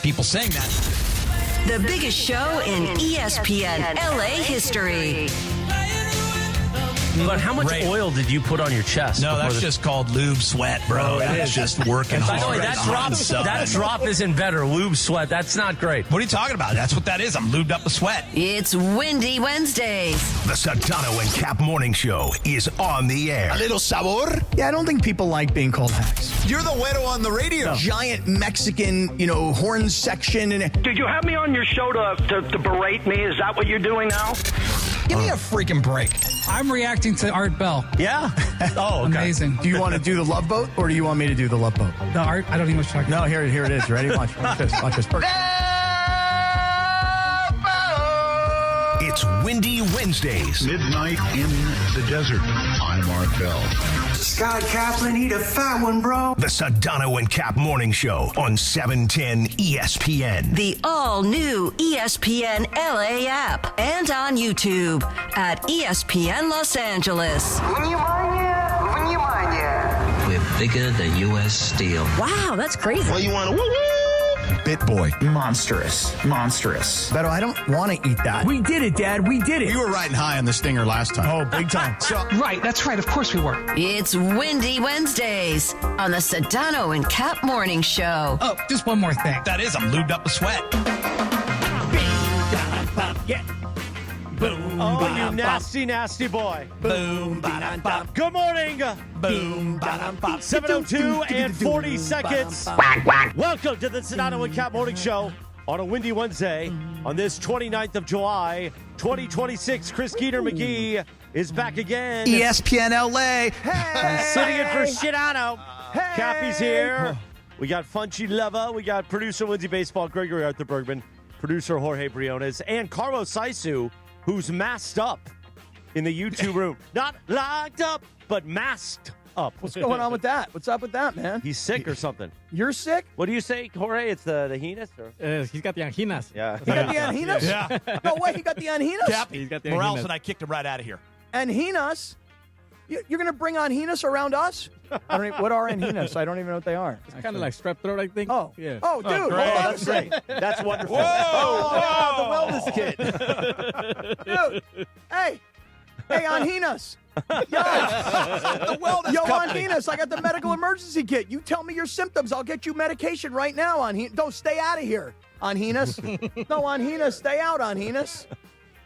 people saying that. The biggest show in ESPN LA history. But how much oil did you put on your chest? No, that's just called lube sweat, bro. That's just working hard. By the way, that drop isn't better. Lube sweat, that's not great. What are you talking about? That's what that is. I'm lubed up with sweat. It's Windy Wednesdays. The Sedano and Cap Morning Show is on the air. A little sabor. Yeah, I don't think people like being called hacks. You're the güero on the radio. Giant Mexican, horn section. Did you have me on your show to berate me? Is that what you're doing now? Give me a freaking break. I'm reacting to Art Bell. Yeah? Oh, okay. Amazing. Do you want to do the Love Boat, or do you want me to do the Love Boat? The Art, I don't even know what you're talking No, here it is. Ready? Watch this. Watch this. It's Windy Wednesdays. Midnight in the desert. I'm Art Bell. Scott Kaplan, eat a fat one, bro. The Sedano and Cap Morning Show on 710 ESPN. The all-new ESPN LA app and on YouTube at ESPN Los Angeles. We're bigger than U.S. Steel. Wow, that's crazy. Well, you want to Bit boy. monstrous. Beto, I don't want to eat that. We did it, Dad. We did it. You were riding high on the stinger last time. Oh, big time. Right, that's right. Of course we were. It's Windy Wednesdays on the Sedano and Cap Morning Show. Oh, just one more thing. That is. I'm lubed up with sweat. Boom, oh, you nasty, nasty boy. Boom, ba-dum-bum. Good morning. Boom, ba-dum-bum. 7:02 and 40 seconds. Welcome to the Sedano and Cap Morning Show on a windy Wednesday on this 29th of July, 2026. Chris Geeter McGee is back again. ESPN LA. Sitting in for Sedano. Cappy's here. We got Funchy Leva. We got producer Lindsay Baseball, Gregory Arthur Bergman, producer Jorge Briones, and Carlos Saisu, who's masked up in the YouTube room. Not locked up, but masked up. What's going on with that? What's up with that, man? He's sick or something. You're sick? What do you say, Jorge? It's the heenus? Or? He's got the anginas. Yeah. He got the anginas? Yeah. No way, he got the anginas? Cappy. He's got the Morales anginas. and I kicked him right out of here. Anginas? You're going to bring anginas around us? I don't even, what are anginas? I don't even know what they are. It's kind of like strep throat, I think. Oh, yeah. Oh, dude. hold great. on a That's second. great. That's wonderful. Oh, the wellness kit. Dude. Hey, Anginas. Yo, The wellness Yo, company. Anginas, I got the medical emergency kit. You tell me your symptoms. I'll get you medication right now, Anginas. Don't stay out of here, Anginas. No, Anginas, stay out, Anginas.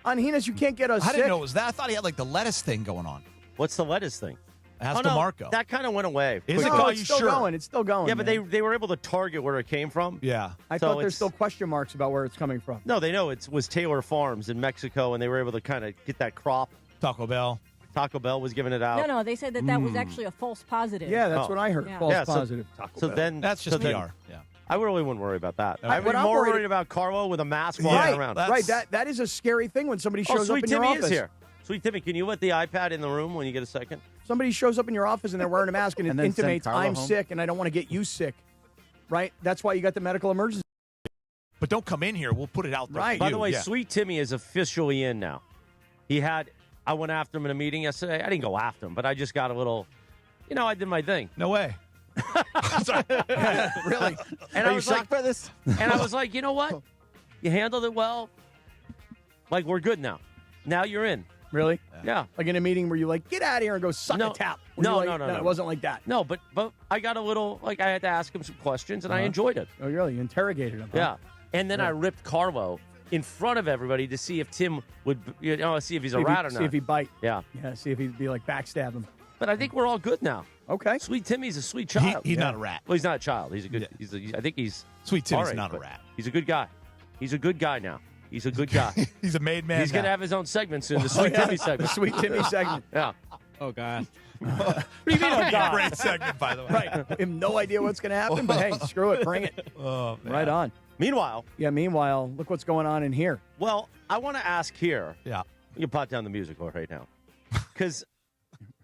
Anginas, you can't get us I sick. didn't know it was that. I thought he had like the lettuce thing going on. What's the lettuce thing? It has Oh, no, DeMarco. that kind of went away. Is it? No, Are it's you still sure? going. It's still going. Yeah, but man. they were able to target where it came from. Yeah. I so thought there's it's- still question marks about where it's coming from. No, they know it was Taylor Farms in Mexico, and they were able to kind of get that crop. Taco Bell. Taco Bell was giving it out. No, they said that was actually a false positive. Yeah, that's Oh. what I heard. Yeah. False Yeah, so- positive. So then That's just so then- PR. Yeah. I really wouldn't worry about that. I- I'd what be I'm more worried- worried about Carlo with a mask walking Right, around. right. That is a scary thing when somebody shows Oh, up Sweet in your Timmy office. is here. Sweet Timmy, can you let the iPad in the room when you get a second? Somebody shows up in your office and they're wearing a mask and it And then send intimates, Carlo I'm home. sick and I don't want to get you sick. Right? That's why you got the medical emergency. But don't come in here. We'll put it out there. Right. for By you. the way, Yeah. Sweet Timmy is officially in now. I went after him in a meeting yesterday. I didn't go after him, but I just got a little, I did my thing. No way. Sorry. Really? And Are I you was shocked like, by this? and I was like, you know what? You handled it well. Like, we're good now. Now you're in. Really? Yeah. Like in a meeting where you like, get out of here and go suck No. a tap. Were No, you like, no. It wasn't like that. No, but I got a little, like, I had to ask him some questions, and I enjoyed it. Oh, really? You interrogated him. huh? Yeah. And then I ripped Carlo in front of everybody to see if Tim would, see if he's a rat or not. See if he bite. Yeah. Yeah, see if he'd be like backstab him. But I think we're all good now. Okay. Sweet Timmy's a sweet child. He's not a rat. Well, he's not a child. He's a good. Yeah. I think he's Sweet Timmy's all right, not a but rat. He's a good guy. He's a good guy now. He's a good guy. He's a made man. He's gonna now. have his own segment soon. The Sweet Timmy The segment. Sweet Timmy segment. Yeah. Oh, God. What do you mean, oh, God? Great segment, by the way. Right. We have no idea what's going to happen, but hey, screw it. Bring it. Oh, man. Right on. Meanwhile, Yeah, meanwhile, look what's going on in here. well, I want to ask here. Yeah. You can pot down the music right now, because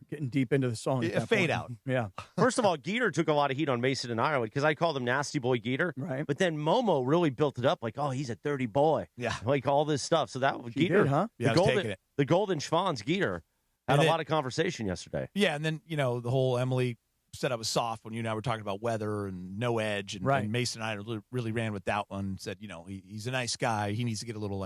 Getting deep into the song. at Yeah, that fade point. out. Yeah. first of all, Geeter took a lot of heat on Mason and Ireland because I called him Nasty Boy Geeter. Right. But then Momo really built it up like, oh, he's a dirty boy. Yeah. Like all this stuff. So that was He Geeter, did, huh? Yeah, I was taking it. the Golden Schwanz Geeter had And a then- lot of conversation yesterday. Yeah, and then, the whole Emily said I was soft when you and I were talking about weather and no edge, and, Right. and Mason and I really ran with that one. Said, he's a nice guy. He needs to get a little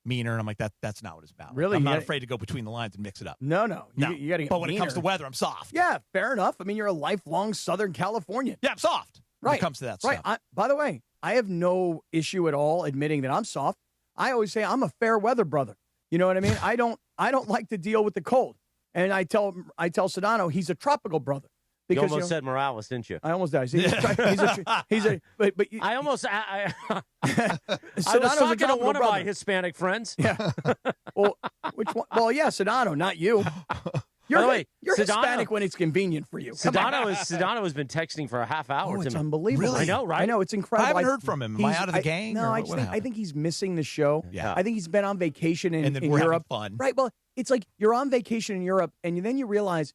meaner. And I'm like, that's not what it's about. Really? I'm not afraid to go between the lines and mix it up. No. No. You got to get But when it meaner. comes to weather, I'm soft. Yeah, fair enough. I mean, you're a lifelong Southern Californian. Yeah, I'm soft. When Right. it comes to that Right. stuff. By the way, I have no issue at all admitting that I'm soft. I always say I'm a fair weather brother. You know what I mean? I don't like to deal with the cold. And I tell Sedano he's a tropical brother. You Because, almost said Morales, didn't you? I almost did. But I almost. I was Sedano's a talking to tropical one of my brother. Hispanic friends. Yeah. Well, which one? Well, yeah, Sedano, not you. By the way, You're Sedano- Hispanic when it's convenient for you. Come on. Sedano has been texting for a half hour. Oh, to it's me. unbelievable. I know, right? I know, it's incredible. I haven't heard from him. Am I he's- out of the gang? No, or I what just think, I think he's missing the show. Yeah. I think he's been on vacation in And then we're Europe. having fun. Right. Well, it's like you're on vacation in Europe, and then you realize,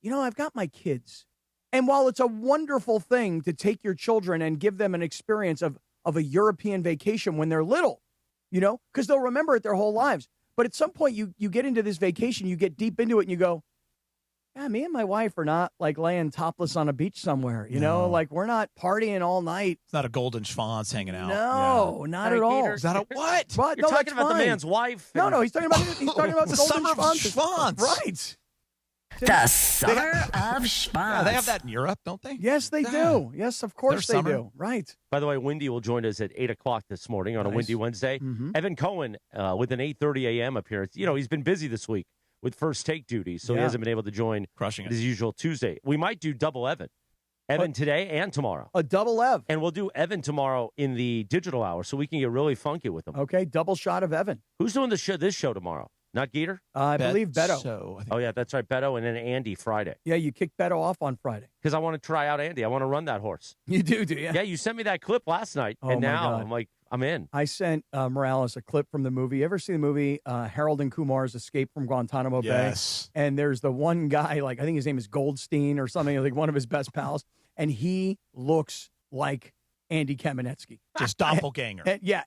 I've got my kids. And while it's a wonderful thing to take your children and give them an experience of a European vacation when they're little, because they'll remember it their whole lives. But at some point, you get into this vacation, you get deep into it, and you go, yeah, me and my wife are not like laying topless on a beach somewhere, No. like we're not partying all night. It's not a golden schwanz hanging out. No, not at all. Is that a what? What? You're No, talking that's about fine. the man's wife. No, he's talking about The golden summer of schwanz. schwanz. Right. The Summer of Schwanz. Yeah, they have that in Europe, don't they? Yes, they do. Yes, of course Their they summer. do. Right. By the way, Wendy will join us at 8 o'clock this morning on a Nice. Windy Wednesday. Mhm. Evan Cohen with an 8:30 a.m. appearance. He's been busy this week with first take duty, so he Yeah. hasn't been able to join Crushing it. his usual Tuesday. We might do double Evan. Evan today and tomorrow. A double Ev. And we'll do Evan tomorrow in the digital hour so we can get really funky with him. Okay, double shot of Evan. Who's doing this show tomorrow? Not Geeter? I believe Beto. So, I think Oh, yeah, that's right. Beto and then Andy Friday. Yeah, you kicked Beto off on Friday. Because I want to try out Andy. I want to run that horse. You do you? Yeah, you sent me that clip last night, Oh, and my now God. I'm like, I'm in. I sent Morales a clip from the movie. You ever see the movie Harold and Kumar's Escape from Guantanamo Yes. Bay? And there's the one guy, I think his name is Goldstein or something, like one of his best pals, and he looks like Andy Kamenetsky. Just doppelganger.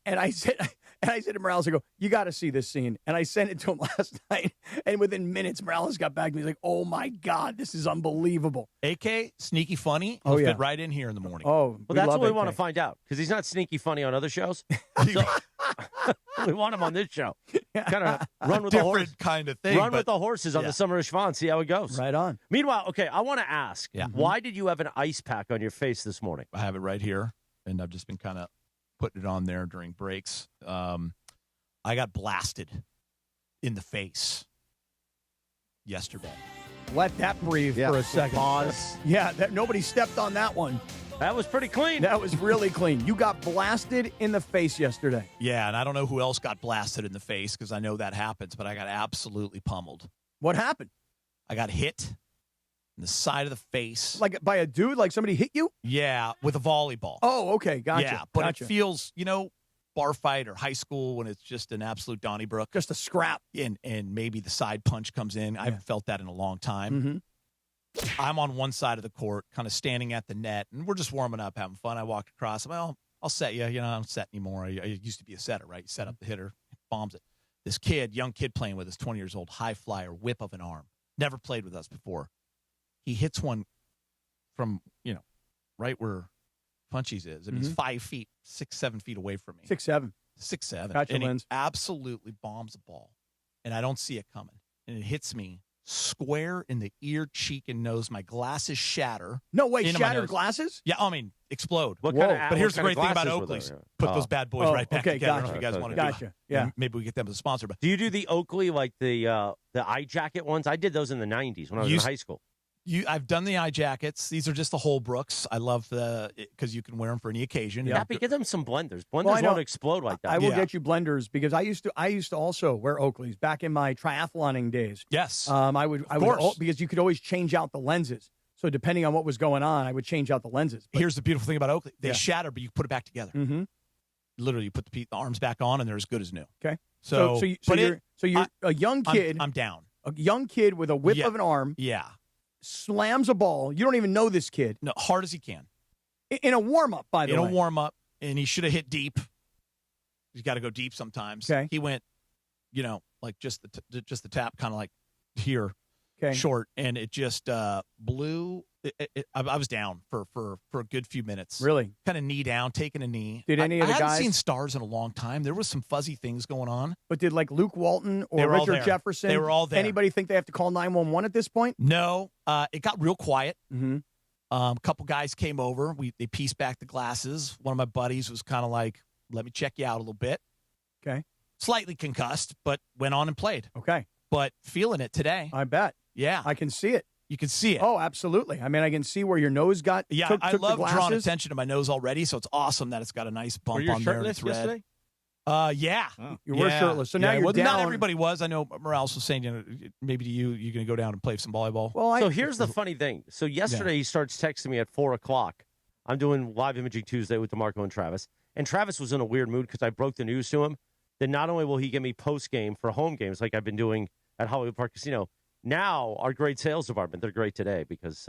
And I said to Morales, I go, you got to see this scene. And I sent it to him last night. And within minutes, Morales got back to me. He's like, oh, my God, this is unbelievable. AK, sneaky funny. He'll Oh, yeah. fit right in here in the morning. Oh, Well, that's love what we AK. want to find out because he's not sneaky funny on other shows. So we want him on this show. Kind of run with the horse. Different kind of thing. Run but with the horses on yeah. the Summer of Schwanz. See how it goes. Right on. Meanwhile, okay, I want to ask, Yeah. why did you have an ice pack on your face this morning? I have it right here, and I've just been kind of putting it on there during breaks. I got blasted in the face yesterday. Let that breathe for a second. Pause. Yeah, nobody stepped on that one. That was pretty clean. That was really clean. You got blasted in the face yesterday. Yeah, and I don't know who else got blasted in the face because I know that happens, but I got absolutely pummeled. What happened? I got hit in the side of the face. Like by a dude? Like somebody hit you? Yeah, with a volleyball. Oh, okay. Gotcha. Yeah, but gotcha. it feels, bar fight or high school when it's just an absolute Donnybrook. Just a scrap. And maybe the side punch comes in. I haven't felt that in a long time. Mm-hmm. I'm on one side of the court, kind of standing at the net, and we're just warming up, having fun. I walk across. Well, I'll set you. I don't set anymore. I used to be a setter, right? You set up the hitter, bombs it. This kid, young kid playing with us, 20 years old, high flyer, whip of an arm. Never played with us before. He hits one from, right where Punchy's is. I mean, he's 5 feet, 6, 7 feet away from me. 6'7". 6'7". Gotcha, and Linz. he absolutely bombs the ball. And I don't see it coming. And it hits me square in the ear, cheek, and nose. My glasses shatter. No way, into my shattered nose. glasses? Yeah, I mean, explode. What kind of, But here's the what great kind thing of about glasses were Oakley's. there? Put those bad boys right back okay, together. I don't know gotcha. if you guys want to Gotcha. do that. Yeah. Maybe we get them as a sponsor. But Do you do the Oakley, like the eye jacket ones? I did those in the 90s when I was in high school. I've done the eye jackets. These are just the Holbrooks. I love because you can wear them for any occasion. Yeah, but give them some blenders. Blenders Well, I know. won't explode like that. I will get you blenders because I used to also wear Oakleys back in my triathloning days. Yes. I would course. because you could always change out the lenses. So depending on what was going on, I would change out the lenses. But, Here's the beautiful thing about Oakley. They Yeah. shatter, but you put it back together. mm-hmm. Literally, you put the arms back on, and they're as good as new. Okay. So you're a young kid. I'm down. A young kid with a whip Yeah. of an arm Yeah. slams a ball. You don't even know this kid. No, hard as he can. In a warm-up, by the way. In a warm-up, and he should have hit deep. He's got to go deep sometimes. Okay. He went, like just the tap, kind of like here. short, and it just blew. I was down for a good few minutes. Really? Kind of knee down, taking a knee. Did any of the I guys? haven't seen stars in a long time. There was some fuzzy things going on. But did like Luke Walton or Richard Jefferson? They were all there. Anybody think they have to call 911 at this point? No. It got real quiet. Mm-hmm. A couple guys came over. They pieced back the glasses. One of my buddies was kind of like, "Let me check you out a little bit." Okay. Slightly concussed, but went on and played. Okay. But feeling it today. I bet. Yeah. I can see it. You can see it. Oh, absolutely. I mean, I can see where your nose got. Yeah, I love the drawing attention to my nose already, so it's awesome that it's got a nice bump on there. It's red. Yesterday? Yeah. Oh. You were shirtless, so now you're down. Not everybody was. I know Morales was saying, maybe to you, you're going to go down and play some volleyball. Well, so here's the funny thing. So yesterday he starts texting me at 4 o'clock. I'm doing Live Imaging Tuesday with DeMarco and Travis. And Travis was in a weird mood because I broke the news to him that not only will he give me post-game for home games like I've been doing at Hollywood Park Casino, now our great sales department, they're great today because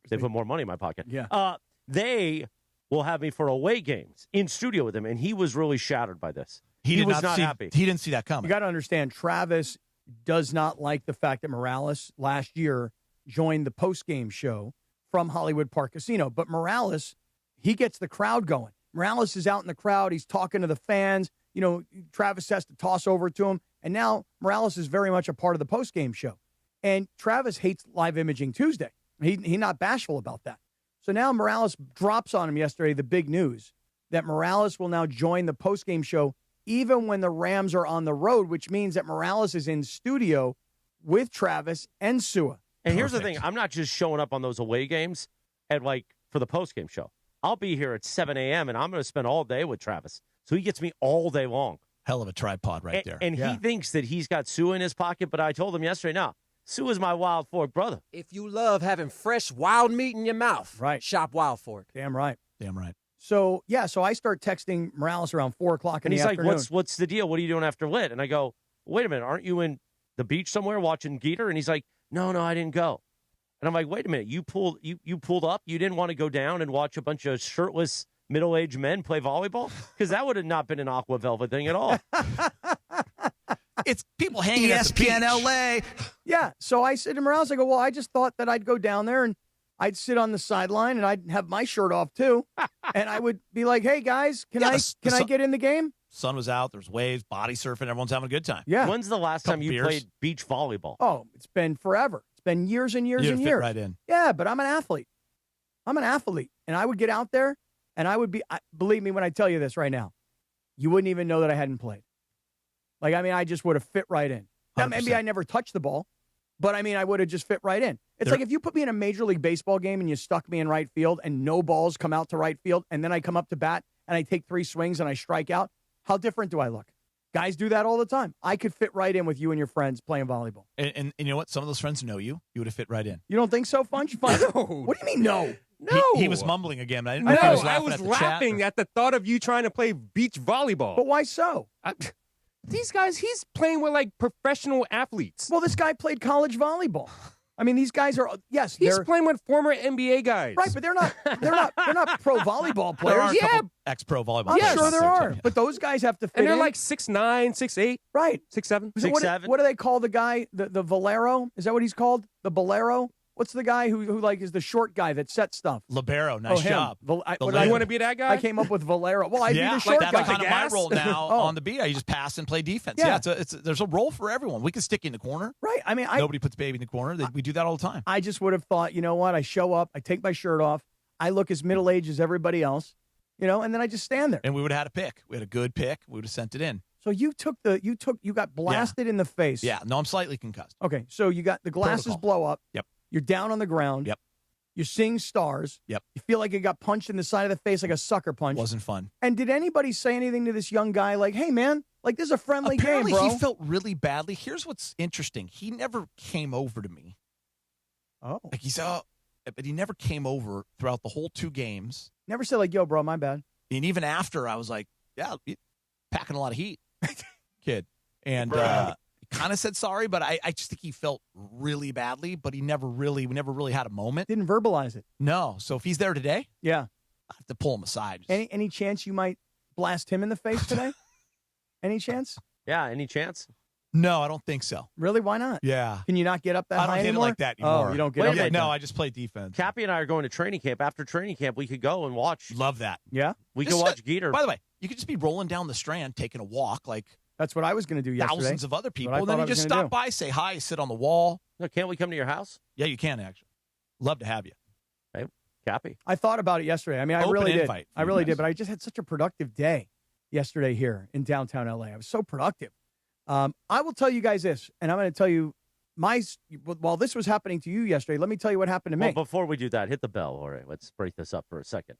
they put more money in my pocket. Yeah. They will have me for away games in studio with him, and he was really shattered by this. He was not happy. He didn't see that coming. You got to understand, Travis does not like the fact that Morales last year joined the post-game show from Hollywood Park Casino. But Morales, he gets the crowd going. Morales is out in the crowd. He's talking to the fans. You know, Travis has to toss over to him. And now Morales is very much a part of the post-game show. And Travis hates Live Imaging Tuesday. He's not bashful about that. So now Morales drops on him yesterday the big news that Morales will now join the post-game show even when the Rams are on the road, which means that Morales is in studio with Travis and Sua. And here's the thing. I'm not just showing up on those away games for the post-game show. I'll be here at 7 a.m., and I'm going to spend all day with Travis. So he gets me all day long. Hell of a tripod right there. And he thinks that he's got Sua in his pocket, but I told him yesterday, no. Sua's my Wild Fork brother. If you love having fresh wild meat in your mouth, shop Wild Fork. Damn right. Damn right. So, so I start texting Morales around 4 o'clock in the afternoon. And he's like, what's the deal? What are you doing after lit? And I go, wait a minute, aren't you in the beach somewhere watching Geeter? And he's like, no, I didn't go. And I'm like, wait a minute, you pulled up? You didn't want to go down and watch a bunch of shirtless middle-aged men play volleyball? Because that would have not been an Aqua Velvet thing at all. It's people hanging at the ESPN beach. LA. Yeah. So I said to Morales, I go, well, I just thought that I'd go down there and I'd sit on the sideline and I'd have my shirt off too. And I would be like, hey, guys, can I get in the game? Sun was out. There's waves, body surfing. Everyone's having a good time. Yeah. When's the last time you played beach volleyball? Oh, it's been forever. It's been years and years and years. Right in. Yeah, but I'm an athlete. And I would get out there and I would be, believe me when I tell you this right now, you wouldn't even know that I hadn't played. Like, I mean, I just would have fit right in. Now, maybe I never touched the ball, but I mean, I would have just fit right in. It's like if you put me in a Major League Baseball game and you stuck me in right field and no balls come out to right field, and then I come up to bat and I take 3 swings and I strike out, how different do I look? Guys do that all the time. I could fit right in with you and your friends playing volleyball. And you know what? Some of those friends know you. You would have fit right in. You don't think so, Funch? No. What do you mean, no? No. He was mumbling again. I didn't know if he was laughing I was laughing at the thought of you trying to play beach volleyball. But why so? These guys, he's playing with like professional athletes. Well, this guy played college volleyball. I mean, these guys are he's playing with former NBA guys. Right, but they're not pro volleyball players. There are ex-pro volleyball I'm players. sure there are. But those guys have to fit and they're in. like 6'9", 6'8". Right. 6'7". So what do they call the guy, the Valero? Is that what he's called? The Bolero? What's the guy who like is the short guy that sets stuff? Libero, nice job. You want to be that guy? I came up with Valero. Well, I'd be the short guy. That's kind of my role now on the beat. I just pass and play defense. Yeah. There's a role for everyone. We can stick you in the corner. Right. I mean, nobody puts baby in the corner. We do that all the time. I just would have thought, you know what? I show up, I take my shirt off, I look as middle-aged as everybody else, and then I just stand there. And we would have had a pick. We had a good pick. We would have sent it in. So you got blasted in the face. Yeah. No, I'm slightly concussed. Okay. So you got the glasses blow up. Yep. You're down on the ground. Yep. You're seeing stars. Yep. You feel like you got punched in the side of the face like a sucker punch. Wasn't fun. And did anybody say anything to this young guy like, hey, man, like this is a friendly Apparently game, bro? He felt really badly. Here's what's interesting. He never came over to me. Oh. Like but he never came over throughout the whole 2 games. Never said like, yo, bro, my bad. And even after, I was like, yeah, packing a lot of heat, kid. And he kind of said sorry, but I just think he felt really badly, but we never really had a moment. Didn't verbalize it. No. So if he's there today, yeah, I have to pull him aside. Any chance you might blast him in the face today? Any chance? Yeah, any chance? No, I don't think so. Really? Why not? Yeah. Can you not get up that I high don't hit anymore? it like that anymore. Oh, you don't get Wait up a like minute, that. No, I just play defense. Cappy and I are going to training camp. After training camp, we could go and watch. Love that. Yeah? We This can is watch it. Geeter. By the way, you could just be rolling down the Strand, taking a walk like That's what I was going to do yesterday. thousands of other people. I And then thought I you was just gonna stop do. by, say hi, sit on the wall. No, can't we come to your house? Yeah, you can, actually. Love to have you. Hey, Cappy. I thought about it yesterday. I mean, I Open really did. invite for I you really guys. did, but I just had such a productive day yesterday here in downtown LA. I was so productive. I will tell you guys this, and I'm going to tell you while this was happening to you yesterday, let me tell you what happened to me. Well, before we do that, hit the bell. All right, let's break this up for a second.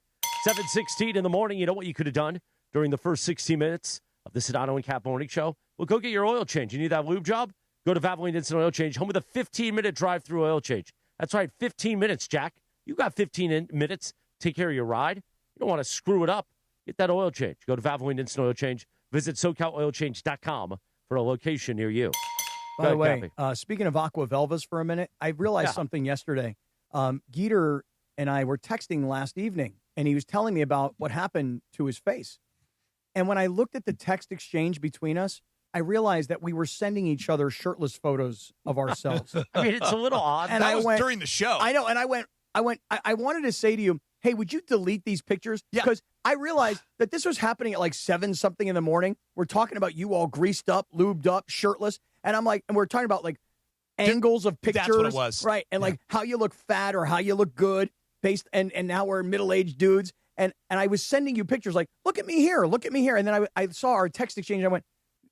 7:16 in the morning. You know what you could have done during the first 60 minutes of the Sedano and Cap Morning Show? Well, go get your oil change. You need that lube job? Go to Valvoline Instant Oil Change, home with a 15-minute drive-through oil change. That's right, 15 minutes, Jack. You got 15 minutes. Take care of your ride. You don't want to screw it up. Get that oil change. Go to Valvoline Instant Oil Change. Visit SoCalOilChange.com for a location near you. By the Go ahead, way, Cappy. speaking of Aqua Velvas for a minute, I realized something yesterday. Geeter and I were texting last evening, and he was telling me about what happened to his face. And when I looked at the text exchange between us, I realized that we were sending each other shirtless photos of ourselves. I mean, it's a little odd. And that was went, during the show. I know, and I wanted to say to you, hey, would you delete these pictures? Yeah. Because I realized that this was happening at like 7-something in the morning. We're talking about you all greased up, lubed up, shirtless. And I'm like, and we're talking about like angles of pictures. That's what it was. Right. And like how you look fat or how you look good and now we're middle-aged dudes. And I was sending you pictures like, look at me here. And then I saw our text exchange. And I went,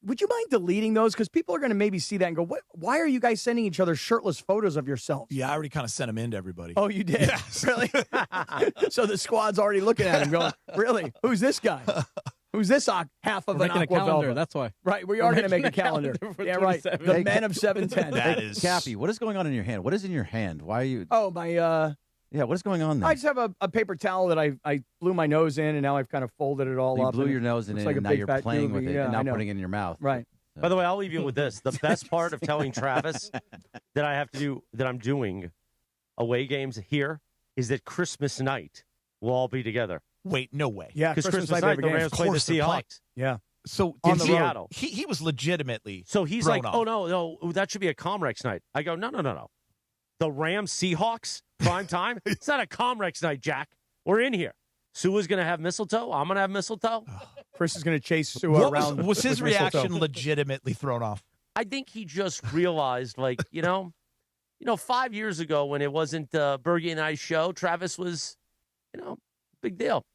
would you mind deleting those? Because people are going to maybe see that and go, what? Why are you guys sending each other shirtless photos of yourselves? Yeah, I already kind of sent them in to everybody. Oh, you did? Yes. Really? So the squad's already looking at him going, really? Who's this guy? Who's this half of We're an making a Aqua calendar. Velva? That's why. Right, we are going to make a calendar. Yeah, right. The men of 710. That is. Cappy, what is going on in your hand? What is in your hand? Why are you? Oh, my... Yeah, what is going on there? I just have a paper towel that I blew my nose in, and now I've kind of folded it all you up. blew your nose in looks it, like and a now big you're fat playing with doobie. it, Yeah, and I now know. putting it in your mouth. Right. By the way, I'll leave you with this. The best part of telling Travis that I have to do, that I'm doing away games here, is that Christmas night we'll all be together. Wait, no way. Yeah, Because Christmas night, night the game. Rams play the course they're playing. Seahawks. Yeah. So In in Seattle. he was legitimately So he's thrown like, off. oh, no, that should be a Comrex night. I go, no. The Rams Seahawks prime time? It's not a Comrex night, Jack. We're in here. Sua's going to have mistletoe. I'm going to have mistletoe. Chris is going to chase Sua What around. was his with mistletoe. reaction legitimately thrown off? I think he just realized, like, 5 years ago when it wasn't Bergie and I's show, Travis was, big deal.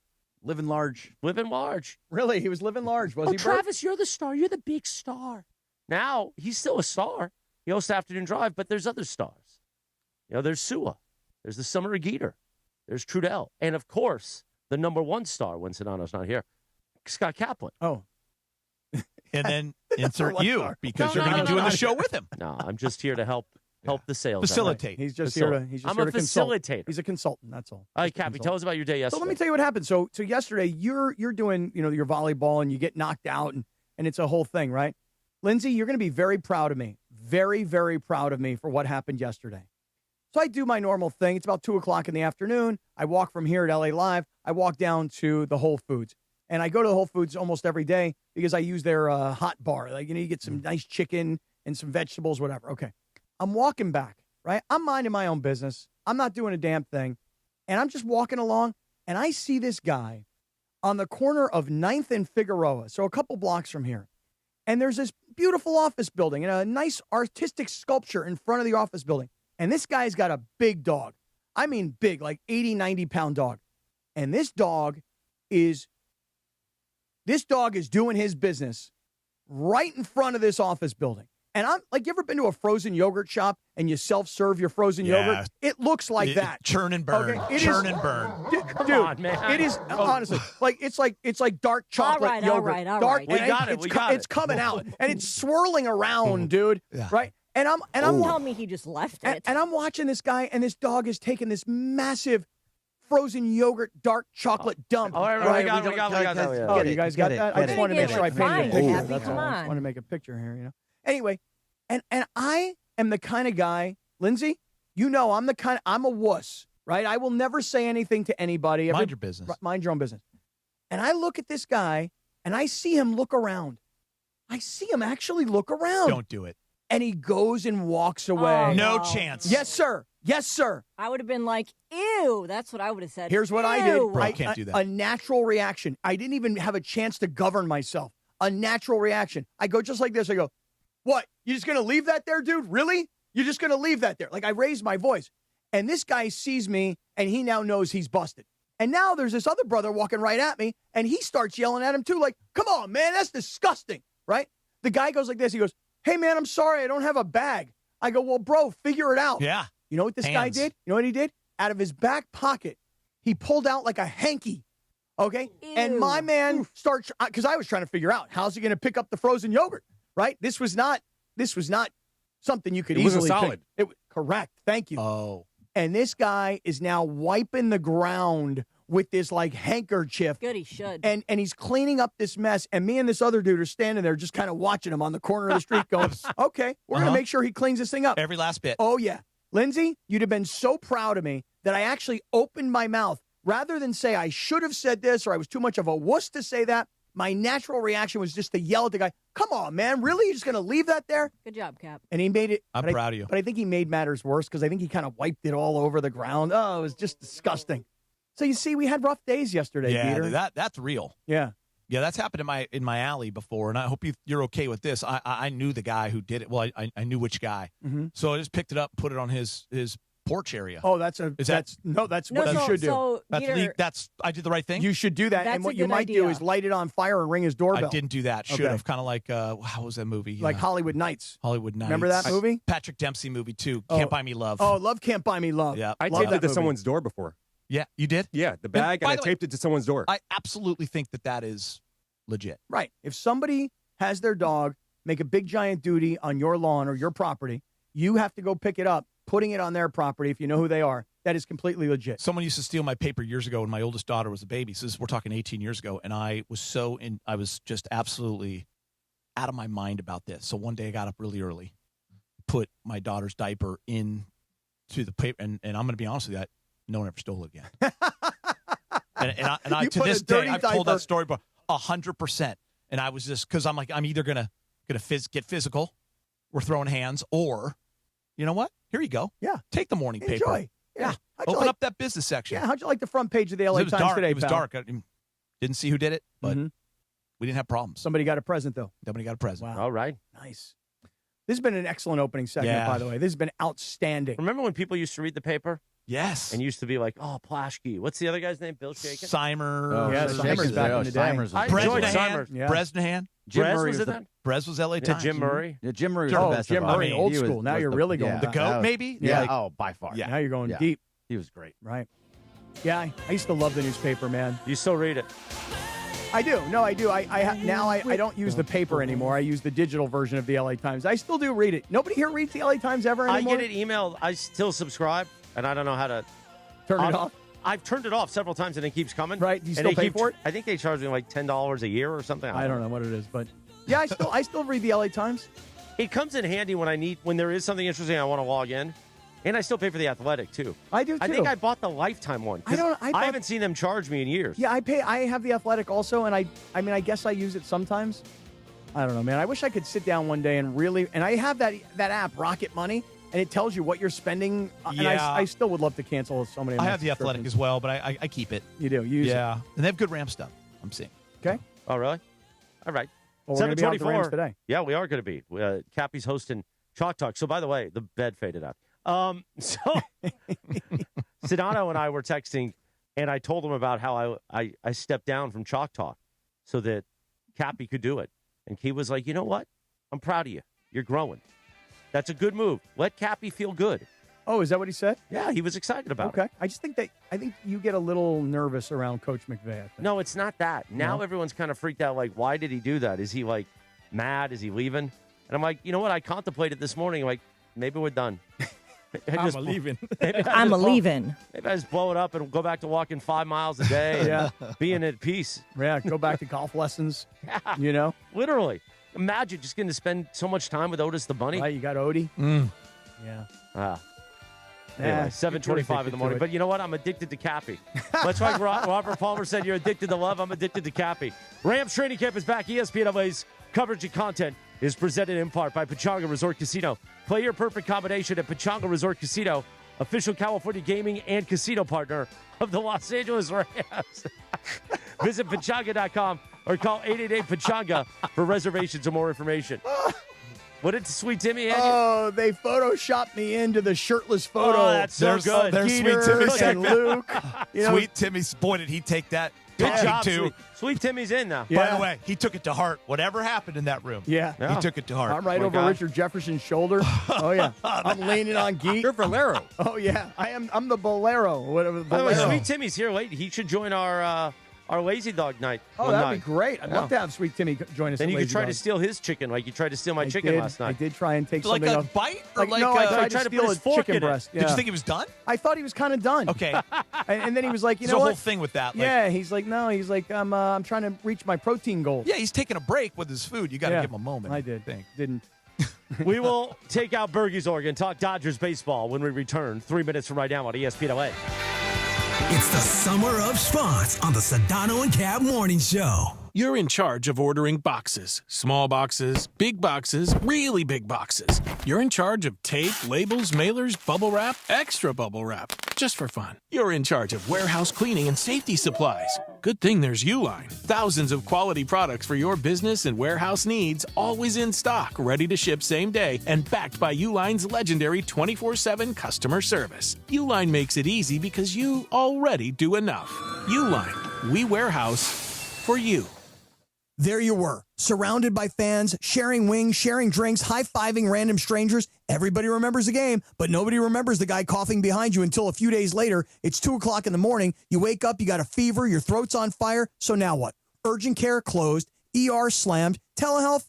Living large. Living large. Really? He was living large, was he, Bert? Travis, you're the star. You're the big star. Now, he's still a star. He hosts Afternoon Drive, but there's other stars. There's Sua. There's the Summer of Geeter. There's Trudell. And, of course, the number one star when Sedano's not here, Scott Kaplan. Oh. And then insert you star. because No, you're going to be doing no. the show with him. No, I'm just here to help the sales. Facilitate. He's just Facilitate. here to. He's just I'm here a to consult. facilitator. He's a consultant. That's all. All right, Just a Cappy, consultant. tell us about your day yesterday. So let me tell you what happened. So yesterday, you're doing your volleyball and you get knocked out and it's a whole thing, right? Lindsay, you're going to be very proud of me, very very proud of me for what happened yesterday. So I do my normal thing. It's about 2:00 in the afternoon. I walk from here at LA Live. I walk down to the Whole Foods, and I go to the Whole Foods almost every day because I use their hot bar. Like you get some nice chicken and some vegetables, whatever. Okay, I'm walking back. Right, I'm minding my own business. I'm not doing a damn thing, and I'm just walking along, and I see this guy on the corner of 9th and Figueroa, so a couple blocks from here, and there's this beautiful office building and a nice artistic sculpture in front of the office building. And this guy's got a big dog. I mean big, like 80, 90-pound dog. And this dog is doing his business right in front of this office building. And I'm like, you ever been to a frozen yogurt shop and you self-serve your frozen yogurt? It looks like that. Churn and burn. Okay? Churn and burn. Come on, man. It is honestly like it's like dark chocolate yogurt. All right. Dark. We and got it. It's coming out and it's swirling around, dude. Yeah. Right? And I'm tell me he just left it. and I'm watching this guy, and this dog is taking this massive frozen yogurt dark chocolate dump. All right, we got that. Oh, you guys got that? I just wanted to make sure I painted a Fine, picture. Happy, That's come all. I just on. want to make a picture here, Anyway, and I am the kind of guy, Lindsay, I'm a wuss, right? I will never say anything to anybody. Mind your business. Mind your own business. And I look at this guy, and I see him look around. I see him actually look around. Don't do it. And he goes and walks away. Oh, No wow. chance. Yes, sir. Yes, sir. I would have been like, ew. That's what I would have said. Here's what I Ew. did. Bro, can't do that. A natural reaction. I didn't even have a chance to govern myself. A natural reaction. I go just like this. I go, what? You just going to leave that there, dude? Really? You're just going to leave that there? Like, I raised my voice. And this guy sees me, and he now knows he's busted. And now there's this other brother walking right at me, and he starts yelling at him, too, like, come on, man, that's disgusting, right? The guy goes like this. He goes, hey, man, I'm sorry, I don't have a bag. I go, well, bro, figure it out. Yeah. You know what this guy did? You know what he did? Out of his back pocket, he pulled out like a hanky, okay? Ew. And my man starts, because I was trying to figure out, how's he going to pick up the frozen yogurt, right? This was not something you could easily solid. Correct. Thank you. Oh. And this guy is now wiping the ground with this like handkerchief. Good, he should. And he's cleaning up this mess. And me and this other dude are standing there just kind of watching him on the corner of the street going, okay, we're going to make sure he cleans this thing up. Every last bit. Oh, yeah. Lindsay, you'd have been so proud of me that I actually opened my mouth. Rather than say I should have said this or I was too much of a wuss to say that, my natural reaction was just to yell at the guy, come on, man, really? You're just going to leave that there? Good job, Cap. And he made it. I'm proud of you. But I think he made matters worse because I think he kind of wiped it all over the ground. Oh, it was just disgusting. So you see, we had rough days yesterday, Geeter. Yeah, that's real. Yeah. Yeah, that's happened in my alley before, and I hope you're okay with this. I knew the guy who did it. Well, I knew which guy. Mm-hmm. So I just picked it up, put it on his porch area. Oh, that's what you should do. So, Geeter, I did the right thing. You should do that. That's And what a you good might do idea. is light it on fire and ring his doorbell. I didn't do that. Should have. Kind of like what was that movie? Like Hollywood Nights. Hollywood Nights. Remember that movie? Patrick Dempsey movie too. Can't Buy Me Love. Oh, Love Can't Buy Me Love. Yeah. I Love taped that it to movie. someone's door before. Yeah, you did? Yeah, the bag, and by I the taped it to someone's door. I absolutely think that is legit. Right. If somebody has their dog make a big giant duty on your lawn or your property, you have to go pick it up, putting it on their property if you know who they are. That is completely legit. Someone used to steal my paper years ago when my oldest daughter was a baby. So we're talking 18 years ago, and I was just absolutely out of my mind about this. So one day I got up really early, put my daughter's diaper into the paper, and I'm going to be honest with you, no one ever stole it again. and I to this day, I've told that story, but 100%. And I was just because I'm either gonna get physical, we're throwing hands, or you know what? Here you go. Yeah, take the morning paper. Enjoy. Yeah. Open up that business section. Yeah, how'd you like the front page of the LA It was Times dark. today, It was pal? dark. I didn't see who did it, but we didn't have problems. Somebody got a present, though. Somebody got a present. Wow. All right. Nice. This has been an excellent opening segment, by the way. This has been outstanding. Remember when people used to read the paper? Yes. And used to be like, oh, Plaschke. What's the other guy's name? Bill Shaken? Seimer. Oh, yeah, Seimer's back in the day. Bresnahan. Yeah. Bresnahan. Jim Brez Murray was was it that? Brez was LA Times. Jim Murray. Yeah, Jim Murray was Oh, the best. Jim of all. Murray, old school. Now you're really going The back. GOAT, maybe? Yeah. Like- by far. Now you're going Yeah. deep. He was great. Right. Yeah, I used to love the newspaper, man. You still read it? I do. No, I do. Now I don't use the paper anymore. I use the digital version of the LA Times. I still do read it. Nobody here reads the LA Times ever anymore? I get it emailed. I still subscribe, and I don't know how to turn it off. I've turned it off several times, and it keeps coming. Right. Do you And still they pay keep- for it? I think they charge me like $10 a year or something. I don't know what it is, but yeah, I still read the LA Times. It comes in handy when there is something interesting I want to log in. And I still pay for the Athletic, too. I do, too. I think I bought the lifetime one. 'Cause I haven't seen them charge me in years. Yeah, I have the Athletic also, and I mean, I guess I use it sometimes. I don't know, man. I wish I could sit down one day and really, and I have that app, Rocket Money, and it tells you what you're spending. And Yeah. I still would love to cancel so many of I my have the Athletic subscriptions. as well, but I keep it. You do? You use it? And they have good Ram stuff, I'm seeing. Okay. Oh, really? All right. Well, we're gonna be out at the Rams today. Yeah, we are going to be. Cappy's hosting Chalk Talk. So, by the way, the bed faded out. So Sedano and I were texting, and I told him about how I stepped down from Chalk Talk so that Cappy could do it. And he was like, you know what? I'm proud of you. You're growing. That's a good move. Let Cappy feel good. Oh, is that what he said? Yeah, he was excited about it. Okay. I just think I think you get a little nervous around Coach McVay. I think. No, it's not that. Now No? everyone's kind of freaked out. Like, why did he do that? Is he like mad? Is he leaving? And I'm like, you know what? I contemplated this morning. Like, maybe we're done. I'm leaving. I'm leaving. Maybe I just blow it up and go back to walking 5 miles a day. Yeah. And being at peace. Yeah, go back to golf lessons. Yeah. You know? Literally. Imagine just getting to spend so much time with Otis the Bunny. Right, you got Odie. Yeah. Anyway, 7:25 in the morning. But you know what? I'm addicted to Cappy. Much like Robert Palmer said, you're addicted to love. I'm addicted to Cappy. Rams training camp is back. ESPN LA's Coverage and content is presented in part by Pechanga Resort Casino. Play your perfect combination at Pechanga Resort Casino, official California gaming and casino partner of the Los Angeles Rams. Visit Pechanga.com or call 888-PECHANGA for reservations or more information. What did Sweet Timmy have? Oh, they photoshopped me into the shirtless photo. Oh, that's so good. There's Geeter Sweet Timmy. and Luke. Sweet Timmy's, boy, did he take that. Good job, too. Sweet Timmy's in now. By the way, he took it to heart. Whatever happened in that room, he took it to heart. I'm right over Richard Jefferson's shoulder. Oh, yeah. I'm leaning on Geet. You're Valero. Oh, yeah. I'm the Bolero. Whatever. By the way, Bolero. Sweet Timmy's here late. He should join our Lazy Dog night. Oh, that'd be great. I'd love to have Sweet Timmy join us. Then at you could Lazy try Dog. to steal his chicken like you tried to steal my chicken last night. I did try and take Like something a off. bite? Or no, I tried to put steal his a fork chicken in it. breast. Did you Yeah. think he was done? I thought he was kind of done. Okay. And then he was like, you There's know a what? whole thing with that. Like, Yeah, he's like, no, he's like, I'm trying to reach my protein goals. yeah, he's taking a break with his food. You got to Yeah, give him a moment. I did. think. Didn't. We will take out Bergey's Oregon, talk Dodgers baseball when we return 3 minutes from right now on ESPN LA. It's the summer of spots on the Sedano and Cab Morning Show. You're in charge of ordering boxes. Small boxes, big boxes, really big boxes. You're in charge of tape, labels, mailers, bubble wrap, extra bubble wrap. Just for fun. You're in charge of warehouse cleaning and safety supplies. Good thing there's Uline. Thousands of quality products for your business and warehouse needs, always in stock, ready to ship same day, and backed by Uline's legendary 24/7 customer service. Uline makes it easy because you already do enough. Uline. We warehouse for you. There you were, surrounded by fans, sharing wings, sharing drinks, high-fiving random strangers. Everybody remembers the game, but nobody remembers the guy coughing behind you until a few days later. It's 2 o'clock in the morning. You wake up, you got a fever, your throat's on fire. So now what? Urgent care closed, ER slammed, telehealth?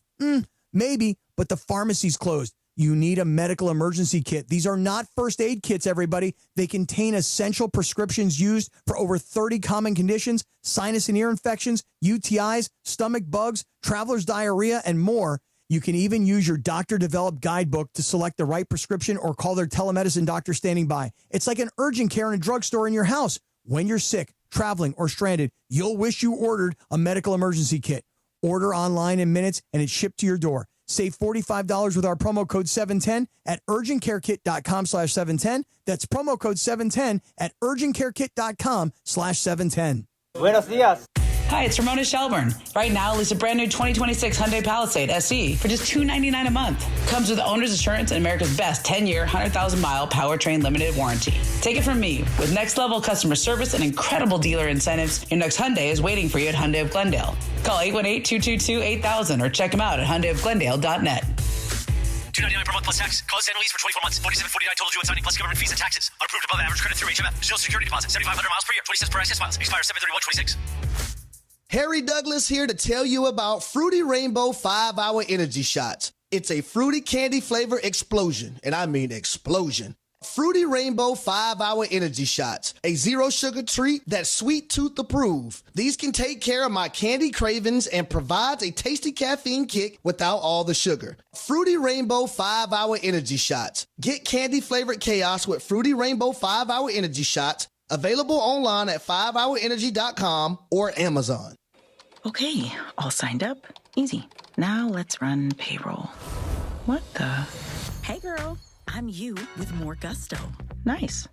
Maybe, but the pharmacy's closed. You need a medical emergency kit. These are not first aid kits, everybody. They contain essential prescriptions used for over 30 common conditions, sinus and ear infections, UTIs, stomach bugs, traveler's diarrhea, and more. You can even use your doctor-developed guidebook to select the right prescription or call their telemedicine doctor standing by. It's like an urgent care in a drugstore in your house. When you're sick, traveling, or stranded, you'll wish you ordered a medical emergency kit. Order online in minutes, and it's shipped to your door. Save $45 with our promo code 710 at urgentcarekit.com/710. That's promo code 710 at urgentcarekit.com/710. Buenos dias. Hi, it's Ramona Shelburne. Right now, lease a brand new 2026 Hyundai Palisade SE for just $299 a month. Comes with owner's assurance and America's best 10-year, 100,000-mile powertrain limited warranty. Take it from me. With next-level customer service and incredible dealer incentives, your next Hyundai is waiting for you at Hyundai of Glendale. Call 818-222-8000 or check them out at HyundaiofGlendale.net. $299 per month plus tax. Close and lease for 24 months. $47.49 total due on signing plus government fees and taxes. Unapproved above average credit through HMF. Zero security deposit. 7,500 miles per year. 20 cents per access miles. Expires 7/31/26. Harry Douglas here to tell you about Fruity Rainbow 5-Hour Energy Shots. It's a fruity candy flavor explosion, and I mean explosion. Fruity Rainbow 5-Hour Energy Shots, a zero sugar treat that's sweet tooth approved. These can take care of my candy cravings and provides a tasty caffeine kick without all the sugar. Fruity Rainbow 5-Hour Energy Shots. Get candy flavored chaos with Fruity Rainbow 5-Hour Energy Shots. Available online at 5hourenergy.com or Amazon. Okay, all signed up. Easy. Now let's run payroll. What the? Hey girl, I'm you with more gusto. Nice.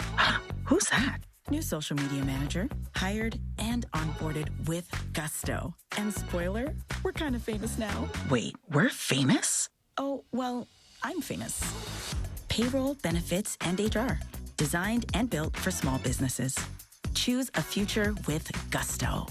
Who's that? New social media manager, hired and onboarded with gusto. And spoiler, we're kind of famous now. Wait, we're famous? Oh, well, I'm famous. Payroll, benefits, and HR. Designed and built for small businesses. Choose a future with gusto.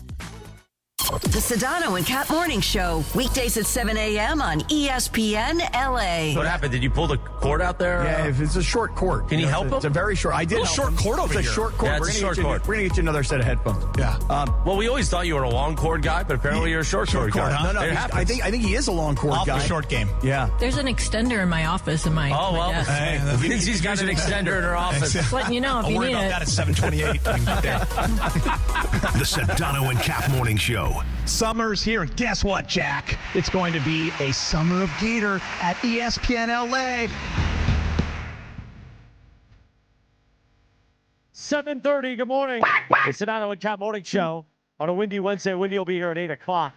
The Sedano and Cat Morning Show, weekdays at 7 a.m. on ESPN LA. What happened? Did you pull the cord out there? Yeah, if it's a short cord. Can you help him? It's a very short. I did. A little short cord over It's here. a short cord. Yeah, it's a short cord. We're going to get you another set of headphones. Yeah. Well, we always thought you were a long cord guy, but apparently you're a short cord guy. Huh? No, I think he is a long cord Off guy. the short game. Yeah. There's an extender in my office in my desk. Hey, she's got an extender in her office. Just letting you know if you worry need about it. that at 7:28. The Sedano and Cap Morning Show. Summer's here, and guess what, Jack? It's going to be a summer of Geeter at ESPN LA. 7:30, good morning. It's the Sedano and Cat Morning Show on a windy Wednesday. Windy will be here at 8 o'clock.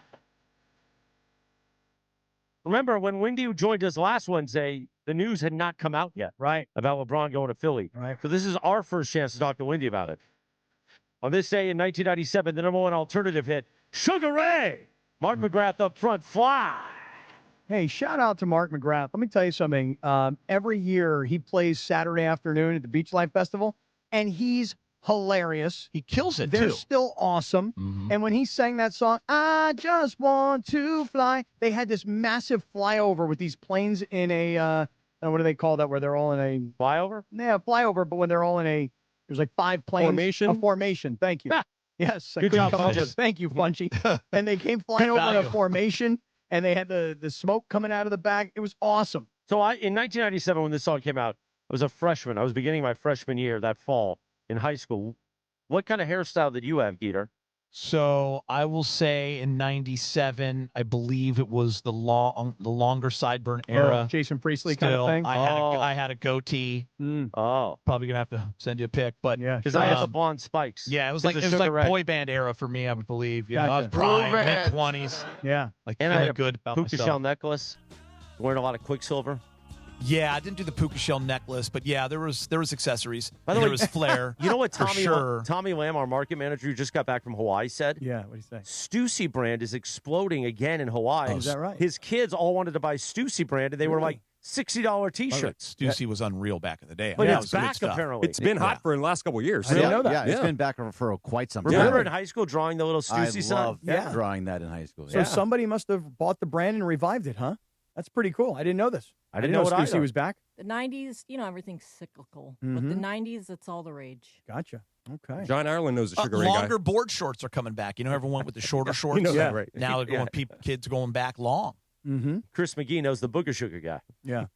Remember, when Wendy joined us last Wednesday, the news had not come out yet. Right. About LeBron going to Philly. Right. So this is our first chance to talk to Wendy about it. On this day in 1997, the number one alternative hit, Sugar Ray. Mark McGrath up front, fly. Hey, shout out to Mark McGrath. Let me tell you something. Every year he plays Saturday afternoon at the Beach Life Festival, and he's hilarious. He kills it, They're too. still awesome. And when he sang that song, I just want to fly, they had this massive flyover with these planes in a, what do they call that, where they're all in a... Flyover? Yeah, flyover, but when they're all in there's like 5 planes. Formation? A formation, thank you. Yes, I Good couldn't job, come up Funchy. with thank you, Funchy. And they came flying over in a formation, and they had the smoke coming out of the back. It was awesome. So in 1997, when this song came out, I was a freshman. I was beginning my freshman year that fall in high school. What kind of hairstyle did you have, Geeter? So I will say in 97, I believe it was the longer sideburn era. Jason Priestley Still, kind of thing. I had a goatee. Oh. Probably gonna have to send you a pic, but yeah, because I had the blonde spikes. Yeah, it was Because like of Sugar Ray. boy band era for me, I would believe. You know, I was Gotcha. prime, mid-20s. Yeah. Like And I feeling had a good about puka myself. shell necklace. Wearing a lot of Quicksilver. Yeah, I didn't do the puka shell necklace, but yeah, there was accessories. By the there way, was flair. You know what for Tommy Lamb, our market manager who just got back from Hawaii, said? Yeah, what do you say? Stussy brand is exploding again in Hawaii. Oh, is that right? His kids all wanted to buy Stussy brand, and they were like $60 T-shirts. Stussy was unreal back in the day. But That it's was good back, stuff. apparently. It's been hot for the last couple of years. I didn't know that. Yeah, it's been back for quite some time. Remember in high school drawing the little I Stussy sign? love drawing that in high school. So somebody must have bought the brand and revived it, huh? That's pretty cool. I didn't know this. I didn't know what Stussy either. was back. The 90s, everything's cyclical. But the 90s, it's all the rage. Gotcha. Okay. John Ireland knows the Sugar Ray guy. Longer board shorts are coming back. You know, everyone went with the shorter shorts. You know that, right? Now they're going. Kids are going back long. Mm-hmm. Chris McGee knows the Booger Sugar guy. Yeah.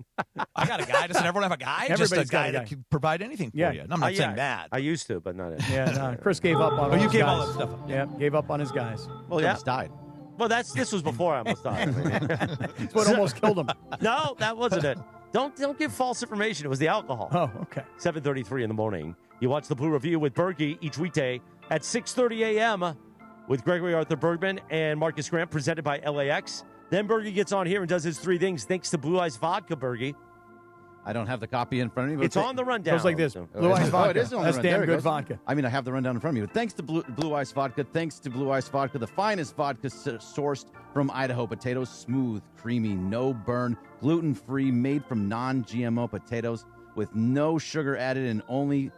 I got a guy. Doesn't everyone have a guy? Everybody's Just a got guy a that guy. can provide anything for you. And I'm not saying that. I used to, but not it. Yeah, no, Chris gave up on Oh, all you his gave guys. all that stuff up. Yeah, gave up on his guys. Well, He yeah. almost died. Well, this was before I almost died. That's what almost killed him. No, that wasn't it. Don't give false information. It was the alcohol. Oh, okay. 7:33 in the morning. You watch the Blue Review with Berkey each weekday at 6:30 a.m. with Gregory Arthur Bergman and Marcus Grant, presented by LAX. Then Berkey gets on here and does his 3 things thanks to Blue Ice Vodka, Berkey. I don't have the copy in front of me. But It's on the rundown. Goes like this. So- Blue Ice Vodka. it is on the That's run. damn There it good goes. vodka. I mean, I have the rundown in front of me. But thanks to Blue Ice Vodka, the finest vodka sourced from Idaho. Potatoes, smooth, creamy, no burn, gluten-free, made from non-GMO potatoes with no sugar added and only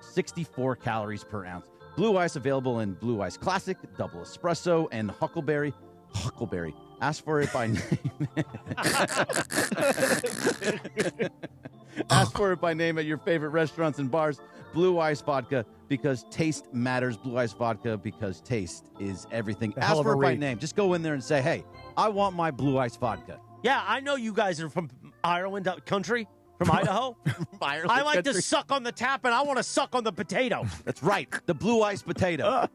64 calories per ounce. Blue Ice available in Blue Ice Classic, Double Espresso, and Huckleberry. Ask for it by name. Ask for it by name at your favorite restaurants and bars. Blue Ice Vodka, because taste matters. Blue Ice Vodka, because taste is everything. The hell Ask of for a it by read. name. Just go in there and say, hey, I want my Blue Ice Vodka. Yeah, I know you guys are from Ireland country, from Idaho. Ireland I like to country. suck on the tap, and I want to suck on the potato. That's right. The Blue Ice Potato.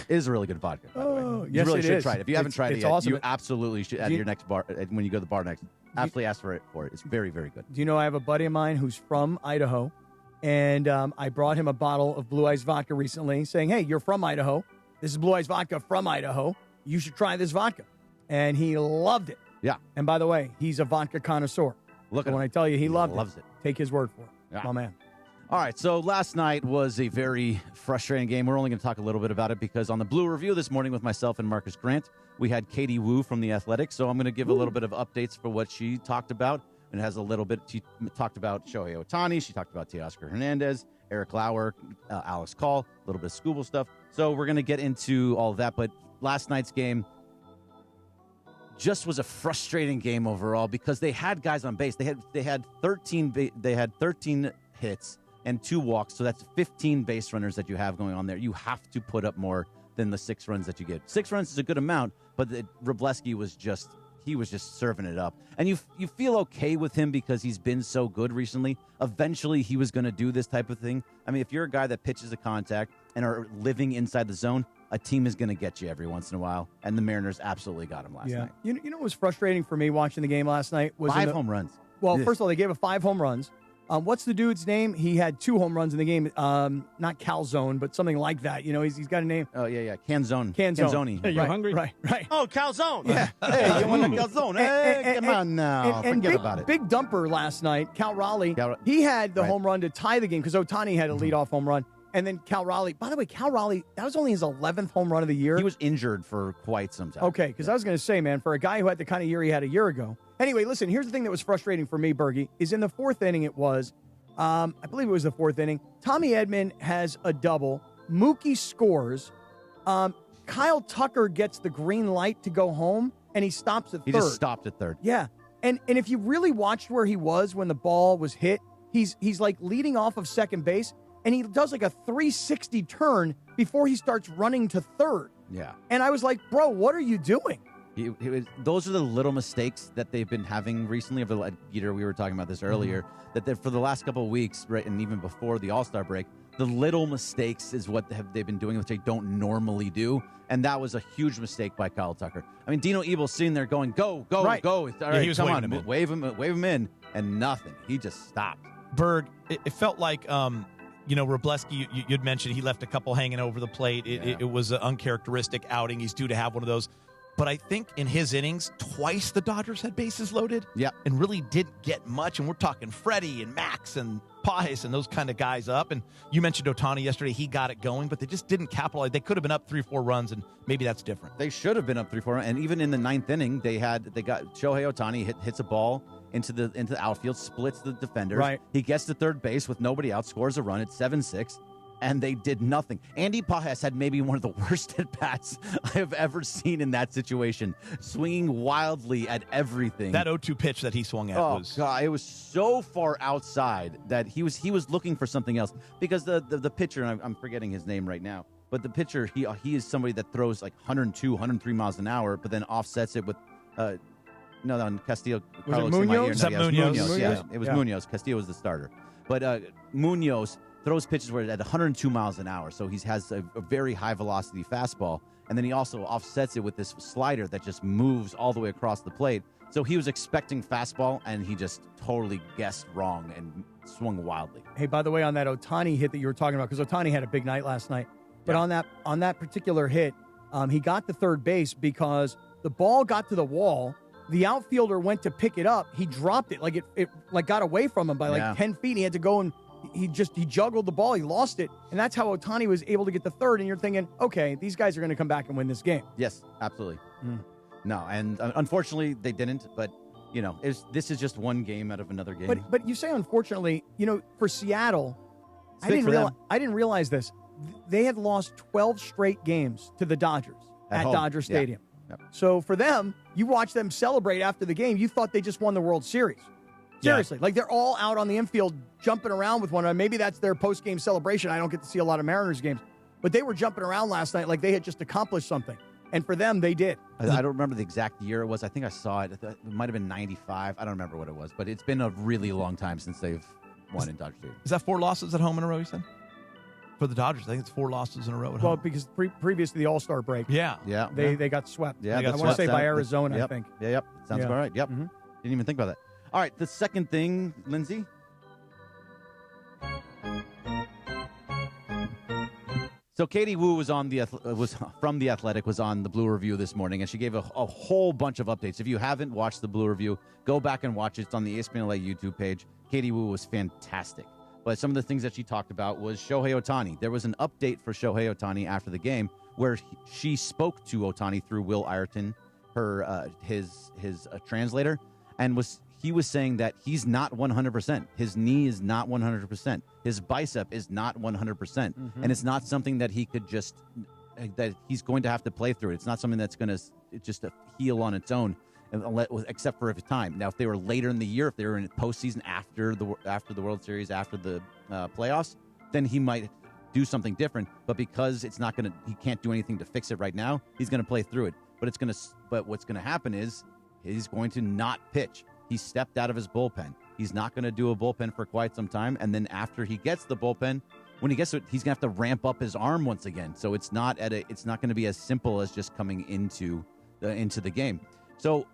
It is a really good vodka, by the way. Oh, You yes, really it should is. try it. If you haven't tried it it's yet, awesome. you absolutely should. At Do you- your next bar, when you go to the bar next, absolutely ask for it. It's very, very good. Do you know I have a buddy of mine who's from Idaho, and I brought him a bottle of Blue Ice Vodka recently, saying, hey, you're from Idaho. This is Blue Ice Vodka from Idaho. You should try this vodka. And he loved it. Yeah. And by the way, he's a vodka connoisseur. Look So at when him. I tell you he loved loves it. Take his word for it. Yeah. My man. All right, so last night was a very frustrating game. We're only going to talk a little bit about it because on the Blue Review this morning with myself and Marcus Grant, we had Katie Wu from The Athletic. So I'm going to give a little bit of updates for what she talked about. And has a little bit, she talked about Shohei Ohtani. She talked about Teoscar Hernandez, Eric Lauer, Alex Call, a little bit of Scooble stuff. So we're going to get into all of that. But last night's game just was a frustrating game overall because they had guys on base. They had 13 hits and 2 walks, so that's 15 base runners that you have going on there. You have to put up more than the 6 runs that you get. 6 runs is a good amount, but Wroblewski was just serving it up. And you feel okay with him because he's been so good recently. Eventually, he was going to do this type of thing. I mean, if you're a guy that pitches a contact and are living inside the zone, a team is going to get you every once in a while, and the Mariners absolutely got him last night. You know what was frustrating for me watching the game last night was 5 home runs. Well, Ugh. first of all, they gave up 5 home runs. What's the dude's name? He had 2 home runs in the game. Not Calzone, but something like that. He's got a name. Oh, yeah. Canzone. Canzone. Hey, you hungry? Right. Oh, calzone. Yeah. Hey, you want a calzone? Hey, come on now. Forget about it. Big dumper last night. Cal Raleigh. He had the home run to tie the game because Ohtani had a leadoff home run. And then Cal Raleigh. By the way, Cal Raleigh, that was only his 11th home run of the year. He was injured for quite some time. Okay, because I was going to say, man, for a guy who had the kind of year he had a year ago. Anyway, listen, here's the thing that was frustrating for me, Bergie, is in the 4th inning it was, I believe it was the 4th inning, Tommy Edman has a double. Mookie scores. Kyle Tucker gets the green light to go home, and he stops at third. He just stopped at third. Yeah. And if you really watched where he was when the ball was hit, he's like leading off of second base, and he does like a 360 turn before he starts running to third. Yeah. And I was like, bro, what are you doing? Those are the little mistakes that they've been having recently. Geeter, we were talking about this earlier, that for the last couple of weeks, right, and even before the All-Star break, the little mistakes is what they've been doing, which they don't normally do. And that was a huge mistake by Kyle Tucker. I mean, Dino Ebel's sitting there going, go, go, Right. go. All right, he was come waving on, him in. wave him in, and nothing. He just stopped. Berg, it felt like, Wrobleski, you'd mentioned he left a couple hanging over the plate. It was an uncharacteristic outing. He's due to have one of those. But I think in his innings, twice the Dodgers had bases loaded. Yeah. And really didn't get much. And we're talking Freddie and Max and Pajes and those kind of guys up. And you mentioned Ohtani yesterday. He got it going, but they just didn't capitalize. They could have been up 3-4 runs, and maybe that's different. They should have been up 3-4. And even in the 9th inning, they got Shohei Ohtani hits a ball into the outfield, splits the defenders. Right. He gets to third base with nobody out, scores a run at 7-6. And they did nothing. Andy Pajes had maybe one of the worst at-bats I have ever seen in that situation, swinging wildly at everything. That 0-2 pitch that he swung at was... God, it was so far outside that he was looking for something else. Because the pitcher, and I'm forgetting his name right now, but the pitcher, he is somebody that throws like 102, 103 miles an hour, but then offsets it with... No, Castillo. Was Carlos it in my Munoz? ear. No, Munoz? Munoz. Yeah, it was Yeah. Munoz. Castillo was the starter. But Munoz throws pitches where at 102 miles an hour. So he has a very high velocity fastball. And then he also offsets it with this slider that just moves all the way across the plate. So he was expecting fastball, and he just totally guessed wrong and swung wildly. Hey, by the way, on that Ohtani hit that you were talking about, because Ohtani had a big night last night, but on that particular hit, he got to third base because the ball got to the wall. The outfielder went to pick it up. He dropped it. Like it got away from him by 10 feet. He had to go and he juggled the ball. He lost it. And that's how Ohtani was able to get the third. And you're thinking, okay, these guys are going to come back and win this game. Yes, absolutely. No, and unfortunately they didn't. But, this is just one game out of another game. But you say, unfortunately, for Seattle, I big didn't realize this. They had lost 12 straight games to the Dodgers at home. Dodger Stadium. Yep. So for them, you watch them celebrate after the game, you thought they just won the World Series. Seriously. Like they're all out on the infield jumping around with one another. Maybe that's their post-game celebration. I don't get to see a lot of Mariners games. But they were jumping around last night like they had just accomplished something. And for them, they did. I don't remember the exact year it was. I think I saw it. It might have been 95. I don't remember what it was. But it's been a really long time since they've won in Dodger Stadium. Is that 4 losses at home in a row, you said? For the Dodgers, I think it's 4 losses in a row at home. Well, because previous to the All-Star break, Yeah. they got swept. Yeah, I want to say by Arizona, Yep. I think. Yep. Sounds about right. Yep. Didn't even think about that. All right, the second thing, Lindsay. So Katie Wu was from The Athletic, was on the Blue Review this morning, and she gave a whole bunch of updates. If you haven't watched the Blue Review, go back and watch it. It's on the ESPN LA YouTube page. Katie Wu was fantastic. But some of the things that she talked about was Shohei Ohtani. There was an update for Shohei Ohtani after the game where she spoke to Ohtani through Will Ireton, his translator, and he was saying that he's not 100%. His knee is not 100%. His bicep is not 100%. And it's not something that he could that he's going to have to play through. It's not something that's going to just heal on its own, except for time. Now, if they were later in the year, if they were in postseason after the World Series, after the playoffs, then he might do something different. But because he can't do anything to fix it right now, he's going to play through it. But what's going to happen is he's going to not pitch. He stepped out of his bullpen. He's not going to do a bullpen for quite some time. And then after he gets the bullpen, when he gets to it, he's going to have to ramp up his arm once again. So it's not going to be as simple as just coming into the game. So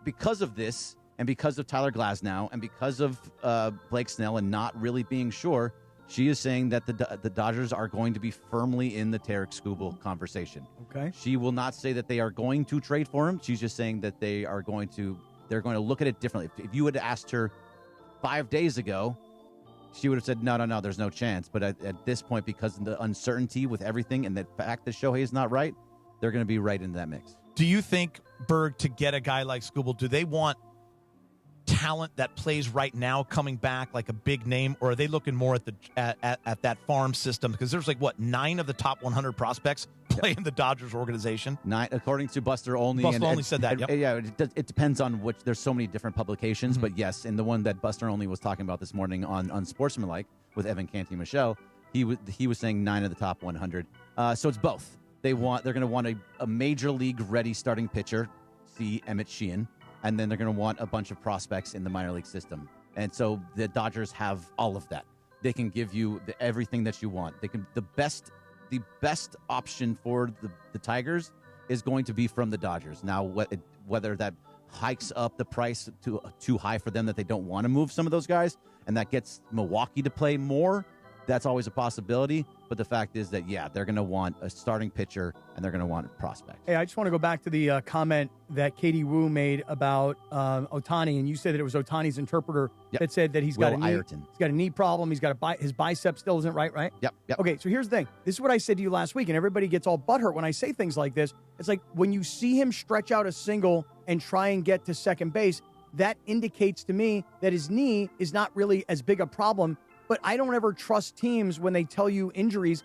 because of this, And because of Tyler Glasnow and because of Blake Snell and not really being sure, she is saying that the Dodgers are going to be firmly in the Tarek Skubal conversation. Okay. She will not say that they are going to trade for him. She's just saying that they're going to look at it differently. If you had asked her 5 days ago, she would have said, no, there's no chance. But at this point, because of the uncertainty with everything and the fact that Shohei is not right, they're going to be right into that mix. Do you think, Berg, to get a guy like Skubal, do they want talent that plays right now coming back, like a big name, or are they looking more at that farm system? Because there's 9 of the top 100 prospects play in the Dodgers organization. 9, according to Buster Olney. Buster Olney said that. Yep. Yeah, it depends on which. There's so many different publications, but yes, in the one that Buster Olney was talking about this morning on Sportsmanlike with Evan Canty Michelle, he was saying 9 of the top 100. So it's both. They're going to want a major league ready starting pitcher, see Emmett Sheehan. And then they're going to want a bunch of prospects in the minor league system. And so the Dodgers have all of that. They can give you everything that you want. The best option for the Tigers is going to be from the Dodgers. Now, whether that hikes up the price too high for them that they don't want to move some of those guys, and that gets Milwaukee to play more, that's always a possibility. But the fact is that, they're going to want a starting pitcher and they're going to want a prospect. Hey, I just want to go back to the comment that Katie Wu made about Ohtani, and you said that it was Ohtani's interpreter that said that he's got a knee problem. He's got his bicep still isn't right? Yep. Okay, so here's the thing. This is what I said to you last week, and everybody gets all butthurt when I say things like this. It's like when you see him stretch out a single and try and get to second base, that indicates to me that his knee is not really as big a problem. But I don't ever trust teams when they tell you injuries.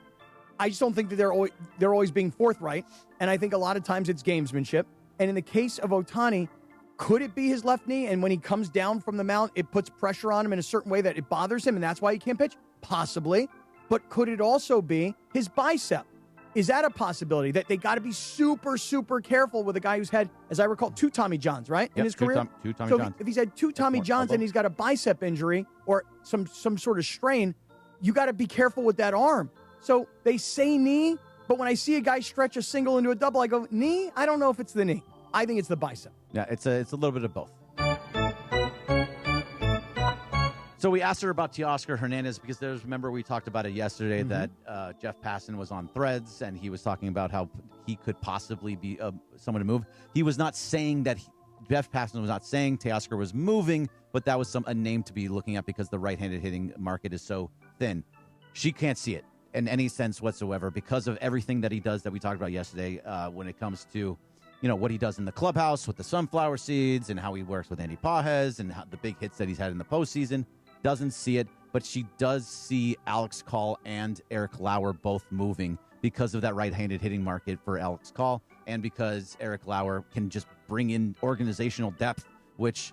I just don't think that they're always being forthright. And I think a lot of times it's gamesmanship. And in the case of Ohtani, could it be his left knee? And when he comes down from the mound, it puts pressure on him in a certain way that it bothers him, and that's why he can't pitch? Possibly. But could it also be his bicep? Is that a possibility that they got to be super, super careful with a guy who's had, as I recall, 2 Tommy Johns, right? In his career? Two Tommy so Johns. If he's had 2 Tommy Johns and he's got a bicep injury or some sort of strain, you got to be careful with that arm. So they say knee, but when I see a guy stretch a single into a double, I go, knee? I don't know if it's the knee. I think it's the bicep. Yeah, it's a little bit of both. So we asked her about Teoscar Hernandez because remember we talked about it yesterday that Jeff Passan was on Threads and he was talking about how he could possibly be someone to move. He was not saying that Jeff Passan was not saying Teoscar was moving, but that was a name to be looking at because the right-handed hitting market is so thin. She can't see it in any sense whatsoever because of everything that he does that we talked about yesterday when it comes to what he does in the clubhouse with the sunflower seeds and how he works with Andy Pages and the big hits that he's had in the postseason. Doesn't see it, but she does see Alex Call and Eric Lauer both moving because of that right-handed hitting market for Alex Call and because Eric Lauer can just bring in organizational depth, which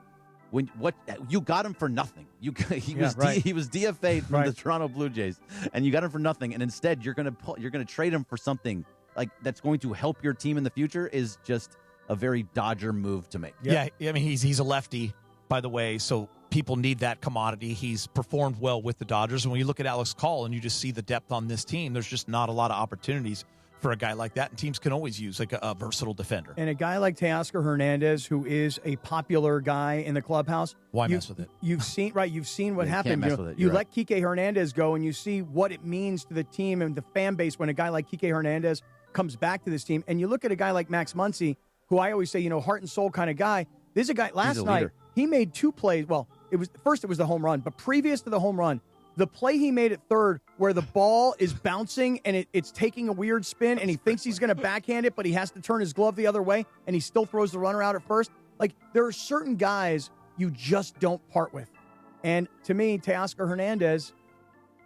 you got him for nothing. He was DFA'd from the Toronto Blue Jays, and you got him for nothing, and instead you're gonna trade him for something like that's going to help your team in the future is just a very Dodger move to make. Yeah, I mean he's a lefty, by the way, so people need that commodity. He's performed well with the Dodgers. And when you look at Alex Call and you just see the depth on this team, there's just not a lot of opportunities for a guy like that. And teams can always use a versatile defender. And a guy like Teoscar Hernandez, who is a popular guy in the clubhouse. Why mess with it? You've seen what happened. Can't mess with it. You let Kike Hernandez go and you see what it means to the team and the fan base when a guy like Kike Hernandez comes back to this team. And you look at a guy like Max Muncy, who I always say, heart and soul kind of guy. This is a guy last night. He made 2 plays. Well, it was the home run, but previous to the home run, the play he made at third where the ball is bouncing and it's taking a weird spin and he thinks he's going to backhand it, but he has to turn his glove the other way and he still throws the runner out at first. Like, there are certain guys you just don't part with. And to me, Teoscar Hernandez,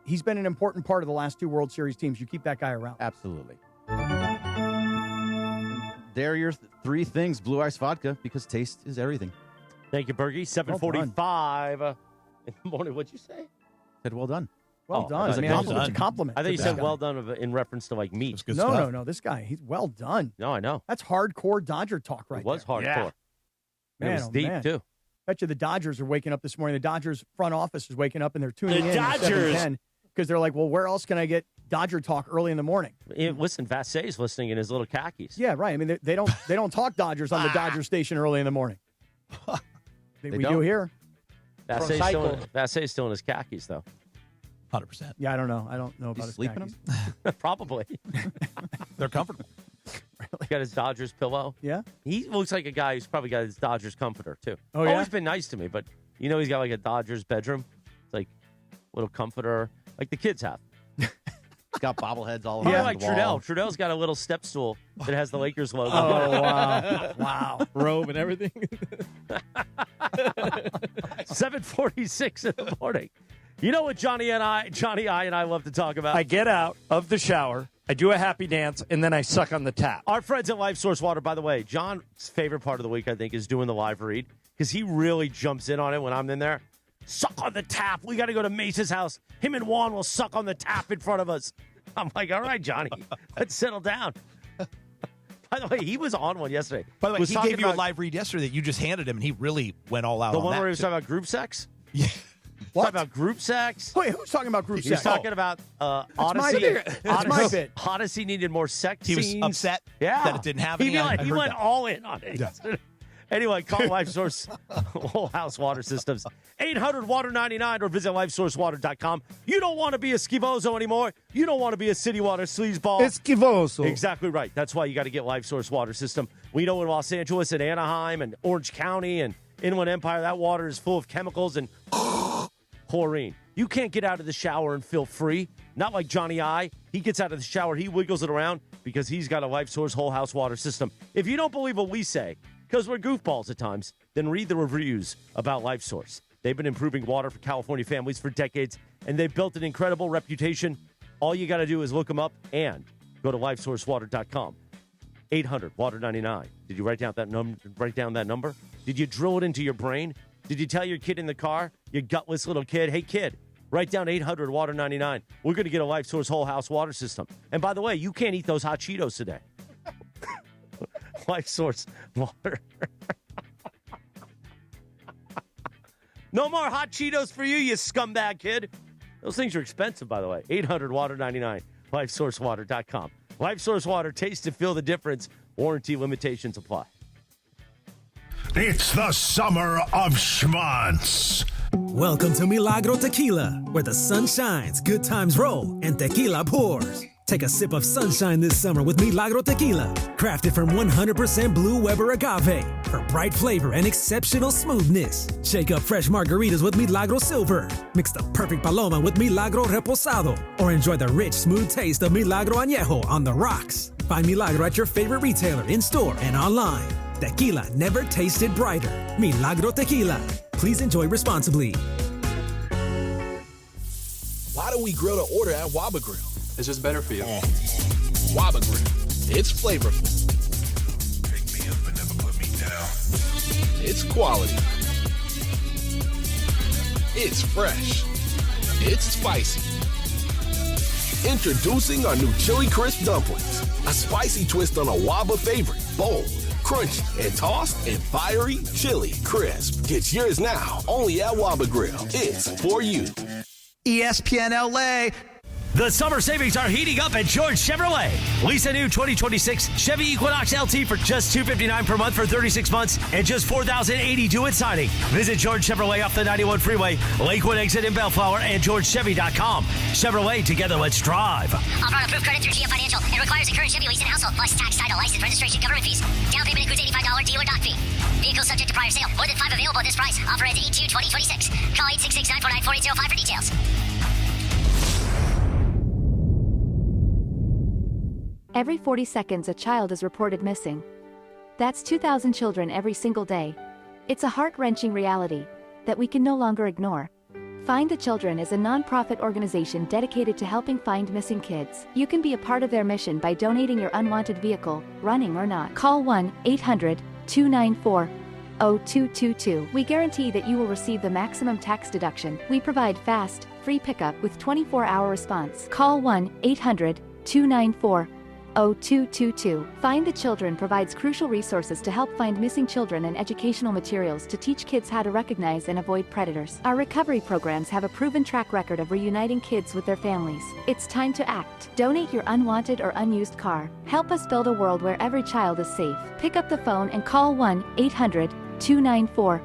he's been an important part of the last 2 World Series teams. You keep that guy around. Absolutely. There are your 3 things. Blue Ice Vodka, because taste is everything. Thank you, Bergie. 7:45 in the morning. What'd you say? Said well done. Well done. It's a compliment. I thought you said well done in reference to meat. No. This guy, he's well done. No, I know. That's hardcore Dodger talk right there. It was hardcore. Yeah. Man, it was deep, too. Bet you the Dodgers are waking up this morning. The Dodgers front office is waking up and they're tuning in. The Dodgers! Because they're like, well, where else can I get Dodger talk early in the morning? Listen, Vassay's listening in his little khakis. Yeah, right. I mean, they don't talk Dodgers on the Dodger station early in the morning. We do here. Vassay's still in his khakis, though. 100%. Yeah, I don't know. I don't know about his sleeping khakis. Probably. They're comfortable. He got his Dodgers pillow. Yeah. He looks like a guy who's probably got his Dodgers comforter, too. Oh, yeah? Always been nice to me, but he's got like a Dodgers bedroom. It's like a little comforter, like the kids have. It's got bobbleheads all Yeah, around like the wall. Trudell's got a little step stool that has the Lakers logo. Oh, wow. Wow. Robe and everything. 7:46 in the morning. You know what Johnny I and I love to talk about? I get out of the shower, I do a happy dance, and then I suck on the tap. Our friends at Life Source Water, by the way, John's favorite part of the week, I think, is doing the live read because he really jumps in on it when I'm in there. Suck on the tap. We got to go to Mace's house. Him and Juan will suck on the tap in front of us. I'm like, all right, Johnny, let's settle down. By the way, he was on one yesterday. By the way, he gave you a live read yesterday that you just handed him, and he really went all out The on one that, where he was too. talking about group sex? Yeah. What? Talking about group sex? Wait, who's talking about group He was sex? talking about my Odyssey. bit. That's my bit. Odyssey needed more sex He was scenes. upset Yeah. that it didn't have any. He I went heard that. all in on it. Yeah. Anyway, call Life Source Whole House Water Systems. 800-WATER-99 or visit LifeSourceWater.com. You don't want to be a Skivoso anymore. You don't want to be a City Water sleazeball. Skivoso. Exactly right. That's why you got to get Life Source Water System. We know in Los Angeles and Anaheim and Orange County and Inland Empire, that water is full of chemicals and chlorine. You can't get out of the shower and feel free. Not like Johnny I. He gets out of the shower, he wiggles it around because he's got a Life Source Whole House Water System. If you don't believe what we say, because we're goofballs at times, then read the reviews about Life Source. They've been improving water for California families for decades, and they've built an incredible reputation. All you got to do is look them up and go to lifesourcewater.com. 800-WATER-99. Did you write down that number? Did you drill it into your brain? Did you tell your kid in the car, your gutless little kid, hey, kid, write down 800-WATER-99. We're going to get a Life Source Whole House Water System. And by the way, you can't eat those hot Cheetos today. Life Source Water. No more hot Cheetos for you scumbag kid. Those things are expensive, by the way. 800-WATER-99. LifeSourceWater.com. Life Source Water. Taste to feel the difference. Warranty limitations apply. It's the summer of schmonz. Welcome to Milagro Tequila, where the sun shines, good times roll, and tequila pours. Take a sip of sunshine this summer with Milagro Tequila, crafted from 100% Blue Weber agave for bright flavor and exceptional smoothness. Shake up fresh margaritas with Milagro Silver. Mix the perfect paloma with Milagro Reposado, or enjoy the rich, smooth taste of Milagro Añejo on the rocks. Find Milagro at your favorite retailer, in-store, and online. Tequila never tasted brighter. Milagro Tequila. Please enjoy responsibly. Why do we grill to order at Waba Grill? It's just better for you. Waba Grill. It's flavorful. Pick me up and never put me down. It's quality. It's fresh. It's spicy. Introducing our new Chili Crisp Dumplings. A spicy twist on a Waba favorite. Bold, crunchy, and tossed in fiery chili crisp. Get yours now, only at Waba Grill. It's for you. ESPN LA. The summer savings are heating up at George Chevrolet. Lease a new 2026 Chevy Equinox LT for just $259 per month for 36 months and just $4,080 due at signing. Visit George Chevrolet off the 91 freeway, Lakewood exit in Bellflower, and GeorgeChevy.com. Chevrolet, together let's drive. Offer on approved credit through GM Financial and requires a current Chevy lease and household, plus tax, title, license, registration, government fees. Down payment includes $85 dealer doc fee. Vehicle subject to prior sale. More than 5 available at this price. Offer ends 8/2/2026. Call 866-949-4805 for details. Every 40 seconds, a child is reported missing. That's 2,000 children every single day. It's a heart-wrenching reality that we can no longer ignore. Find the Children is a non-profit organization dedicated to helping find missing kids. You can be a part of their mission by donating your unwanted vehicle, running or not. Call 1-800-294-0222. We guarantee that you will receive the maximum tax deduction. We provide fast, free pickup with 24-hour response. Call 1-800-294-0222. Find the Children provides crucial resources to help find missing children and educational materials to teach kids how to recognize and avoid predators. Our recovery programs have a proven track record of reuniting kids with their families. It's time to act. Donate your unwanted or unused car. Help us build a world where every child is safe. Pick up the phone and call 1-800-294-0222.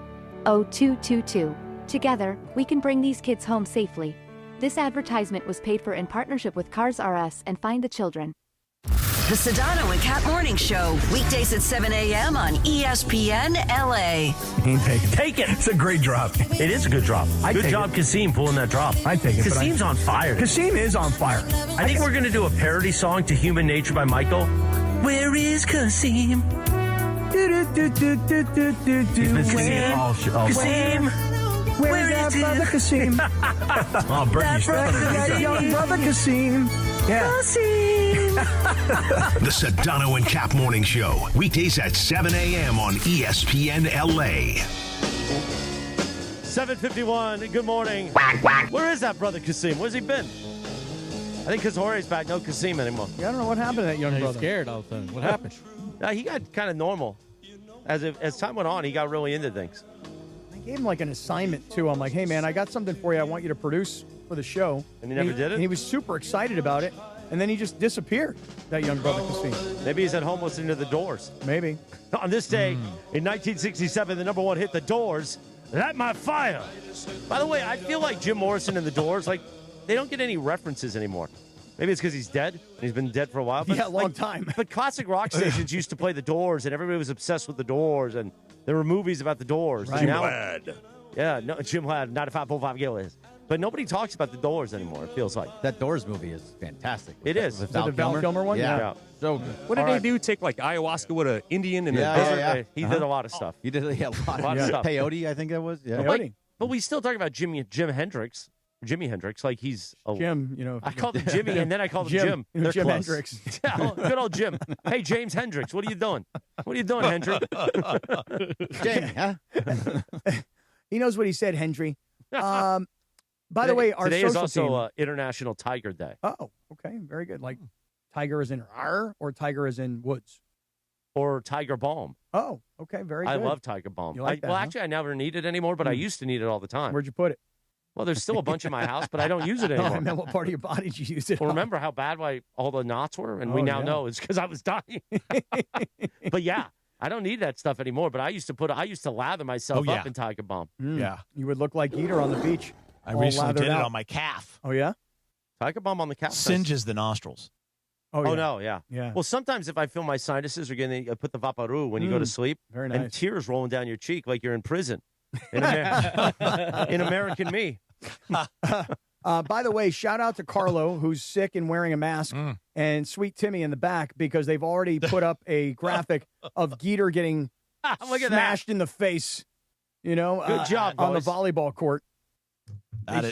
0222. Together, we can bring these kids home safely. This advertisement was paid for in partnership with Cars R Us and Find the Children. The Sedano and Cat Morning Show, weekdays at 7 a.m. on ESPN LA. Take it. It's a great drop. It is a good drop. Good job, Kasim, pulling that drop. I take it. Kasim's on fire. Kasim is on fire. I think we're going to do a parody song to Human Nature by Michael. Where is Kasim? He's been singing it all show. Kasim. Where's that brother Kasim? Oh, Bernie, that young brother Kasim. Yeah. The Sedano and Cap Morning Show, weekdays at 7 a.m. on ESPN LA. 7:51. Good morning. Where is that brother Kasim? Where's he been? I think because Jorge's back, no Kasim anymore. Yeah, I don't know what happened to that young brother. He's scared all of a sudden. What happened? He got kind of normal. As time went on, he got really into things. I gave him like an assignment too. I'm like, hey man, I got something for you. I want you to produce for the show. And he never did it? And he was super excited about it. And then he just disappeared, that young brother Kasim. Maybe he's at home listening to The Doors. Maybe. On this day, in 1967, the number one hit, The Doors, Light My Fire. By the way, I feel like Jim Morrison and The Doors, like, they don't get any references anymore. Maybe it's because he's dead, and he's been dead for a while. But, yeah, a long time. But classic rock stations used to play The Doors, and everybody was obsessed with The Doors, and there were movies about The Doors. Right. Jim Ladd. Yeah, no, Jim Ladd, 95.5 Gillis. But nobody talks about The Doors anymore, it feels like. That Doors movie is fantastic. It is. With Is it the Val Kilmer one? Yeah. So good. What did they do? Take like ayahuasca with an Indian and Yeah, a desert? yeah. He did a lot of stuff. He did a lot of stuff. Peyote, I think that was. Yeah. Peyote. But we still talk about Jimi Hendrix, like he's a Jim, you know. I called him Jimmy, and then I called him Jim. Jim They're close. Hendrix. Yeah, good old Jim. Hey, James Hendrix, what are you doing? What are you doing, Hendrix? Jamie, huh? He knows what he said, Hendry. By the way, our today social is also team. International Tiger Day. Oh, okay. Very good. Like tiger is in R or tiger is in woods? Or Tiger Balm. Oh, okay. Very good. I love Tiger Balm. You like that, well, huh? actually, I never need it anymore, but I used to need it all the time. Where'd you put it? Well, there's still a bunch in my house, but I don't use it No, anymore. I meant what part of your body did you use it Well, on? remember how bad all the knots were? And we Oh, now yeah. know it's because I was dying. But yeah, I don't need that stuff anymore. But I used to lather myself up in Tiger Balm. Yeah. You would look like Geeter on the beach. I all recently lathered did it out. on my calf. Oh, yeah? Tiger Balm on the calf. Singes the nostrils. Oh, Oh, yeah. no, yeah. Yeah. Well, sometimes if I feel my sinuses are getting, I put the Vaporub when you go to sleep. Very And nice. tears rolling down your cheek like you're in prison. In American Me. By the way, shout out to Carlo, who's sick and wearing a mask, and Sweet Timmy in the back, because they've already put up a graphic of Geeter getting Look at smashed in the face, you know, Good job, on the boys. volleyball court.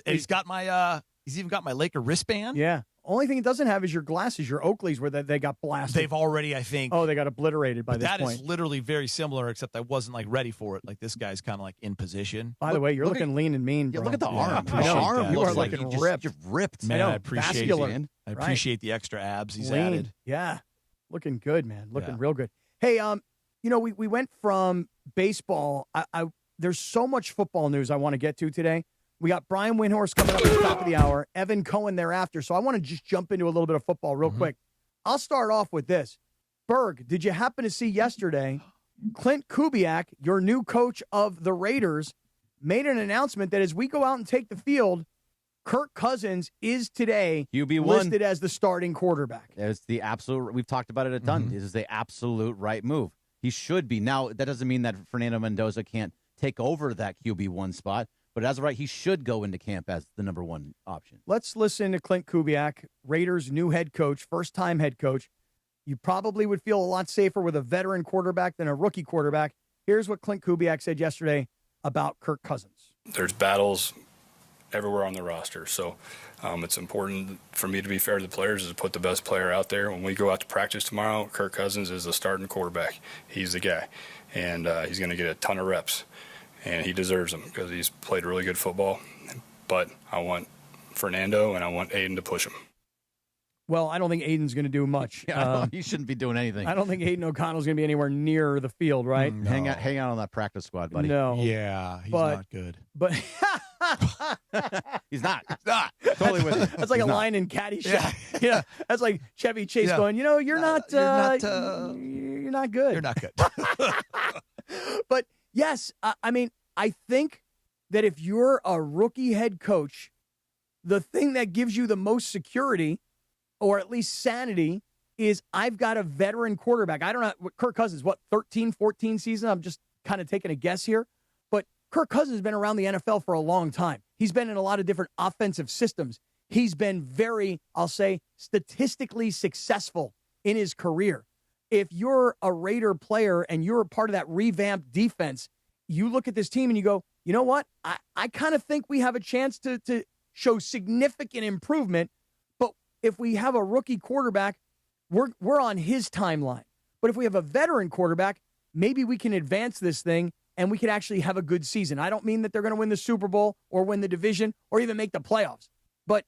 He's got my he's even got my Laker wristband. Yeah. Only thing it doesn't have is your glasses, your Oakleys, where they got blasted. They've already, I think. Oh, they got obliterated by But this that point. is literally very similar, except I wasn't like ready for it. Like this guy's kind of like in position. By the way, you're looking lean and mean, bro. Look at the arm. I know. The arm You looks are like looking you ripped. just ripped. Man, I know. I appreciate Vascular. it. I Right. appreciate the extra abs he's Lean. added. Yeah. Looking good, man. Looking Yeah. real good. Hey, you know, we went from baseball. There's so much football news I want to get to today. We got Brian Windhorst coming up at the top of the hour, Evan Cohen thereafter. So I want to just jump into a little bit of football real quick. I'll start off with this. Berg, did you happen to see yesterday Clint Kubiak, your new coach of the Raiders, made an announcement that as we go out and take the field, Kirk Cousins is today QB1. listed as the starting quarterback. It's the absolute. We've talked about it a ton. This is the absolute right move. He should be. Now, that doesn't mean that Fernando Mendoza can't take over that QB1 spot, but as of right, he should go into camp as the number one option. Let's listen to Clint Kubiak, Raiders' new head coach, first-time head coach. You probably would feel a lot safer with a veteran quarterback than a rookie quarterback. Here's what Clint Kubiak said yesterday about Kirk Cousins. There's battles everywhere on the roster, so it's important for me to be fair to the players is to put the best player out there. When we go out to practice tomorrow, Kirk Cousins is the starting quarterback. He's the guy, and he's going to get a ton of reps, and he deserves them because he's played really good football. But I want Fernando and I want Aiden to push him. Well, I don't think Aiden's going to do much. He shouldn't be doing anything. I don't think Aiden O'Connell's going to be anywhere near the field, right? Hang out on that practice squad, buddy. No. Yeah, he's But- not good. But He's not. totally with it. That's like He's a not. line in Caddyshack. Yeah, that's like Chevy Chase going, you're not you're not good. You're not good. But yes, I mean, I think that if you're a rookie head coach, the thing that gives you the most security, or at least sanity, is I've got a veteran quarterback. I don't know, Kirk Cousins, 13, 14 season? I'm just kind of taking a guess here. But Kirk Cousins has been around the NFL for a long time. He's been in a lot of different offensive systems. He's been very, I'll say, statistically successful in his career. If you're a Raider player and you're a part of that revamped defense, you look at this team and you go, you know what? I kind of think we have a chance to show significant improvement. But if we have a rookie quarterback, we're on his timeline. But if we have a veteran quarterback, maybe we can advance this thing and we could actually have a good season. I don't mean that they're going to win the Super Bowl or win the division or even make the playoffs. But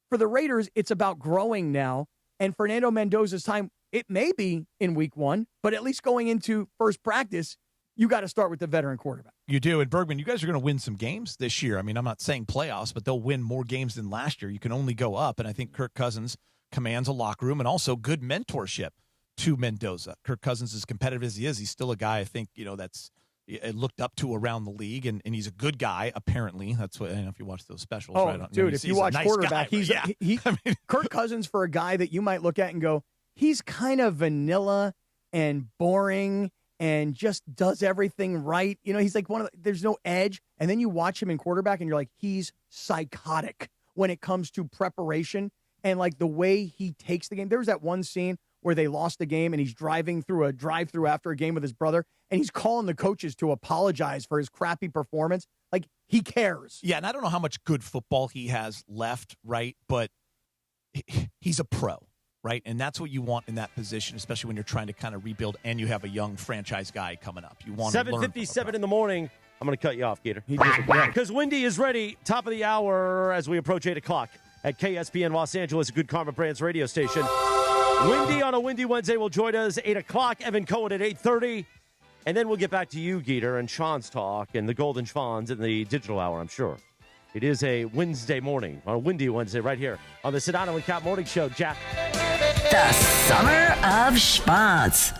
for the Raiders, it's about growing now. And Fernando Mendoza's time, it may be in week 1, but at least going into first practice, you got to start with the veteran quarterback. You do. And Bergman, you guys are going to win some games this year. I mean, I'm not saying playoffs, but they'll win more games than last year. You can only go up. And I think Kirk Cousins commands a locker room and also good mentorship to Mendoza. Kirk Cousins, as competitive as he is, he's still a guy I think, that's looked up to around the league, and he's a good guy, apparently. That's what, if you watch those specials. Oh, right? Dude, if you watch nice quarterback, guy, Kirk Cousins, for a guy that you might look at and go, he's kind of vanilla and boring and just does everything right. He's like there's no edge. And then you watch him in quarterback and you're like, he's psychotic when it comes to preparation and like the way he takes the game. There was that one scene where they lost the game and he's driving through a drive-through after a game with his brother and he's calling the coaches to apologize for his crappy performance. Like, he cares. Yeah, and I don't know how much good football he has left, right? But he's a pro, right? And that's what you want in that position, especially when you're trying to kind of rebuild and you have a young franchise guy coming up. You want 7:57 in the morning. I'm going to cut you off, Geeter. Because Wendy is ready. Top of the hour as we approach 8 o'clock at KSPN Los Angeles, Good Karma Brands radio station. Wendy on a Windy Wednesday will join us 8 o'clock. Evan Cohen at 8:30. And then we'll get back to you, Geeter, and Sean's talk and the Golden Schwans in the digital hour, I'm sure. It is a Wednesday morning, or a Windy Wednesday, right here on the Sedano and Cap Morning Show. Jack. The Summer of Schwans.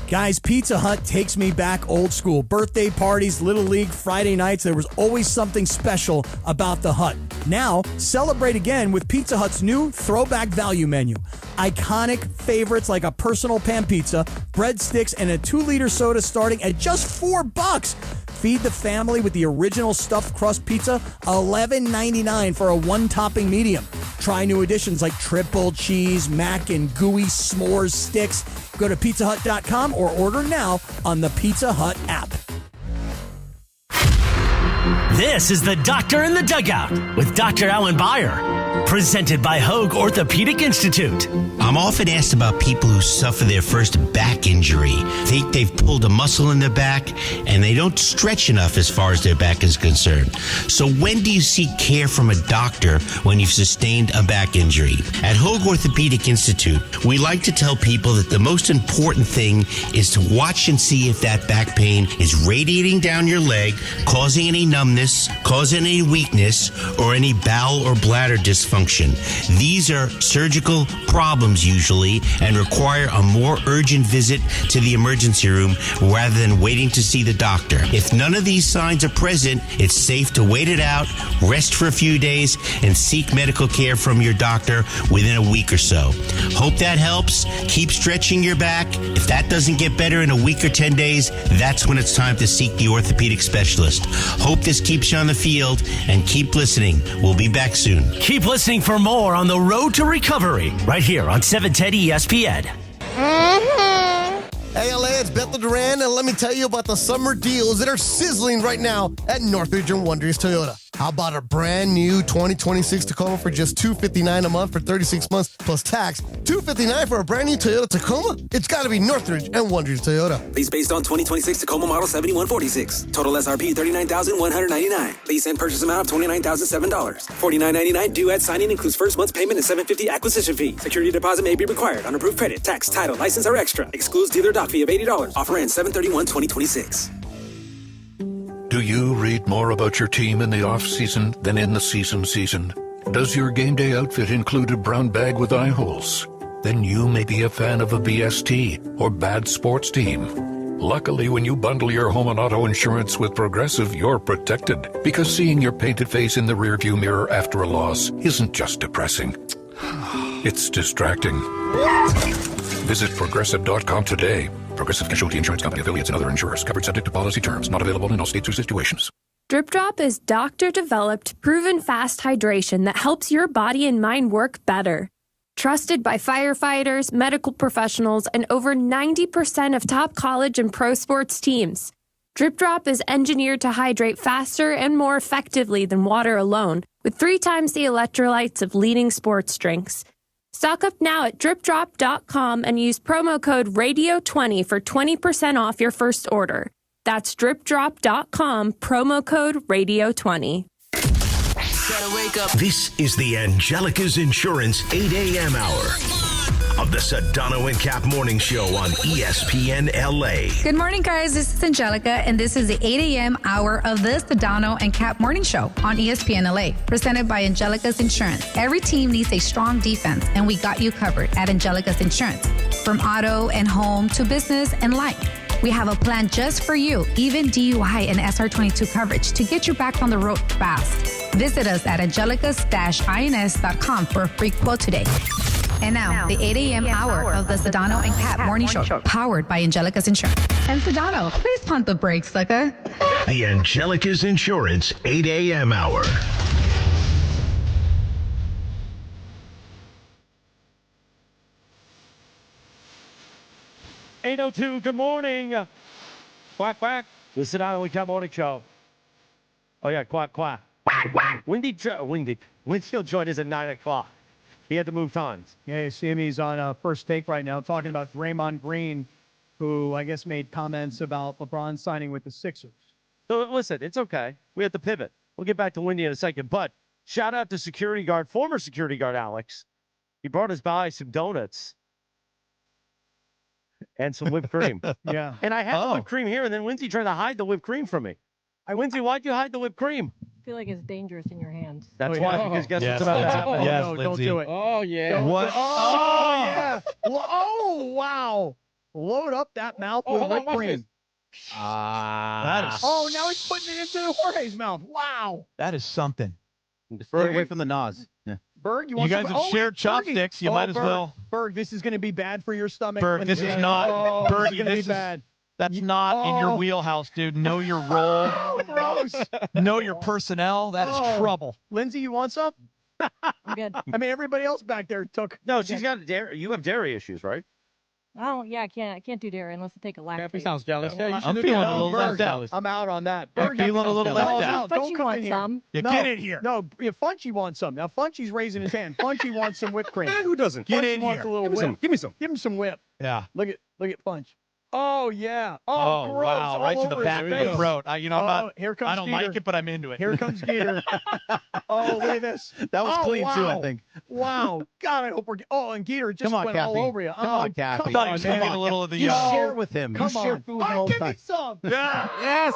Guys, Pizza Hut takes me back old school. Birthday parties, Little League, Friday nights. There was always something special about the Hut. Now, celebrate again with Pizza Hut's new throwback value menu. Iconic favorites like a personal pan pizza, breadsticks, and a 2-liter soda starting at just $4. Feed the family with the original stuffed crust pizza, $11.99 for a 1-topping medium. Try new additions like triple cheese, mac, and gooey s'mores sticks. Go to pizzahut.com or order now on the Pizza Hut app. This is the Doctor in the Dugout with Dr. Alan Byer, presented by Hoag Orthopedic Institute. I'm often asked about people who suffer their first back injury. Think they've pulled a muscle in their back and they don't stretch enough as far as their back is concerned. So when do you seek care from a doctor when you've sustained a back injury? At Hoag Orthopedic Institute, we like to tell people that the most important thing is to watch and see if that back pain is radiating down your leg, causing any numbness, causing any weakness, or any bowel or bladder dysfunction. These are surgical problems usually and require a more urgent visit to the emergency room rather than waiting to see the doctor. If none of these signs are present, it's safe to wait it out, rest for a few days, and seek medical care from your doctor within a week or so. Hope that helps. Keep stretching your back. If that doesn't get better in a week or 10 days, that's when it's time to seek the orthopedic specialist. Hope this keeps you on the field, and keep listening. We'll be back soon. Keep listening for more on the road to recovery right here on 710 ESPN. Hey, LA, it's Bethel Duran, and let me tell you about the summer deals that are sizzling right now at Northridge and Wonders Toyota. How about a brand new 2026 Tacoma for just $259 a month for 36 months plus tax? $259 for a brand new Toyota Tacoma? It's got to be Northridge and Wonders Toyota. Lease based on 2026 Tacoma model 7146. Total SRP $39,199. Lease and purchase amount of $29,007. $49.99 due at signing includes first month's payment and $750 acquisition fee. Security deposit may be required on approved credit. Tax, title, license are extra. Excludes dealer doc fee of $80. Offer ends 7/31/2026. Do you read more about your team in the off-season than in the season? Does your game day outfit include a brown bag with eye holes? Then you may be a fan of a BST or bad sports team. Luckily, when you bundle your home and auto insurance with Progressive, you're protected. Because seeing your painted face in the rearview mirror after a loss isn't just depressing. It's distracting. Visit Progressive.com today. Progressive Casualty Insurance Company, affiliates, and other insurers. Covered subject to policy terms. Not available in all states or situations. Drip Drop is doctor-developed, proven fast hydration that helps your body and mind work better. Trusted by firefighters, medical professionals, and over 90% of top college and pro sports teams. Drip Drop is engineered to hydrate faster and more effectively than water alone, with 3 times the electrolytes of leading sports drinks. Stock up now at dripdrop.com and use promo code RADIO20 for 20% off your first order. That's dripdrop.com, promo code RADIO20. This is the Angelica's Insurance 8 a.m. hour of the Sedano and Cap Morning Show on ESPN LA. Good morning, guys. This is Angelica, and this is the 8 a.m. hour of the Sedano and Cap Morning Show on ESPN LA, presented by Angelica's Insurance. Every team needs a strong defense, and we got you covered at Angelica's Insurance. From auto and home to business and life, we have a plan just for you, even DUI and SR22 coverage to get you back on the road fast. Visit us at angelicas-ins.com for a free quote today. And now, the 8 a.m. hour of the Sedano and Cap Morning Show, powered by Angelica's Insurance. And Sedano, please pump the brakes, sucker. The Angelica's Insurance 8 a.m. hour. $8:02, good morning. Quack, quack. The Sedano and Cap Morning Show. Oh, yeah, quack, quack. Winfield joined us at 9 o'clock. He had to move times. Yeah, you see him. He's on First Take right now talking about Draymond Green, who I guess made comments about LeBron signing with the Sixers. So, listen, it's okay. We have to pivot. We'll get back to Windy in a second. But shout out to former security guard Alex. He brought us by some donuts and some whipped cream. Yeah. And I had the whipped cream here, and then Lindsay tried to hide the whipped cream from me. Lindsay, why'd you hide the whipped cream? I feel like it's dangerous in your hands. That's why, because guess what's about to happen? Yes, no, don't do it. Oh, yeah. Don't What? Oh, yeah. Oh, wow. Load up that mouth with whipped cream. That is. Oh, now he's putting it into Jorge's mouth. Wow. That is something. Stay away from the Nas. Yeah. Berg, you You want guys some? have shared chopsticks. You might as Berg, well. Berg, this is going to be bad for your stomach. Berg, this is not. Berg, this is going to be bad. That's not in your wheelhouse, dude. Know your role. Gross. Know your personnel. That is trouble. Lindsay, you want some? I'm good. I mean, everybody else back there took. No, she's got dairy. You have dairy issues, right? Oh, yeah, I can't do dairy unless I take a lactate. Cappy sounds jealous. Yeah, you I'm should feeling look a at little Berg. left out. I'm out on that. I'm Berg, feeling a little left no, out. don't Funchy come wants in here. some. Yeah, No, get in here. No, Funchy wants some. Now, Funchy's raising his hand. Funchy wants some whipped cream. Who doesn't? Get Funchy in wants here. a little Give me whip. some. Give me some. Give him some whip. Yeah. Look at Funch. Oh, yeah. Oh, gross. wow. All Right to the over back his of the face. throat. I'm not. Here comes I don't Geeter. like it, but I'm into it. Here comes Geeter. Oh, look at this. That was clean, too, I wow. think. Wow. God, I hope we're. Oh, and Geeter just Come on, went Cappy. all over you. Come on, Cappy. Come Thought on, he was gonna man. get a little of the. You share with him. Come you share on. food Oh, all the give me time. some. Yeah. Yes.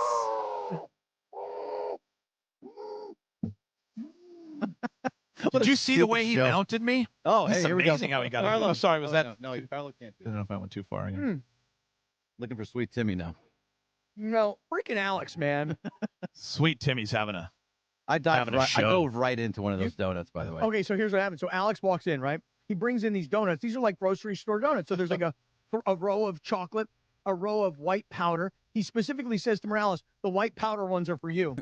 Did you see the way he show. mounted me? Oh, hey, It's here we go. amazing how he got it. Carlo. Oh, sorry, was that? No, Carlo can't do I don't know if I went too far. Looking for Sweet Timmy now. No, freaking Alex, man. Sweet Timmy's having a. I Having a I show. dove right into one of those donuts, by the way. Okay, so here's what happened. So Alex walks in, right? He brings in these donuts. These are like grocery store donuts. So there's like a row of chocolate, a row of white powder. He specifically says to Morales, the white powder ones are for you.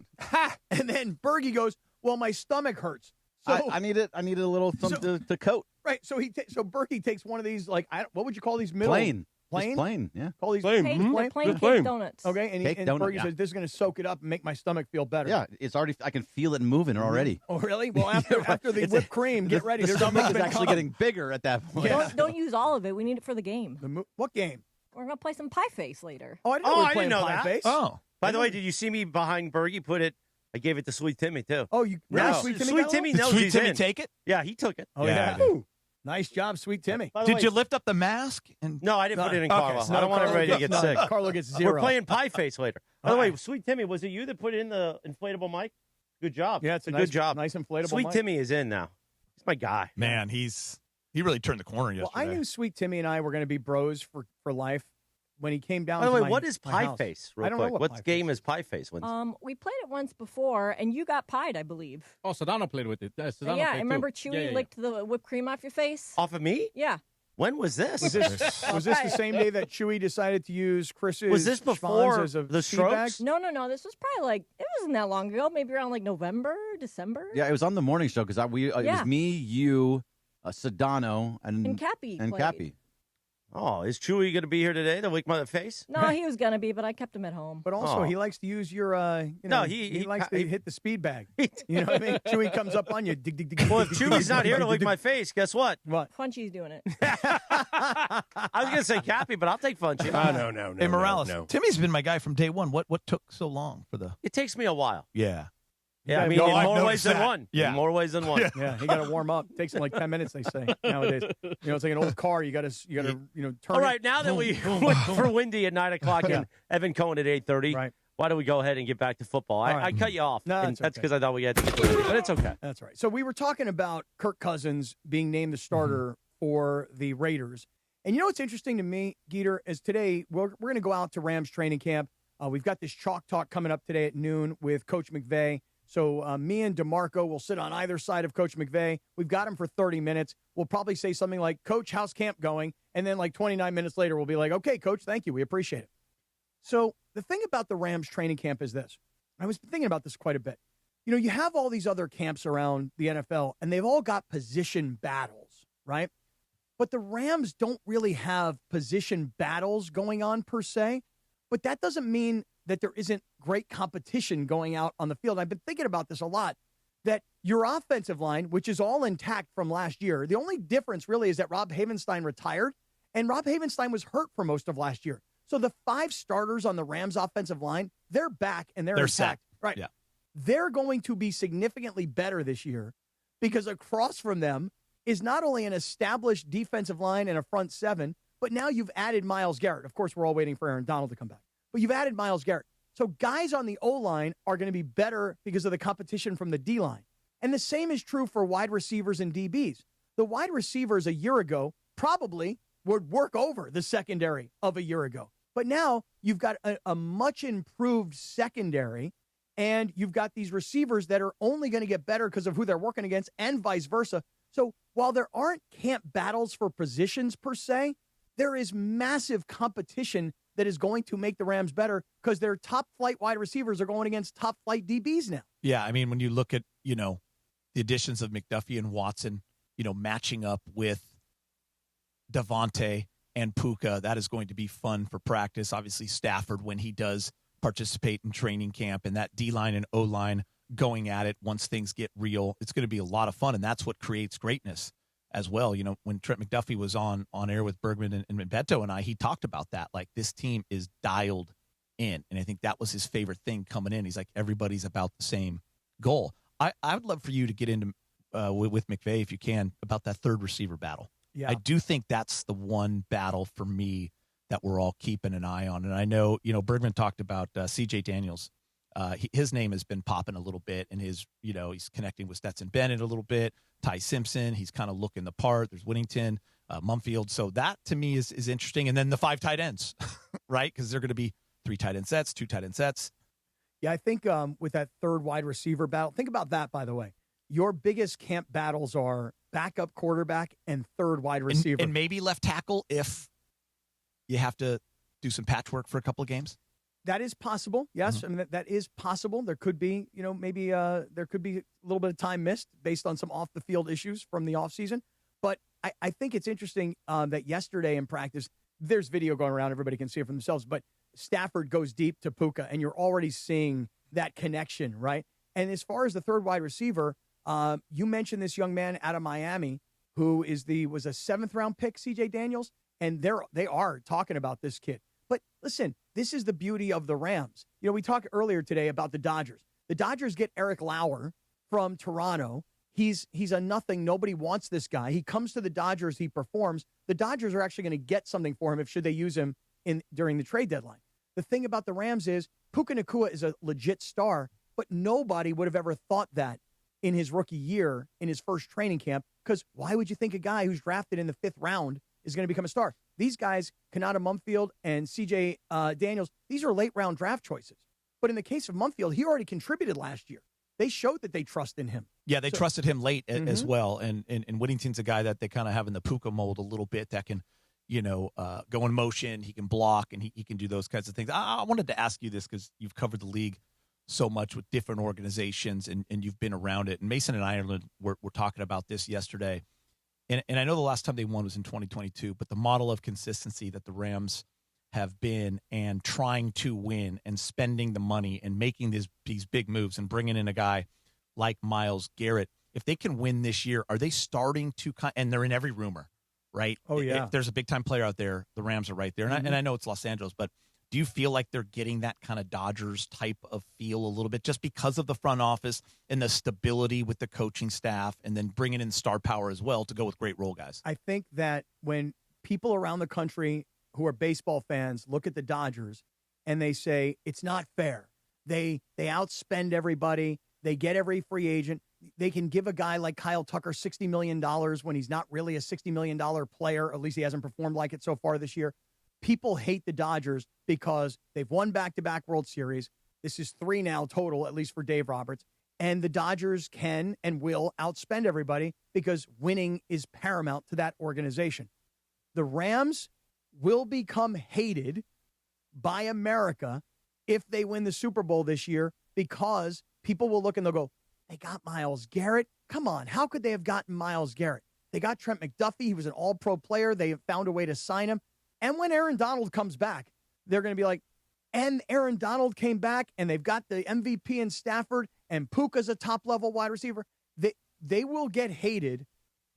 And then Bergie goes, well, my stomach hurts. So I needed a little something to coat. Right. So so Berkey takes one of these, like, what would you call these middle? Plain. Plain? Just plain, yeah. Call these Plain. plain? They're plain Just cake donuts. Okay. And, Cake and donut, Berkey yeah. says, this is going to soak it up and make my stomach feel better. Yeah, it's already. I can feel it moving already. Oh, really? Well, after the whipped cream, get ready. The There's stomach something is to actually come. getting bigger at that point. Yeah. Don't use all of it. We need it for the game. What game? We're going to play some Pie Face later. Oh, I didn't know we were playing Pie that. Face. Oh. By the way, did you see me behind Bergie put it? I gave it to Sweet Timmy, too. Oh, you No, Sweet Timmy? Sweet got Timmy one? knows Did Sweet he's Timmy in. take it? Yeah, he took it. Oh, Yeah, yeah. Ooh, nice job, Sweet Timmy. By the Did way, you lift up the mask? And No, I didn't put it in Okay, Carlo. so I don't want Carlo everybody to gets get none. sick. Carlo gets 0. We're playing Pie Face later. By the All way, right. Sweet Timmy, was it you that put in the inflatable mic? Good job. Yeah, it's a good nice, job. nice inflatable Sweet mic. Timmy is in now. He's my guy. Man, he really turned the corner Well, yesterday. I knew Sweet Timmy and I were going to be bros for life. when he came down. By the to way, my- what is my Pie house. Face? I don't know what Pie game is Pie Face? We played it once before, and you got pied, I believe. Oh, Sedano played with it. Sedano Yeah, I played remember too. Chewy licked the whipped cream off your face. Off of me? Yeah. When was this? Was this the same day that Chewy decided to use Chris's? Was this before Schwanz as a the feed bag? Strokes? No. This was probably it wasn't that long ago. Maybe around November, December. Yeah, it was on the morning show because it Yeah. was me, you, Sedano, and Cappy And played. Cappy. Oh, is Chewy going to be here today to lick my face? No, he was gonna be, but I kept him at home. But also, Oh. he likes to use your. No, he likes to hit the speed bag. You know what I mean? Chewy comes up on you. Dig, dig, dig. Well, if dig, dig, Chewy's dig, not here dig, to lick dig, my face, guess what? What? Funchy's doing it. I was going to say Cappy, but I'll take Funchy. No. Hey, Morales, no. Timmy's been my guy from day one. What took so long for the? It takes me a while. Yeah. Yeah, I mean, No, in I've more ways noticed than that. one. Yeah. In more ways than one. Yeah, he got to warm up. Takes him like 10 minutes, they say nowadays. It's like an old car. You got to turn. All right, it. now that we went for Windy at 9 o'clock and Evan Cohen at 8:30, Right. why don't we go ahead and get back to football? I, All right. I cut you off. No, and that's that's okay. because I thought we had to get to it, but it's okay. That's right. So we were talking about Kirk Cousins being named the starter for the Raiders. And you know what's interesting to me, Geeter, is today we're going to go out to Rams training camp. We've got this chalk talk coming up today at noon with Coach McVay. So me and DeMarco will sit on either side of Coach McVay. We've got him for 30 minutes. We'll probably say something like, Coach, how's camp going? And then 29 minutes later, we'll be like, okay, Coach, thank you. We appreciate it. So the thing about the Rams training camp is this. I was thinking about this quite a bit. You have all these other camps around the NFL, and they've all got position battles, right? But the Rams don't really have position battles going on per se. But that doesn't mean that there isn't great competition going out on the field. I've been thinking about this a lot, that your offensive line, which is all intact from last year, the only difference really is that Rob Havenstein retired, and Rob Havenstein was hurt for most of last year. So the 5 starters on the Rams offensive line, they're back and they're intact. set. Right. Yeah. They're going to be significantly better this year because across from them is not only an established defensive line and a front 7, but now you've added Myles Garrett. Of course, we're all waiting for Aaron Donald to come back. But you've added Myles Garrett. So guys on the O-line are going to be better because of the competition from the D-line. And the same is true for wide receivers and DBs. The wide receivers a year ago probably would work over the secondary of a year ago. But now you've got a much improved secondary, and you've got these receivers that are only going to get better because of who they're working against and vice versa. So while there aren't camp battles for positions per se, there is massive competition that is going to make the Rams better because their top flight wide receivers are going against top flight DBs now. Yeah, I mean, when you look at, the additions of McDuffie and Watson, matching up with Devontae and Puka, that is going to be fun for practice. Obviously, Stafford, when he does participate in training camp, and that D-line and O-line going at it once things get real, it's going to be a lot of fun, and that's what creates greatness as well. When Trent McDuffie was on air with Bergman and Beto and I, he talked about that. Like, this team is dialed in, and I think that was his favorite thing coming in. He's like, everybody's about the same goal. I would love for you to get into with McVay, if you can, about that third receiver battle. Yeah. I do think that's the one battle for me that we're all keeping an eye on. And I know, Bergman talked about C.J. Daniels. His name has been popping a little bit, and he's connecting with Stetson Bennett a little bit. Ty Simpson, he's kind of looking the part. There's Whittington, Mumfield. So that to me is interesting. And then the 5 tight ends, right? Because they're going to be 3 tight end sets, 2 tight end sets. Yeah, I think with that third wide receiver battle, think about that, by the way. Your biggest camp battles are backup quarterback and third wide receiver. And maybe left tackle if you have to do some patchwork for a couple of games. That is possible. Yes. I mean, that is possible. There could be, maybe there could be a little bit of time missed based on some off the field issues from the offseason. But I think it's interesting that yesterday in practice, there's video going around. Everybody can see it for themselves. But Stafford goes deep to Puka, and you're already seeing that connection, right? And as far as the third wide receiver, you mentioned this young man out of Miami who was a 7th round pick, C.J. Daniels, and they are talking about this kid. But listen, this is the beauty of the Rams. We talked earlier today about the Dodgers. The Dodgers get Eric Lauer from Toronto. He's a nothing. Nobody wants this guy. He comes to the Dodgers. He performs. The Dodgers are actually going to get something for him should they use him during the trade deadline. The thing about the Rams is Puka Nacua is a legit star, but nobody would have ever thought that in his rookie year, in his first training camp, because why would you think a guy who's drafted in the 5th round is going to become a star? these guys, Kanata Mumfield and C.J. Daniels, these are late-round draft choices. But in the case of Mumfield, he already contributed last year. They showed that they trust in him. Yeah, they trusted him late as well. And Whittington's a guy that they kind of have in the Puka mold a little bit that can, go in motion. He can block, and he can do those kinds of things. I wanted to ask you this because you've covered the league so much with different organizations, and you've been around it. And Mason and Ireland were talking about this yesterday. And I know the last time they won was in 2022, but the model of consistency that the Rams have been and trying to win and spending the money and making these big moves and bringing in a guy like Myles Garrett, if they can win this year, are they starting to – and they're in every rumor, right? Oh, yeah. If there's a big-time player out there, the Rams are right there. And I know it's Los Angeles, but do you feel like they're getting that kind of Dodgers type of feel a little bit just because of the front office and the stability with the coaching staff and then bringing in star power as well to go with great role guys? I think that when people around the country who are baseball fans look at the Dodgers and they say, it's not fair. They outspend everybody. They get every free agent. They can give a guy like Kyle Tucker $60 million when he's not really a $60 million player. At least he hasn't performed like it so far this year. People hate the Dodgers because they've won back-to-back World Series. This is 3 now total, at least for Dave Roberts. And the Dodgers can and will outspend everybody because winning is paramount to that organization. The Rams will become hated by America if they win the Super Bowl this year because people will look and they'll go, they got Myles Garrett. Come on, how could they have gotten Myles Garrett? They got Trent McDuffie. He was an all-pro player. They have found a way to sign him. And when Aaron Donald comes back, they're going to be like, and Aaron Donald came back, and they've got the MVP in Stafford, and Puka's a top-level wide receiver. They will get hated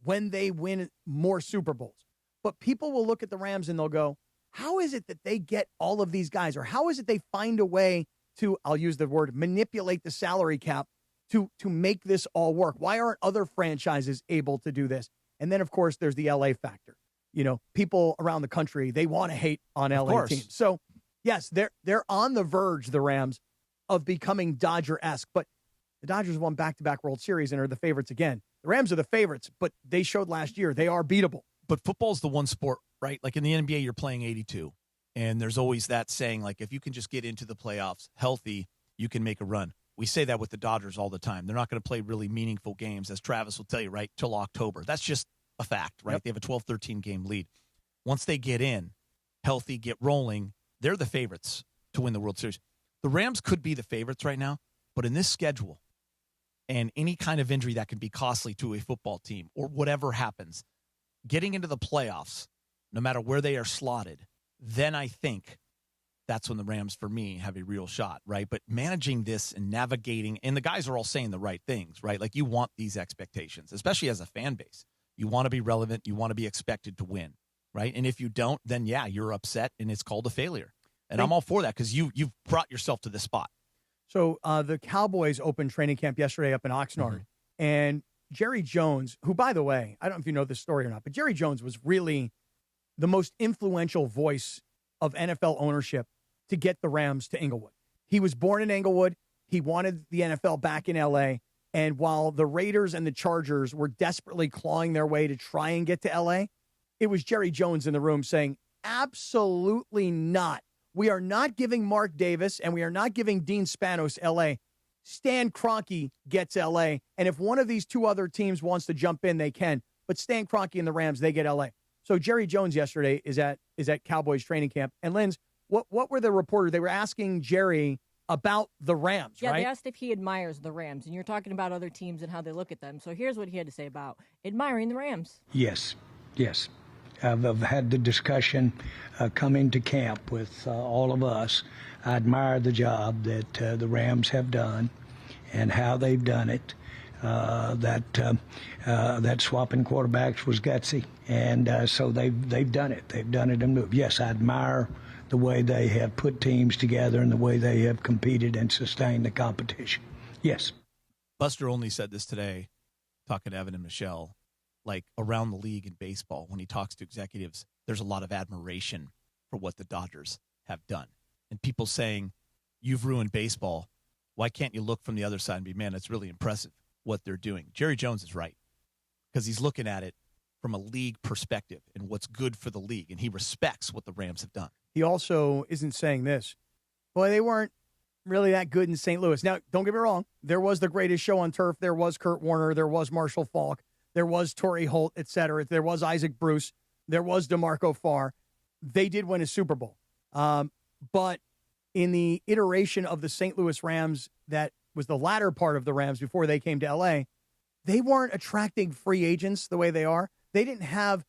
when they win more Super Bowls. But people will look at the Rams, and they'll go, how is it that they get all of these guys? Or how is it they find a way to, I'll use the word, manipulate the salary cap to make this all work? Why aren't other franchises able to do this? And then, of course, there's the L.A. factor. People around the country, they want to hate on LA teams. So, yes, they're on the verge, the Rams, of becoming Dodger-esque. But the Dodgers won back-to-back World Series and are the favorites again. The Rams are the favorites, but they showed last year they are beatable. But football's the one sport, right? Like in the NBA, you're playing 82. And there's always that saying, like, if you can just get into the playoffs healthy, you can make a run. We say that with the Dodgers all the time. They're not going to play really meaningful games, as Travis will tell you, right, till October. That's just a fact, right? Yep. They have a 12-13 game lead. Once they get in, healthy, get rolling, they're the favorites to win the World Series. The Rams could be the favorites right now, but in this schedule and any kind of injury that can be costly to a football team or whatever happens, getting into the playoffs, no matter where they are slotted, then I think that's when the Rams, for me, have a real shot, right? But managing this and navigating, and the guys are all saying the right things, right? Like you want these expectations, especially as a fan base. You want to be relevant. You want to be expected to win, right? And if you don't, then, yeah, you're upset, and it's called a failure. And I'm all for that because you've brought yourself to this spot. So the Cowboys opened training camp yesterday up in Oxnard, and Jerry Jones, who, by the way, I don't know if you know this story or not, but Jerry Jones was really the most influential voice of NFL ownership to get the Rams to Inglewood. He was born in Inglewood. He wanted the NFL back in L.A., and while the Raiders and the Chargers were desperately clawing their way to try and get to L.A., it was Jerry Jones in the room saying, absolutely not. We are not giving Mark Davis and we are not giving Dean Spanos L.A. Stan Kroenke gets L.A., and if one of these two other teams wants to jump in, they can. But Stan Kroenke and the Rams, they get L.A. So Jerry Jones yesterday is at Cowboys training camp. And Linz, what were the reporters? They were asking Jerry about the Rams, right? Yeah, they asked if he admires the Rams, and you're talking about other teams and how they look at them. So here's what he had to say about admiring the Rams. Yes. I've had the discussion coming to camp with all of us. I admire the job that the Rams have done and how they've done it. That swapping quarterbacks was gutsy, and so they've done it. They've done it and moved. Yes, I admire the way they have put teams together and the way they have competed and sustained the competition. Yes. Buster Olney said this today, talking to Evan and Michelle, like around the league in baseball, when he talks to executives, there's a lot of admiration for what the Dodgers have done. And people saying, you've ruined baseball. Why can't you look from the other side and be, man, it's really impressive what they're doing? Jerry Jones is right because he's looking at it from a league perspective and what's good for the league, and he respects what the Rams have done. He also isn't saying this. Boy, they weren't really that good in St. Louis. Now, don't get me wrong. There was the greatest show on turf. There was Kurt Warner. There was Marshall Faulk. There was Torrey Holt, et cetera. There was Isaac Bruce. There was DeMarco Farr. They did win a Super Bowl. But in the iteration of the St. Louis Rams that was the latter part of the Rams before they came to L.A., they weren't attracting free agents the way they are. They didn't have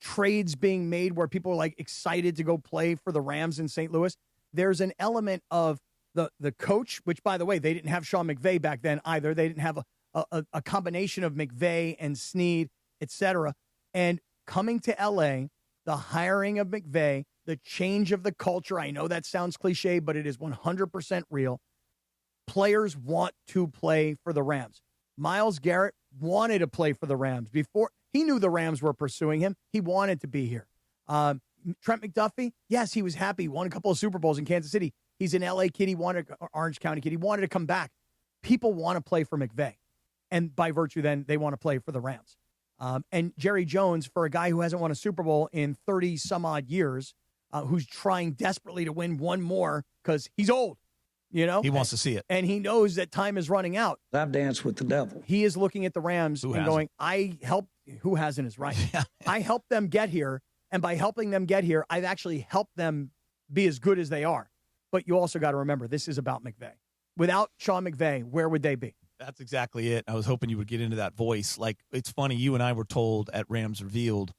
trades being made where people were like excited to go play for the Rams in St. Louis. There's an element of the coach, which, by the way, they didn't have Sean McVay back then either. They didn't have a combination of McVay and Snead, et cetera. And coming to L.A., the hiring of McVay, the change of the culture, I know that sounds cliche, but it is 100% real. Players want to play for the Rams. Myles Garrett wanted to play for the Rams. Before he knew the Rams were pursuing him, he wanted to be here. Trent McDuffie, yes, he was happy. He won a couple of Super Bowls in Kansas City. He's an L.A. kid. He wanted Orange County kid. He wanted to come back. People want to play for McVay. And by virtue, then, they want to play for the Rams. And Jerry Jones, for a guy who hasn't won a Super Bowl in 30-some-odd years, who's trying desperately to win one more because he's old, you know? He wants to see it. And he knows that time is running out. I've danced with the devil. He is looking at the Rams Who and hasn't? going, who hasn't is right. I helped them get here, and by helping them get here, I've actually helped them be as good as they are. But you also got to remember, this is about McVay. Without Sean McVay, where would they be? That's exactly it. I was hoping you would get into that voice. Like, it's funny, you and I were told at Rams Revealed,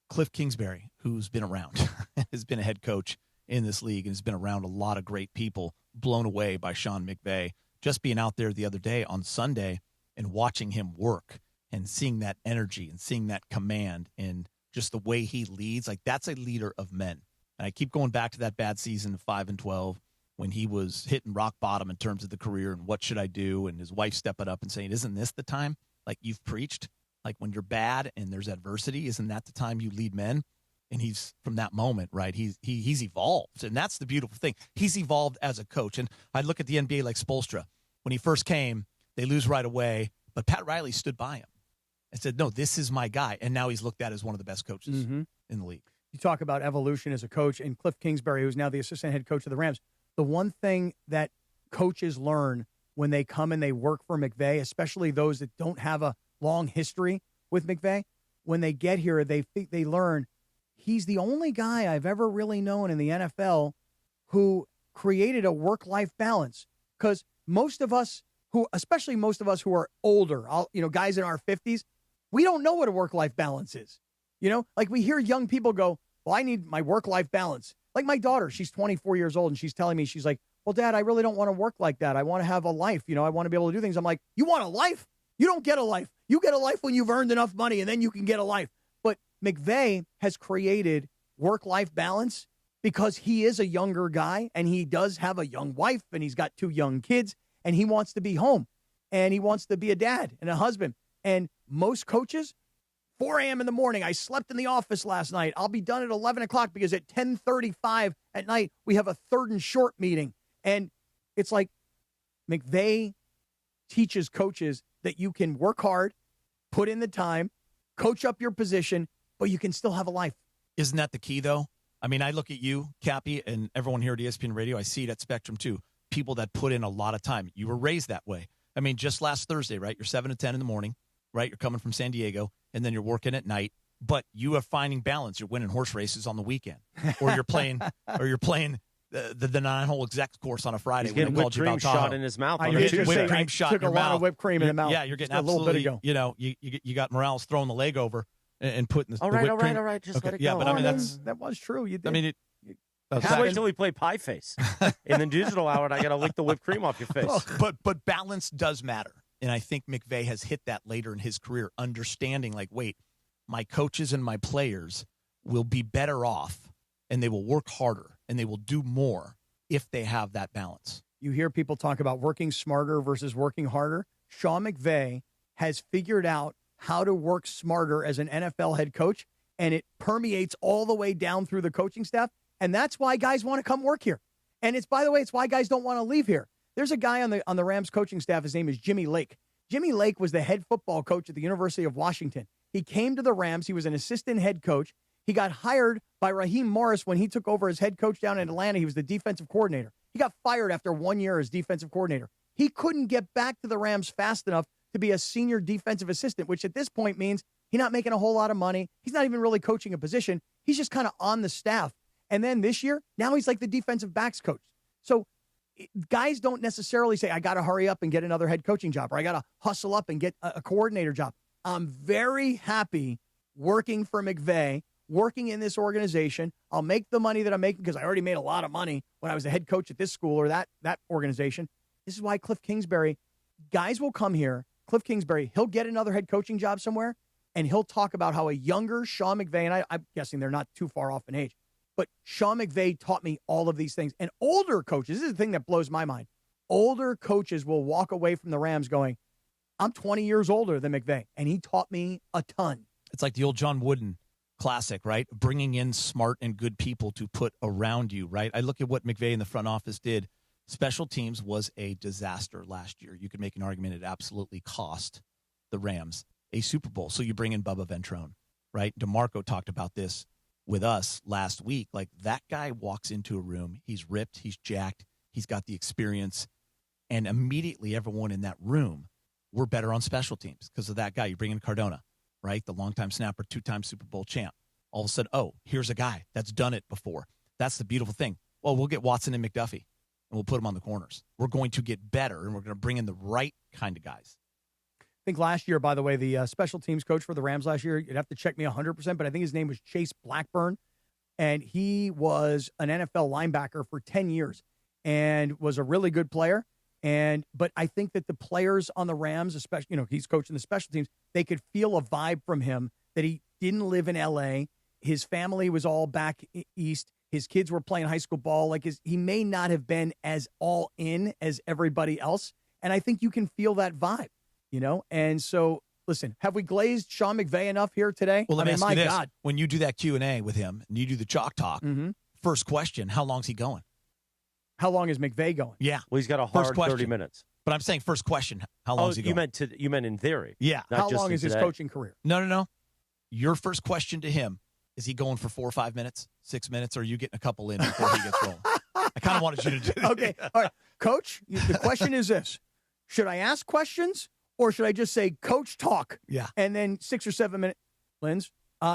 Cliff Kingsbury, who's been around, has been a head coach in this league and has been around a lot of great people, blown away by Sean McVay. Just being out there the other day on Sunday and watching him work and seeing that energy and seeing that command and just the way he leads, like, that's a leader of men. And I keep going back to that bad season of 5-12 when he was hitting rock bottom in terms of the career and what should I do, and his wife stepping up and saying, isn't this the time? Like, you've preached, like, when you're bad and there's adversity, isn't that the time you lead men? And he's, from that moment, right, he's evolved. And that's the beautiful thing. He's evolved as a coach. And I look at the NBA like Spoelstra. When he first came, they lose right away, but Pat Riley stood by him and said, no, this is my guy. And now he's looked at as one of the best coaches in the league. You talk about evolution as a coach, and Cliff Kingsbury, who's now the assistant head coach of the Rams, the one thing that coaches learn when they come and they work for McVay, especially those that don't have a long history with McVay, when they get here, they learn he's the only guy I've ever really known in the NFL who created a work-life balance. Because most of us especially most of us who are older, guys in our 50s, we don't know what a work-life balance is. Like we hear young people go, well, I need my work-life balance. Like my daughter, she's 24 years old, and she's telling me, she's like, well, Dad, I really don't want to work like that. I want to have a life. I want to be able to do things. I'm like, you want a life? You don't get a life. You get a life when you've earned enough money, and then you can get a life. But McVay has created work-life balance because he is a younger guy, and he does have a young wife, and he's got 2 young kids, and he wants to be home, and he wants to be a dad and a husband. And most coaches, 4 a.m. in the morning, I slept in the office last night. I'll be done at 11 o'clock because at 10:35 at night, we have a 3rd and short meeting. And it's like McVay teaches coaches that you can work hard, put in the time, coach up your position, but you can still have a life. Isn't that the key, though? I mean, I look at you, Cappy, and everyone here at ESPN Radio. I see it at Spectrum, too. People that put in a lot of time. You were raised that way. I mean, just last Thursday, right? You're 7 to 10 in the morning, right? You're coming from San Diego, and then you're working at night. But you are finding balance. You're winning horse races on the weekend, or you're playing, the 9-hole exec course on a Friday. He's getting whipped cream shot in his mouth. You're getting whipped cream shot took in your a lot mouth. of whipped cream in the mouth. Yeah, you're getting just a little bit ago. You got Morales throwing the leg over and putting the all whipped cream. All right. Just let it go. Yeah, but I mean that was true. You did. I mean, just wait until we play Pie Face in the digital hour, and I got to lick the whipped cream off your face. But balance does matter, and I think McVay has hit that later in his career, understanding like, wait, my coaches and my players will be better off, and they will work harder, and they will do more if they have that balance. You hear people talk about working smarter versus working harder. Sean McVay has figured out how to work smarter as an NFL head coach, and it permeates all the way down through the coaching staff, and that's why guys want to come work here. And it's, by the way, it's why guys don't want to leave here. There's a guy on the Rams coaching staff. His name is Jimmy Lake. Jimmy Lake was the head football coach at the University of Washington. He came to the Rams. He was an assistant head coach. He got hired by Raheem Morris when he took over as head coach down in Atlanta. He was the defensive coordinator. He got fired after 1 year as defensive coordinator. He couldn't get back to the Rams fast enough to be a senior defensive assistant, which at this point means he's not making a whole lot of money. He's not even really coaching a position. He's just kind of on the staff. And then this year, now he's like the defensive backs coach. So guys don't necessarily say, I got to hurry up and get another head coaching job, or I got to hustle up and get a coordinator job. I'm very happy working for McVay, working in this organization. I'll make the money that I'm making because I already made a lot of money when I was the head coach at this school or that organization. This is why Cliff Kingsbury, guys will come here. Cliff Kingsbury, he'll get another head coaching job somewhere, and he'll talk about how a younger Sean McVay, and I'm guessing they're not too far off in age, but Sean McVay taught me all of these things. And older coaches, this is the thing that blows my mind, older coaches will walk away from the Rams going, I'm 20 years older than McVay, and he taught me a ton. It's like the old John Wooden classic, right? Bringing in smart and good people to put around you, right? I look at what McVay in the front office did. Special teams was a disaster last year. You could make an argument it absolutely cost the Rams a Super Bowl. So you bring in Bubba Ventrone, right? DeMarco talked about this with us last week. Like, that guy walks into a room, he's ripped, he's jacked, he's got the experience, and immediately everyone in that room, we're better on special teams because of that guy. You bring in Cardona, right? The longtime snapper, 2-time Super Bowl champ. All of a sudden, oh, here's a guy that's done it before. That's the beautiful thing. Well, we'll get Watson and McDuffie, and we'll put them on the corners. We're going to get better, and we're going to bring in the right kind of guys. I think last year, by the way, the special teams coach for the Rams last year, you'd have to check me 100%, but I think his name was Chase Blackburn, and he was an NFL linebacker for 10 years and was a really good player. But I think that the players on the Rams, especially, he's coaching the special teams, they could feel a vibe from him that he didn't live in L.A. His family was all back east. His kids were playing high school ball. Like, he may not have been as all in as everybody else. And I think you can feel that vibe, And so, listen, have we glazed Sean McVay enough here today? Well, let me ask you this. God. When you do that Q&A with him and you do the chalk talk, first question, how long's he going? How long is McVay going? Yeah. Well, he's got a hard 30 minutes. But I'm saying first question, how long is he going? You meant in theory. Yeah. How long is his coaching career? No. Your first question to him, is he going for 4 or 5 minutes, 6 minutes, or are you getting a couple in before he gets rolling? I kind of wanted you to do that. Okay. All right. Coach, the question is this. Should I ask questions or should I just say, Coach, talk? Yeah. And then 6 or 7 minutes. Linz?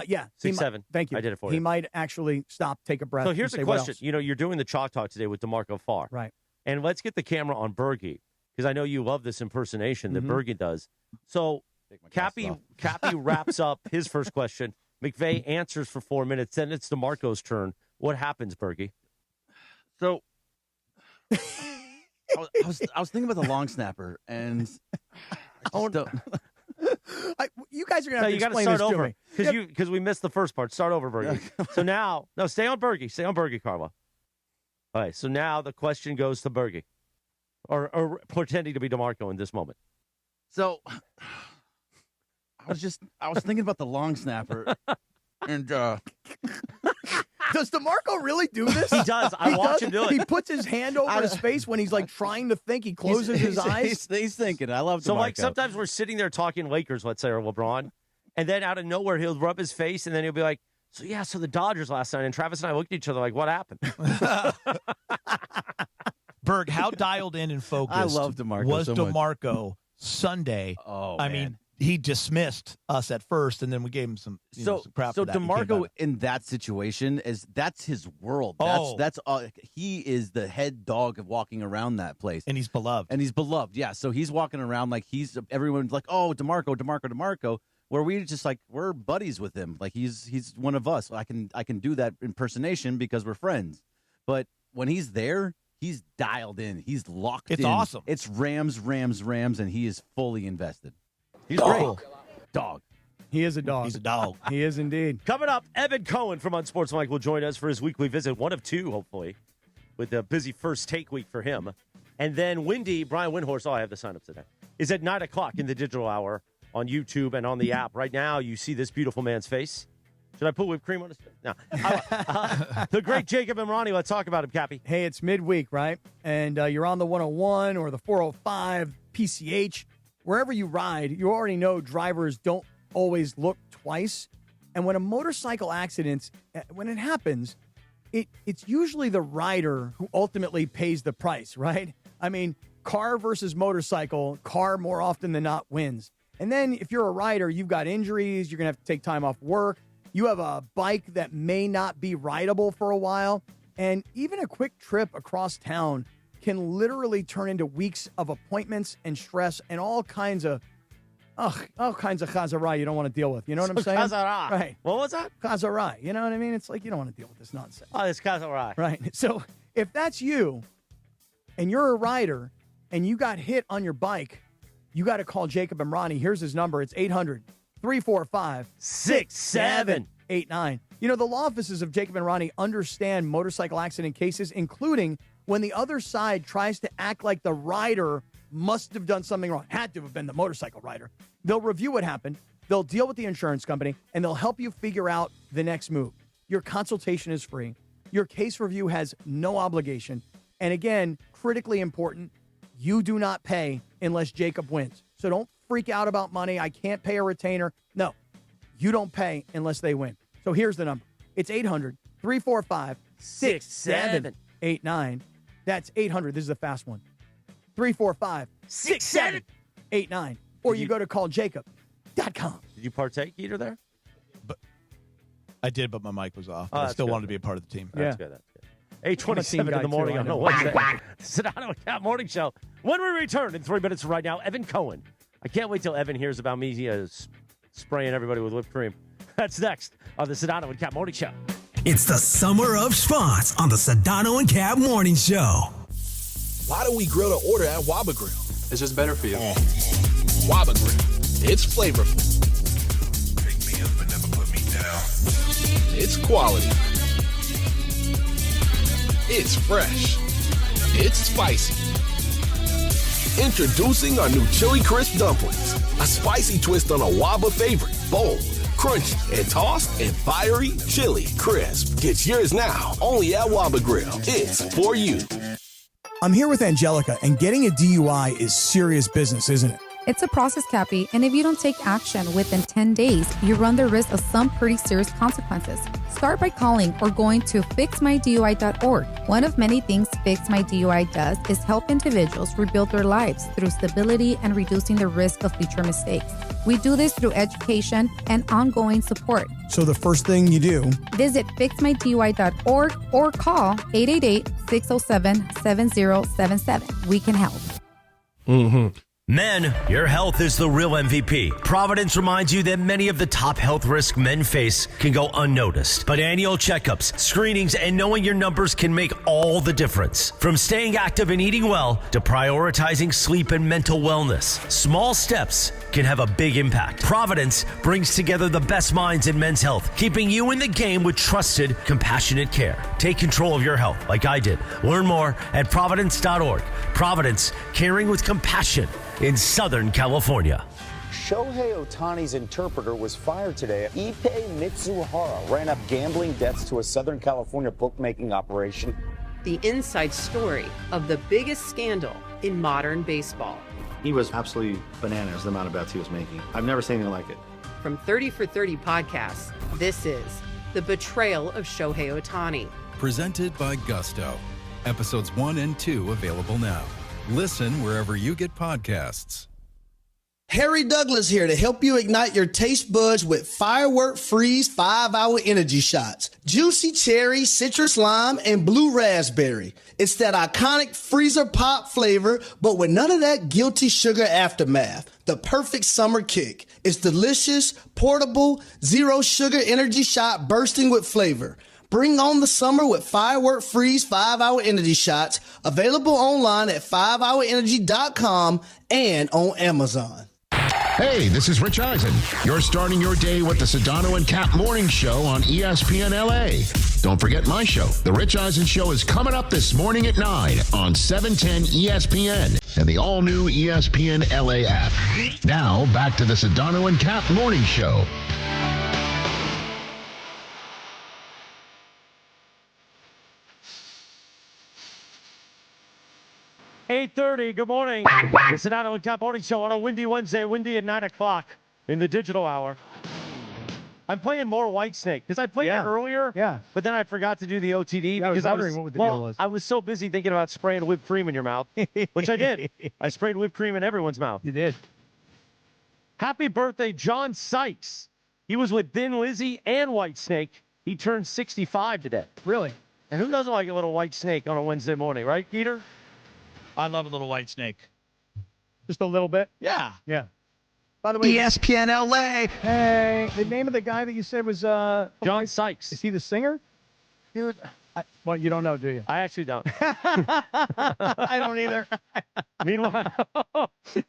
Yeah. 6, 7. Thank you. I did it for you. He might actually stop, take a breath. So here's the question. You're doing the chalk talk today with DeMarco Farr. Right. And let's get the camera on Bergie, because I know you love this impersonation that Bergie does. So Cappy wraps up his first question. McVay answers for 4 minutes. Then it's DeMarco's turn. What happens, Bergie? So I was thinking about the long snapper, and you guys are going to have to explain start this over to me. because we missed the first part. Start over, Bergie. So now, stay on Bergie. Stay on Bergie, Carla. All right. So now the question goes to Bergie, or pretending to be DeMarco in this moment. So I was thinking about the long snapper, and does DeMarco really do this? He does. I watch him do it. He puts his hand over his face when he's like trying to think. He closes his eyes. He's thinking. I love DeMarco. So like sometimes we're sitting there talking Lakers, let's say, or LeBron, and then out of nowhere he'll rub his face, and then he'll be like, so the Dodgers last night, and Travis and I looked at each other like, what happened? Berg, how dialed in and focused I love DeMarco was so much. DeMarco Sunday? I mean, he dismissed us at first, and then we gave him some crap. So for that. DeMarco in that situation that's his world. That's he is the head dog of walking around that place, and he's beloved. Yeah. So he's walking around like everyone's like, oh, DeMarco. Where we just like we're buddies with him. Like he's one of us. I can do that impersonation because we're friends. But when he's there, he's dialed in. He's locked in. It's awesome. It's Rams, and he is fully invested. He's great. Dog. He is a dog. He's a dog. He is indeed. Coming up, Evan Cohen from Unsportsmanlike will join us for his weekly visit, one of two, hopefully, with a busy first take week for him. And then Brian Windhorst, I have the sign-ups today, is at 9 o'clock in the digital hour on YouTube and on the app. Right now, you see this beautiful man's face. Should I put whipped cream on his face? No. The great Jacob Imrani. Let's talk about him, Cappy. Hey, it's midweek, right? And you're on the 101 or the 405, PCH. Wherever you ride, you already know drivers don't always look twice. And when a motorcycle accident, when it happens, it's usually the rider who ultimately pays the price, right? I mean, car versus motorcycle, car more often than not wins. And then if you're a rider, you've got injuries, you're going to have to take time off work. You have a bike that may not be rideable for a while. And even a quick trip across town can literally turn into weeks of appointments and stress and all kinds of chazarai you don't want to deal with. You know what I'm saying? Chazarai. Right. What was that? Chazarai. You know what I mean? It's like you don't want to deal with this nonsense. Oh, it's chazarai. Right. So if that's you and you're a rider and you got hit on your bike, you got to call Jacob and Ronnie. Here's his number. It's 800-345-6789. You know, the law offices of Jacob and Ronnie understand motorcycle accident cases, including when the other side tries to act like the rider must have done something wrong, had to have been the motorcycle rider. They'll review what happened, they'll deal with the insurance company, and they'll help you figure out the next move. Your consultation is free. Your case review has no obligation. And again, critically important, you do not pay unless Jacob wins. So don't freak out about money. I can't pay a retainer. No, you don't pay unless they win. So here's the number. It's 800-345-6789. That's 800. This is a fast one. 345-6789. Or you go to calljacob.com. Did you partake, Geeter, there? I did, but my mic was off. But I still wanted to be a part of the team. That's good. That's good. 8:27 in the morning on a Wednesday. Sedano and Cap Morning Show. When we return in 3 minutes from right now, Evan Cohen. I can't wait till Evan hears about me spraying everybody with whipped cream. That's next on the Sedano and Cap Morning Show. It's the summer of schwas on the Sedano and Cap Morning Show. Why do we grill to order at Waba Grill? It's just better for you. Waba Grill. It's flavorful. Pick me up and never put me down. It's quality. It's fresh. It's spicy. Introducing our new Chili Crisp Dumplings. A spicy twist on a Waba favorite. Bold, crunchy, and tossed in fiery chili crisp. Get yours now, only at Waba Grill. It's for you. I'm here with Angelica, and getting a DUI is serious business, isn't it? It's a process, Cappy, and if you don't take action within 10 days, you run the risk of some pretty serious consequences. Start by calling or going to fixmydui.org. One of many things Fix My DUI does is help individuals rebuild their lives through stability and reducing the risk of future mistakes. We do this through education and ongoing support. So the first thing you do, visit fixmydui.org or call 888-607-7077. We can help. Men, your health is the real MVP. Providence reminds you that many of the top health risks men face can go unnoticed. But annual checkups, screenings, and knowing your numbers can make all the difference. From staying active and eating well to prioritizing sleep and mental wellness, small steps can have a big impact. Providence brings together the best minds in men's health, keeping you in the game with trusted, compassionate care. Take control of your health like I did. Learn more at providence.org. Providence, caring with compassion in Southern California. Shohei Ohtani's interpreter was fired today. Ippei Mitsuhara ran up gambling debts to a Southern California bookmaking operation. The inside story of the biggest scandal in modern baseball. He was absolutely bananas, the amount of bets he was making. I've never seen anything like it. From 30 for 30 podcasts, this is The Betrayal of Shohei Ohtani. Presented by Gusto. Episodes 1 and 2 available now. Listen wherever you get podcasts. Harry Douglas here to help you ignite your taste buds with Firework Freeze 5-Hour Energy Shots. Juicy cherry, citrus lime, and blue raspberry. It's that iconic freezer pop flavor, but with none of that guilty sugar aftermath. The perfect summer kick. It's delicious, portable, zero sugar energy shot bursting with flavor. Bring on the summer with Firework Freeze 5-Hour Energy Shots, available online at 5hourenergy.com and on Amazon. Hey, this is Rich Eisen. You're starting your day with the Sedano and Cap Morning Show on ESPN LA. Don't forget my show. The Rich Eisen Show is coming up this morning at 9 on 710 ESPN and the all-new ESPN LA app. Now, back to the Sedano and Cap Morning Show. $8:30, good morning. The Sedano and Cap Morning Show on a windy Wednesday, windy at 9 o'clock. in the digital hour. I'm playing more Whitesnake because I played it earlier. Yeah. But then I forgot to do the OTD I was because wondering what the deal was. I was so busy thinking about spraying whipped cream in your mouth, which I did. I sprayed whipped cream in everyone's mouth. You did. Happy birthday, John Sykes. He was with Thin Lizzy and Whitesnake. He turned 65 today. Really? And who doesn't like a little white snake on a Wednesday morning, right, Geeter? I love a little white snake. Just a little bit? Yeah. Yeah. By the way, ESPN LA. Hey, the name of the guy that you said was John Sykes. Is he the singer? Dude, well, you don't know, do you? I actually don't. I don't either. Meanwhile,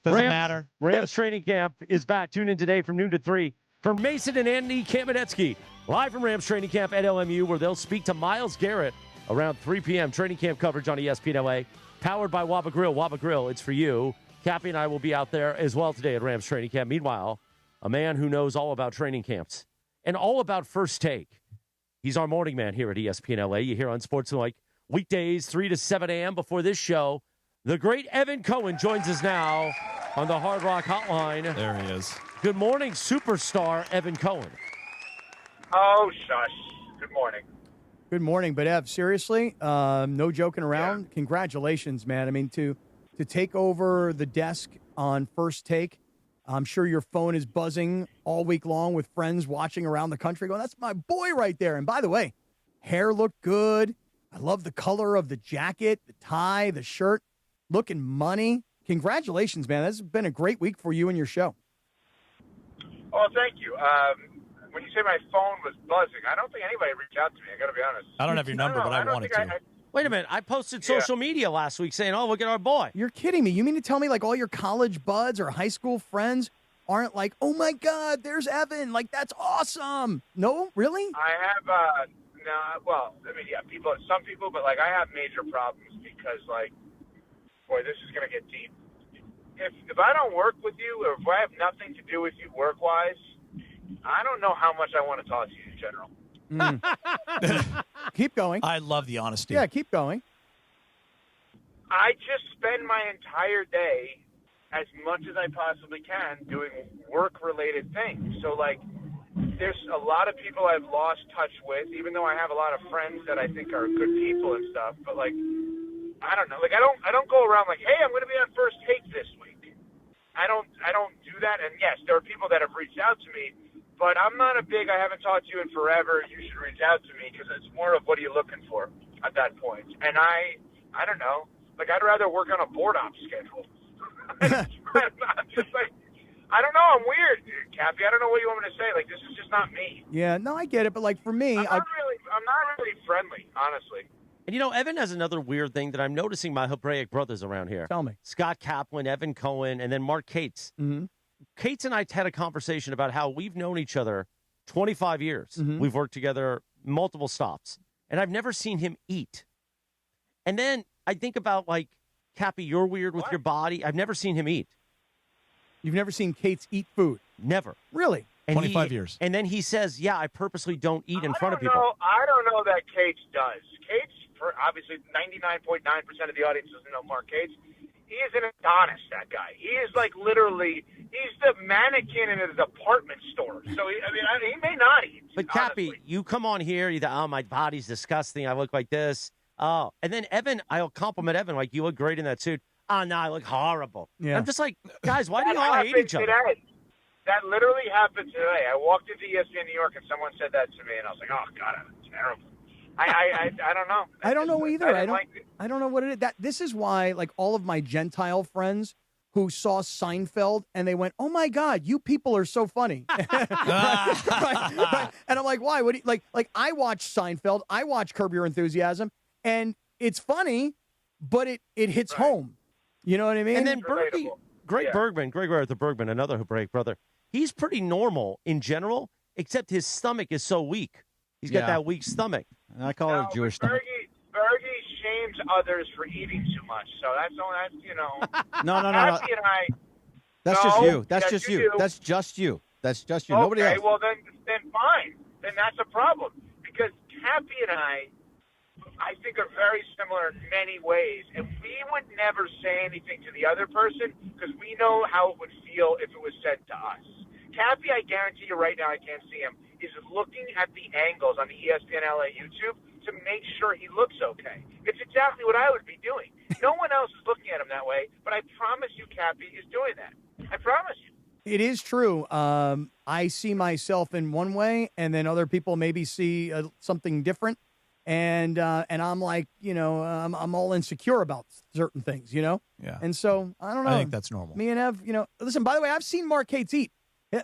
Doesn't matter. Rams training camp is back. Tune in today from noon to 3 for Mason and Andy Kamenetsky. Live from Rams training camp at LMU, where they'll speak to Myles Garrett around 3 p.m. Training camp coverage on ESPN LA. Powered by Waba Grill. Waba Grill, it's for you. Cappy and I will be out there as well today at Rams training camp. Meanwhile, a man who knows all about training camps and all about First Take. He's our morning man here at ESPN LA. You hear on Sports like weekdays 3 to 7 a.m. before this show. The great Evan Cohen joins us now on the Hard Rock Hotline. There he is. Good morning, superstar Evan Cohen. Oh, shush. Good morning. Good morning, but Ev, seriously, no joking around. Yeah. Congratulations, man. I mean, to take over the desk on First Take, I'm sure your phone is buzzing all week long with friends watching around the country going, that's my boy right there. And by the way, hair looked good. I love the color of the jacket, the tie, the shirt, looking money. Congratulations, man. This has been a great week for you and your show. Oh, thank you. When you say my phone was buzzing, I don't think anybody reached out to me. I got to be honest. I don't have your number, but I wanted to. Wait a minute. I posted social media last week saying, oh, look at our boy. You're kidding me. You mean to tell me like all your college buds or high school friends aren't like, oh, my God, there's Evan. Like, that's awesome. No, really? I have, no, well, I mean, yeah, some people, but like I have major problems because like, boy, this is going to get deep. If I don't work with you or if I have nothing to do with you work-wise, I don't know how much I want to talk to you in general. Keep going. I love the honesty. Yeah, keep going. I just spend my entire day, as much as I possibly can, doing work-related things. So, like, there's a lot of people I've lost touch with, even though I have a lot of friends that I think are good people and stuff. But, like, I don't know. Like, I don't go around like, hey, I'm going to be on First Take this week. I don't do that. And, yes, there are people that have reached out to me. But I'm not I haven't talked to you in forever. You should reach out to me because it's more of what are you looking for at that point. And I don't know. Like, I'd rather work on a board op schedule. Just like, I don't know. I'm weird, Cappy. I don't know what you want me to say. Like, this is just not me. Yeah, no, I get it. But, like, for me, I'm not really friendly, honestly. And, you know, Evan has another weird thing that I'm noticing my Hebraic brothers around here. Tell me. Scott Kaplan, Evan Cohen, and then Mark Cates. Mm-hmm. Cates and I had a conversation about how we've known each other 25 years. Mm-hmm. We've worked together multiple stops, and I've never seen him eat. And then I think about, like, Cappy, you're weird with your body. I've never seen him eat. You've never seen Cates eat food? Never. Really? And 25 years. And then he says, yeah, I purposely don't eat in front of people. I don't know that Cates does. Cates, obviously 99.9% of the audience doesn't know Mark Cates. He is an Adonis, that guy. He is like literally, he's the mannequin in a department store. So, he may not eat. But, Cappy, you come on here, either, oh, my body's disgusting, I look like this. Oh, and then Evan, I'll compliment Evan, like, you look great in that suit. Oh, no, I look horrible. Yeah. I'm just like, guys, why do you all hate each other? Today. That literally happened today. I walked into ESPN New York and someone said that to me, and I was like, oh, God, I'm terrible. I don't know. I don't know either. I don't know what it is. This is why, like, all of my Gentile friends who saw Seinfeld and they went, "Oh my God, you people are so funny." right. And I'm like, "Why? What? Like I watch Seinfeld, I watch Curb Your Enthusiasm, and it's funny, but it hits home. You know what I mean?" And then Greg Bergman, another Hebraic brother. He's pretty normal in general, except his stomach is so weak. He's got that weak stomach. I call it a Jewish stomach. Bergie shames others for eating too much, so that's you know. No. Happy and I. That's just you. That's just you. That's just you. That's just you. Okay, Nobody else. Well, then fine. Then that's a problem because Happy and I think, are very similar in many ways, and we would never say anything to the other person because we know how it would feel if it was said to us. Cappy, I guarantee you right now, I can't see him, is looking at the angles on the ESPN LA YouTube to make sure he looks okay. It's exactly what I would be doing. No one else is looking at him that way, but I promise you Cappy is doing that. I promise you. It is true. I see myself in one way, and then other people maybe see something different. And I'm like, I'm all insecure about certain things, Yeah. And so, I don't know. I think that's normal. Me and Ev, listen, by the way, I've seen Mark Cates eat.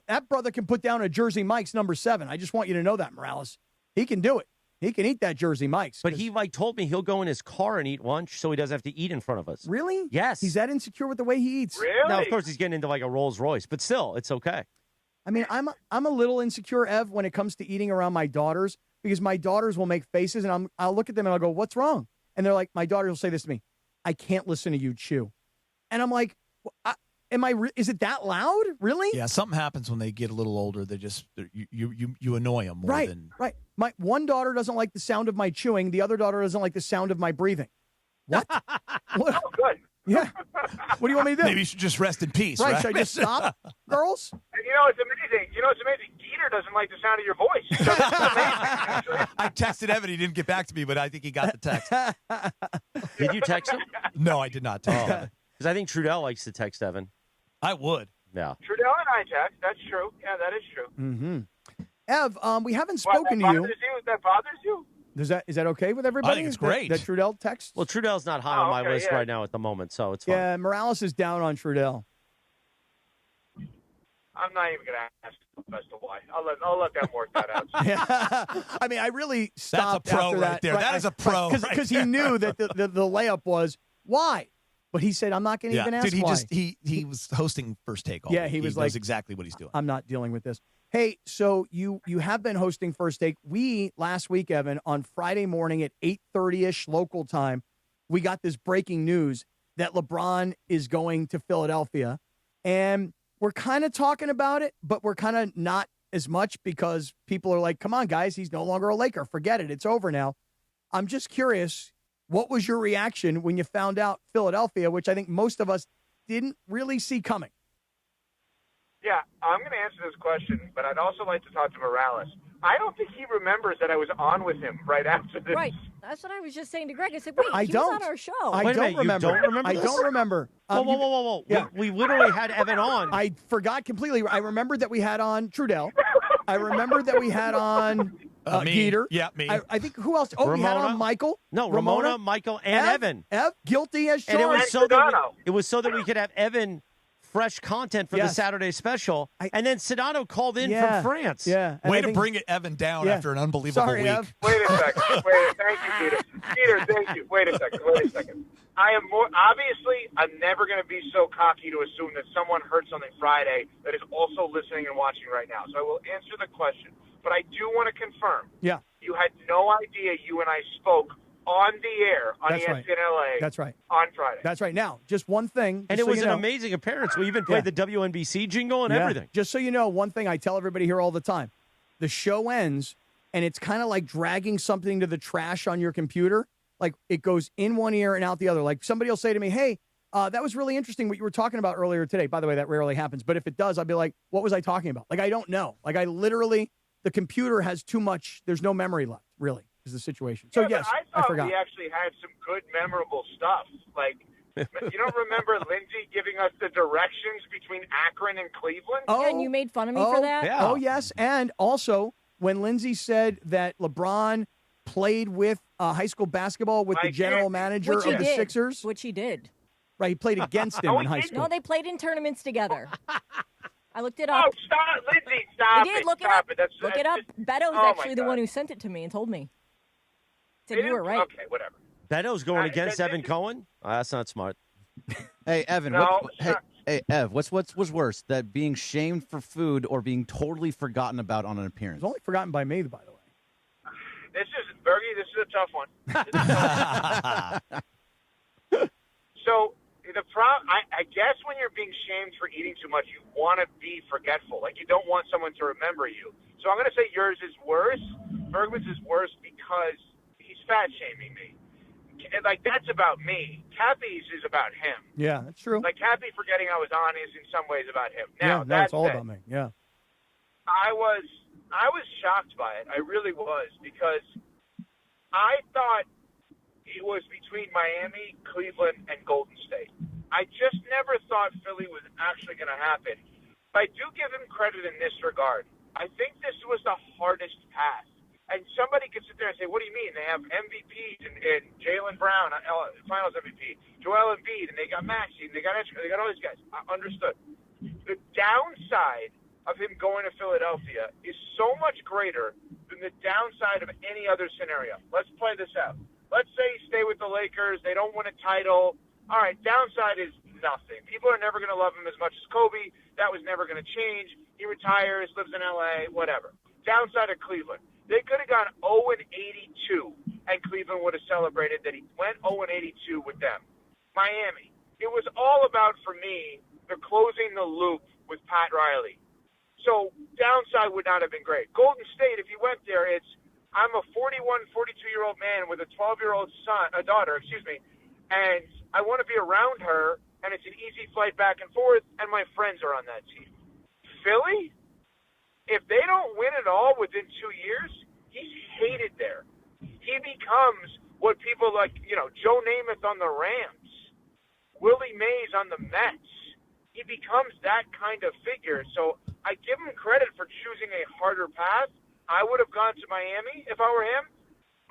That brother can put down a Jersey Mike's number 7. I just want you to know that, Morales. He can do it. He can eat that Jersey Mike's. But he told me he'll go in his car and eat lunch so he doesn't have to eat in front of us. Really? Yes. He's that insecure with the way he eats. Really? Now, of course, he's getting into like a Rolls Royce, but still, it's okay. I mean, I'm a little insecure, Ev, when it comes to eating around my daughters, because my daughters will make faces, and I'll look at them and I'll go, "What's wrong?" And they're like, my daughter will say this to me, "I can't listen to you chew," and I'm like, is it that loud? Really? Yeah, something happens when they get a little older. You annoy them more right, than right. My one daughter doesn't like the sound of my chewing. The other daughter doesn't like the sound of my breathing. What? What? Oh, good. Yeah. What do you want me to do? Maybe you should just rest in peace, right? right? Should I just stop, girls? And it's amazing. It's amazing. Geeter doesn't like the sound of your voice. So it's amazing, actually. I texted Evan. He didn't get back to me, but I think he got the text. Did you text him? No, I did not text him. Because I think Trudell likes to text Evan. I would. Yeah. Trudell and I text. That's true. Yeah, that is true. Mm-hmm. Ev, we haven't spoken to you. That bothers you? Is that okay with everybody? I think it's great. That Trudell text? Well, Trudell's not high on my list right now at the moment, so it's fine. Yeah, Morales is down on Trudell. I'm not even going to ask as to why. I'll let them work that out. Yeah. I mean, I really stopped That's a pro after right that. there. That is a pro Because he knew that the layup was, why? But he said, I'm not going to even ask why. He was hosting First Take all Yeah, week. he was knows like, exactly what he's doing. I'm not dealing with this. Hey, so you have been hosting First Take. We, last week, Evan, on Friday morning at 8:30-ish local time, we got this breaking news that LeBron is going to Philadelphia. And we're kind of talking about it, but we're kind of not as much because people are like, come on, guys, he's no longer a Laker. Forget it. It's over now. I'm just curious, what was your reaction when you found out Philadelphia, which I think most of us didn't really see coming? Yeah, I'm going to answer this question, but I'd also like to talk to Morales. I don't think he remembers that I was on with him right after this. Right. That's what I was just saying to Greg. I said, wait, I he don't. was on our show. I don't remember. You don't remember I this? don't remember. Whoa. Yeah. We literally had Evan on. I forgot completely. I remembered that we had on Trudell. I remembered that we had on me. Geeter. Yeah, me. I think who else? Oh, we had on Michael. No, Ramona, Michael, and Evan. Ev, guilty as And charged. it was so that we could have Evan fresh content for the Saturday special. And then Sedano called in from France. Yeah. Way to bring it Evan down after an unbelievable week. Ev. Wait a second. Thank you, Geeter. Geeter, thank you. Wait a second. I am I'm never going to be so cocky to assume that someone heard something Friday that is also listening and watching right now. So I will answer the question. But I do want to confirm. Yeah. You had no idea you and I spoke on the air on ESPN LA. That's right. On Friday. That's right. Now, just one thing. And it was an amazing appearance. We even played the WNBC jingle and everything. Just so you know, one thing I tell everybody here all the time. The show ends, and it's kind of like dragging something to the trash on your computer. Like, it goes in one ear and out the other. Like, somebody will say to me, hey, that was really interesting what you were talking about earlier today. By the way, that rarely happens. But if it does, I'll be like, what was I talking about? Like, I don't know. Like, I literally, the computer has too much. There's no memory left, really, is the situation. So, yes, I thought forgot. we actually had some good, memorable stuff. Like, you don't remember Lindsay giving us the directions between Akron and Cleveland? Yeah, and you made fun of me for that? Yeah. Oh, yes. And also, when Lindsay said that LeBron played with high school basketball with the general manager of the Sixers. Which he did. Right, he played against him in high school. No, they played in tournaments together. I looked it up. Oh, stop, Lindsay, stop I did. Look it up. Look it up. Beto's actually the one who sent it to me and told me. Said you were right. Okay, whatever. Beto's going against Evan Cohen? That's not smart. Hey, Evan. No, hey, Ev, what's worse, that being shamed for food or being totally forgotten about on an appearance? It's only forgotten by me, by the way. This is a tough one. So I guess when you're being shamed for eating too much, you want to be forgetful. Like, you don't want someone to remember you. So I'm going to say yours is worse. Bergman's is worse because he's fat shaming me. Like, that's about me. Cappy's is about him. Yeah, that's true. Like, Cappy forgetting I was on is in some ways about him. Now, it's all about me. Yeah. I was shocked by it. I really was, because I thought it was between Miami, Cleveland, and Golden State. I just never thought Philly was actually going to happen. But I do give him credit in this regard. I think this was the hardest path. And somebody could sit there and say, what do you mean? They have MVPs and Jaylen Brown, Finals MVP, Joel Embiid, and they got Maxey, and they got all these guys. I understood. The downside of him going to Philadelphia is so much greater than the downside of any other scenario. Let's play this out. Let's say you stay with the Lakers. They don't win a title. All right, downside is nothing. People are never going to love him as much as Kobe. That was never going to change. He retires, lives in L.A., whatever. Downside of Cleveland. They could have gone 0-82, and Cleveland would have celebrated that he went 0-82 with them. Miami. It was all about, for me, the closing the loop with Pat Riley. So downside would not have been great. Golden State, if you went there, it's I'm a 41, 42-year-old man with a 12-year-old daughter, and I want to be around her, and it's an easy flight back and forth, and my friends are on that team. Philly? If they don't win it all within 2 years, he's hated there. He becomes what people like, Joe Namath on the Rams, Willie Mays on the Mets. He becomes that kind of figure. So I give him credit for choosing a harder path. I would have gone to Miami if I were him.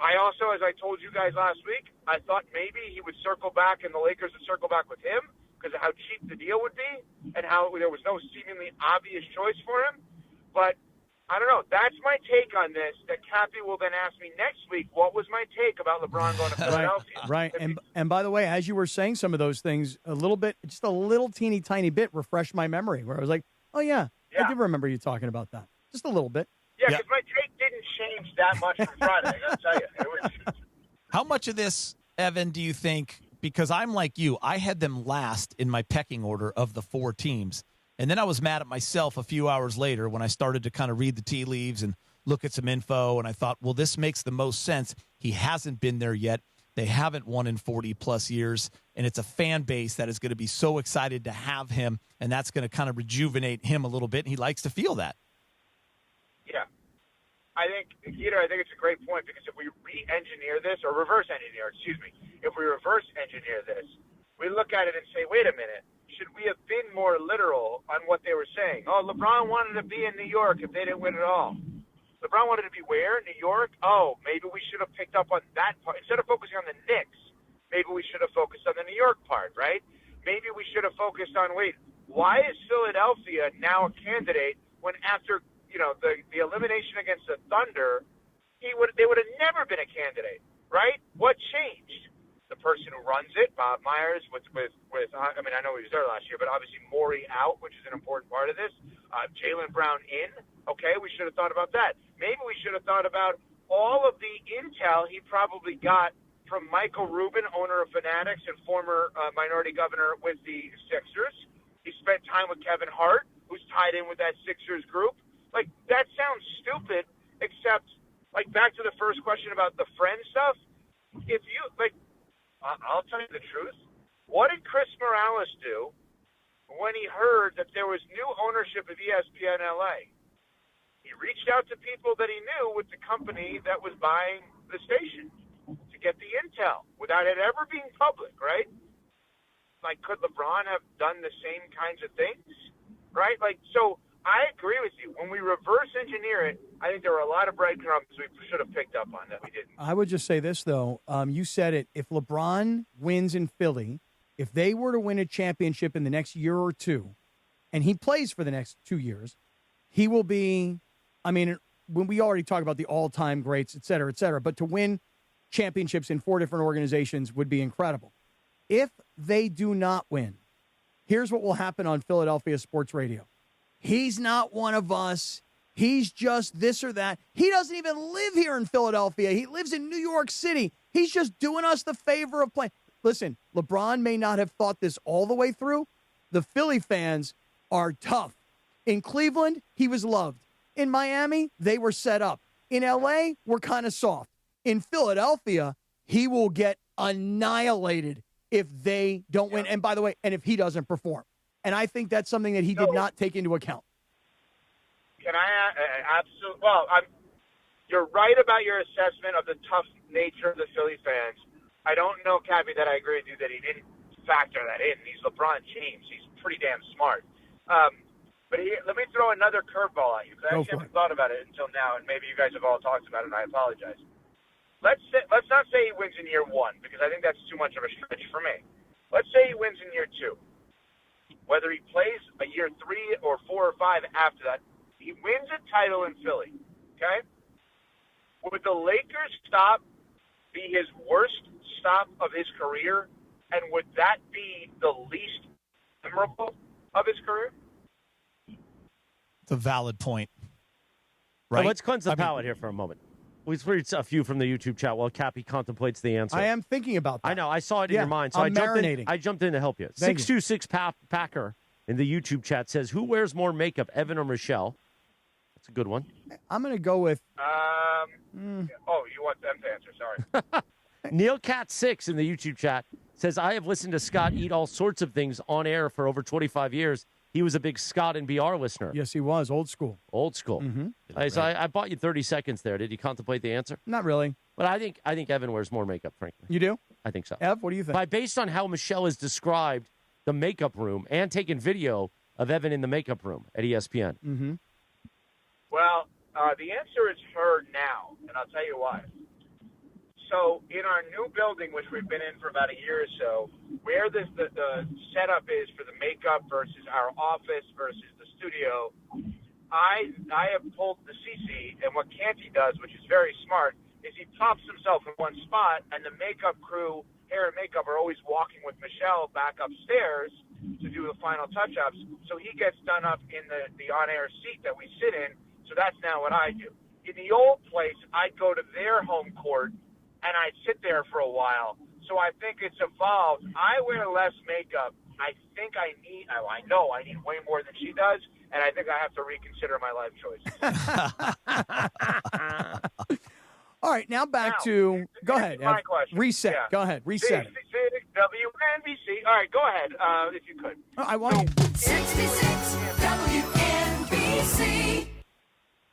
I also, as I told you guys last week, I thought maybe he would circle back and the Lakers would circle back with him because of how cheap the deal would be and how there was no seemingly obvious choice for him. But I don't know. That's my take on this. That Cappy will then ask me next week, what was my take about LeBron going to Philadelphia? Right. And by the way, as you were saying some of those things, just a little teeny tiny bit refreshed my memory where I was like, oh, yeah. I do remember you talking about that. Just a little bit. Yeah, because my take didn't change that much from Friday, I got to tell you. How much of this, Evan, do you think, because I'm like you, I had them last in my pecking order of the four teams. And then I was mad at myself a few hours later when I started to kind of read the tea leaves and look at some info. And I thought, well, this makes the most sense. He hasn't been there yet. They haven't won in 40-plus years. And it's a fan base that is going to be so excited to have him. And that's going to kind of rejuvenate him a little bit. And he likes to feel that. Yeah. Geeter, I think it's a great point because if we re-engineer this, or reverse engineer, if we reverse engineer this, we look at it and say, wait a minute. Should we have been more literal on what they were saying? Oh, LeBron wanted to be in New York if they didn't win it all. LeBron wanted to be where? New York? Oh, maybe we should have picked up on that part. Instead of focusing on the Knicks, maybe we should have focused on the New York part, right? Maybe we should have focused on, why is Philadelphia now a candidate when after, the elimination against the Thunder, they would have never been a candidate, right? What changed? The person who runs it, Bob Myers, with I know he was there last year, but obviously Morey out, which is an important part of this. Jaylen Brown in. Okay, we should have thought about that. Maybe we should have thought about all of the intel he probably got from Michael Rubin, owner of Fanatics and former minority governor with the Sixers. He spent time with Kevin Hart, who's tied in with that Sixers group. That sounds stupid, except, back to the first question about the friend stuff. If you, I'll tell you the truth. What did Chris Morales do when he heard that there was new ownership of ESPN LA? He reached out to people that he knew with the company that was buying the station to get the intel without it ever being public, right? Could LeBron have done the same kinds of things, right? So I agree with you. When we reverse engineer it, I think there were a lot of breadcrumbs we should have picked up on that we didn't. I would just say this, though. You said it. If LeBron wins in Philly, if they were to win a championship in the next year or two, and he plays for the next 2 years, he will be, when we already talk about the all-time greats, et cetera, but to win championships in 4 different organizations would be incredible. If they do not win, here's what will happen on Philadelphia sports radio. He's not one of us. He's just this or that. He doesn't even live here in Philadelphia. He lives in New York City. He's just doing us the favor of playing. Listen, LeBron may not have thought this all the way through. The Philly fans are tough. In Cleveland, he was loved. In Miami, they were set up. In L.A., we're kind of soft. In Philadelphia, he will get annihilated if they don't win. And by the way, and if he doesn't perform. And I think that's something that he did not take into account. Can I absolutely? Well, you're right about your assessment of the tough nature of the Philly fans. I don't know, Cappy, that I agree with you that he didn't factor that in. He's LeBron James. He's pretty damn smart. But let me throw another curveball at you, because I actually haven't thought about it until now, and maybe you guys have all talked about it, and I apologize. Let's not say he wins in year 1, because I think that's too much of a stretch for me. Let's say he wins in year 2. Whether he plays a year 3 or 4 or 5 after that, he wins a title in Philly, okay? Would the Lakers stop be his worst stop of his career, and would that be the least memorable of his career? It's a valid point, right? Well, let's cleanse the palate here for a moment. We've read a few from the YouTube chat while Cappy contemplates the answer. I am thinking about that. I know. I saw it in your mind. So I'm marinating. I jumped in to help you. 626 Packer in the YouTube chat says, who wears more makeup, Evan or Michelle? That's a good one. I'm going to go with... Oh, you want them to answer. Sorry. Neil Cat 6 in the YouTube chat says, I have listened to Scott eat all sorts of things on air for over 25 years. He was a big Scott and BR listener. Yes, he was. Old school. Old school. Mm-hmm. So I bought you 30 seconds there. Did you contemplate the answer? Not really. But I think Evan wears more makeup, frankly. You do? I think so. Ev, what do you think? Based on how Michelle has described the makeup room and taken video of Evan in the makeup room at ESPN. Mm-hmm. Well, the answer is her now, and I'll tell you why. So in our new building, which we've been in for about a year or so, where the setup is for the makeup versus our office versus the studio, I have pulled the CC, and what Canty does, which is very smart, is he pops himself in one spot, and the makeup crew, hair and makeup, are always walking with Michelle back upstairs to do the final touch-ups. So he gets done up in the on-air seat that we sit in. So that's now what I do. In the old place, I'd go to their home court, and I'd sit there for a while. So I think it's evolved. I wear less makeup. I think I know I need way more than she does, and I think I have to reconsider my life choices. All right, now back to – go ahead. My question. Reset. Yeah. Go ahead. Reset. 66 WNBC. All right, go ahead if you could. I want you. 66 WNBC.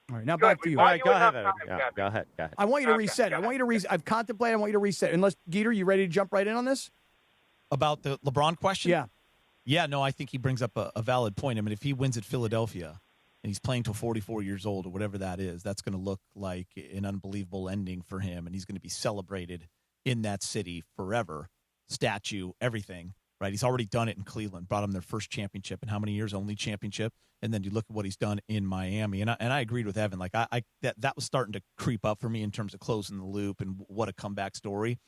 All right, now back to you. All right, go ahead, Evan. Go ahead. I want you to reset. I want you to reset. I've contemplated. I want you to reset. Unless, Geeter, you ready to jump right in on this? About the LeBron question? Yeah. Yeah, no, I think he brings up a valid point. I mean, if he wins at Philadelphia and he's playing till 44 years old or whatever that is, that's going to look like an unbelievable ending for him, and he's going to be celebrated in that city forever. Statue, everything, right? He's already done it in Cleveland, brought them their first championship in how many years? Only championship. And then you look at what he's done in Miami. And I agreed with Evan. Like, that was starting to creep up for me in terms of closing the loop and what a comeback story.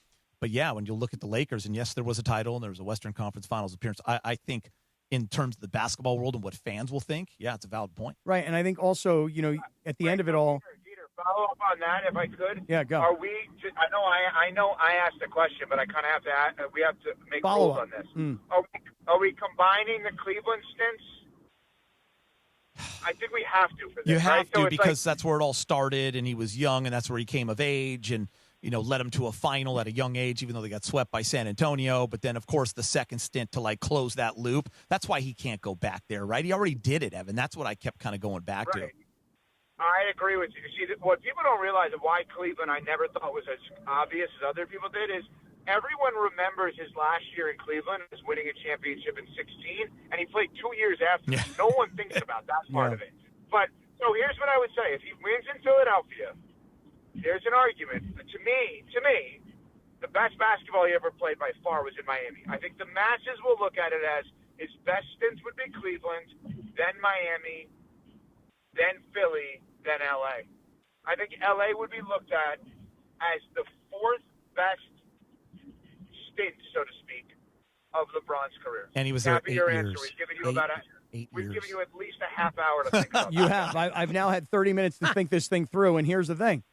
But, yeah, when you look at the Lakers, and, yes, there was a title and there was a Western Conference Finals appearance, I think in terms of the basketball world and what fans will think, yeah, it's a valid point. Right, and I think also, at the end of it all – follow up on that, if I could. Yeah, go. Are we? I know I asked the question, but I kind of have to. We have to make rules on this. Are we combining the Cleveland stints? I think we have to. For this, you have right? to So because that's where it all started, and he was young, and that's where he came of age, and led him to a final at a young age, even though they got swept by San Antonio. But then, of course, the second stint to close that loop. That's why he can't go back there, right? He already did it, Evan. That's what I kept kind of going back to. I agree with you. See, what people don't realize of why Cleveland I never thought was as obvious as other people did is everyone remembers his last year in Cleveland as winning a championship in 2016, and he played 2 years after. Yeah. No one thinks about that part of it. But so here's what I would say: if he wins in Philadelphia, there's an argument. To me, the best basketball he ever played by far was in Miami. I think the masses will look at it as his best stints would be Cleveland, then Miami, then Philly, then L.A. I think L.A. would be looked at as the fourth best stint, so to speak, of LeBron's career. And he was there 8 your years. Answer. We've given you we've given you at least a half hour to think about You have. I've now had 30 minutes to think this thing through, and here's the thing.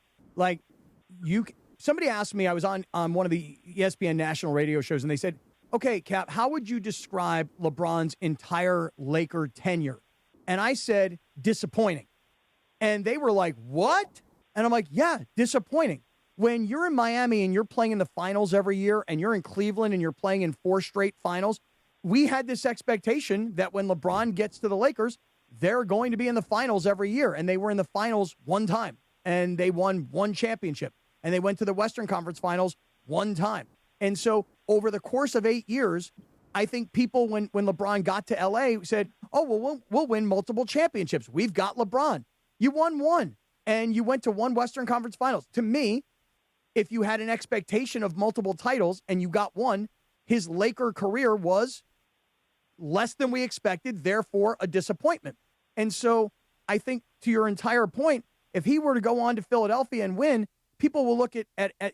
Somebody asked me, I was on one of the ESPN national radio shows, and they said, okay, Cap, how would you describe LeBron's entire Laker tenure? And I said, disappointing. And they were like, what? And I'm like, yeah, disappointing. When you're in Miami and you're playing in the finals every year and you're in Cleveland and you're playing in 4 straight finals, we had this expectation that when LeBron gets to the Lakers, they're going to be in the finals every year. And they were in the finals one time, and they won one championship. And they went to the Western Conference Finals one time. And so over the course of 8 years, I think people, when LeBron got to L.A., said, oh, well, we'll win multiple championships. We've got LeBron. You won one, and you went to one Western Conference Finals. To me, if you had an expectation of multiple titles and you got one, his Laker career was less than we expected, therefore a disappointment. And so I think, to your entire point, if he were to go on to Philadelphia and win, people will look at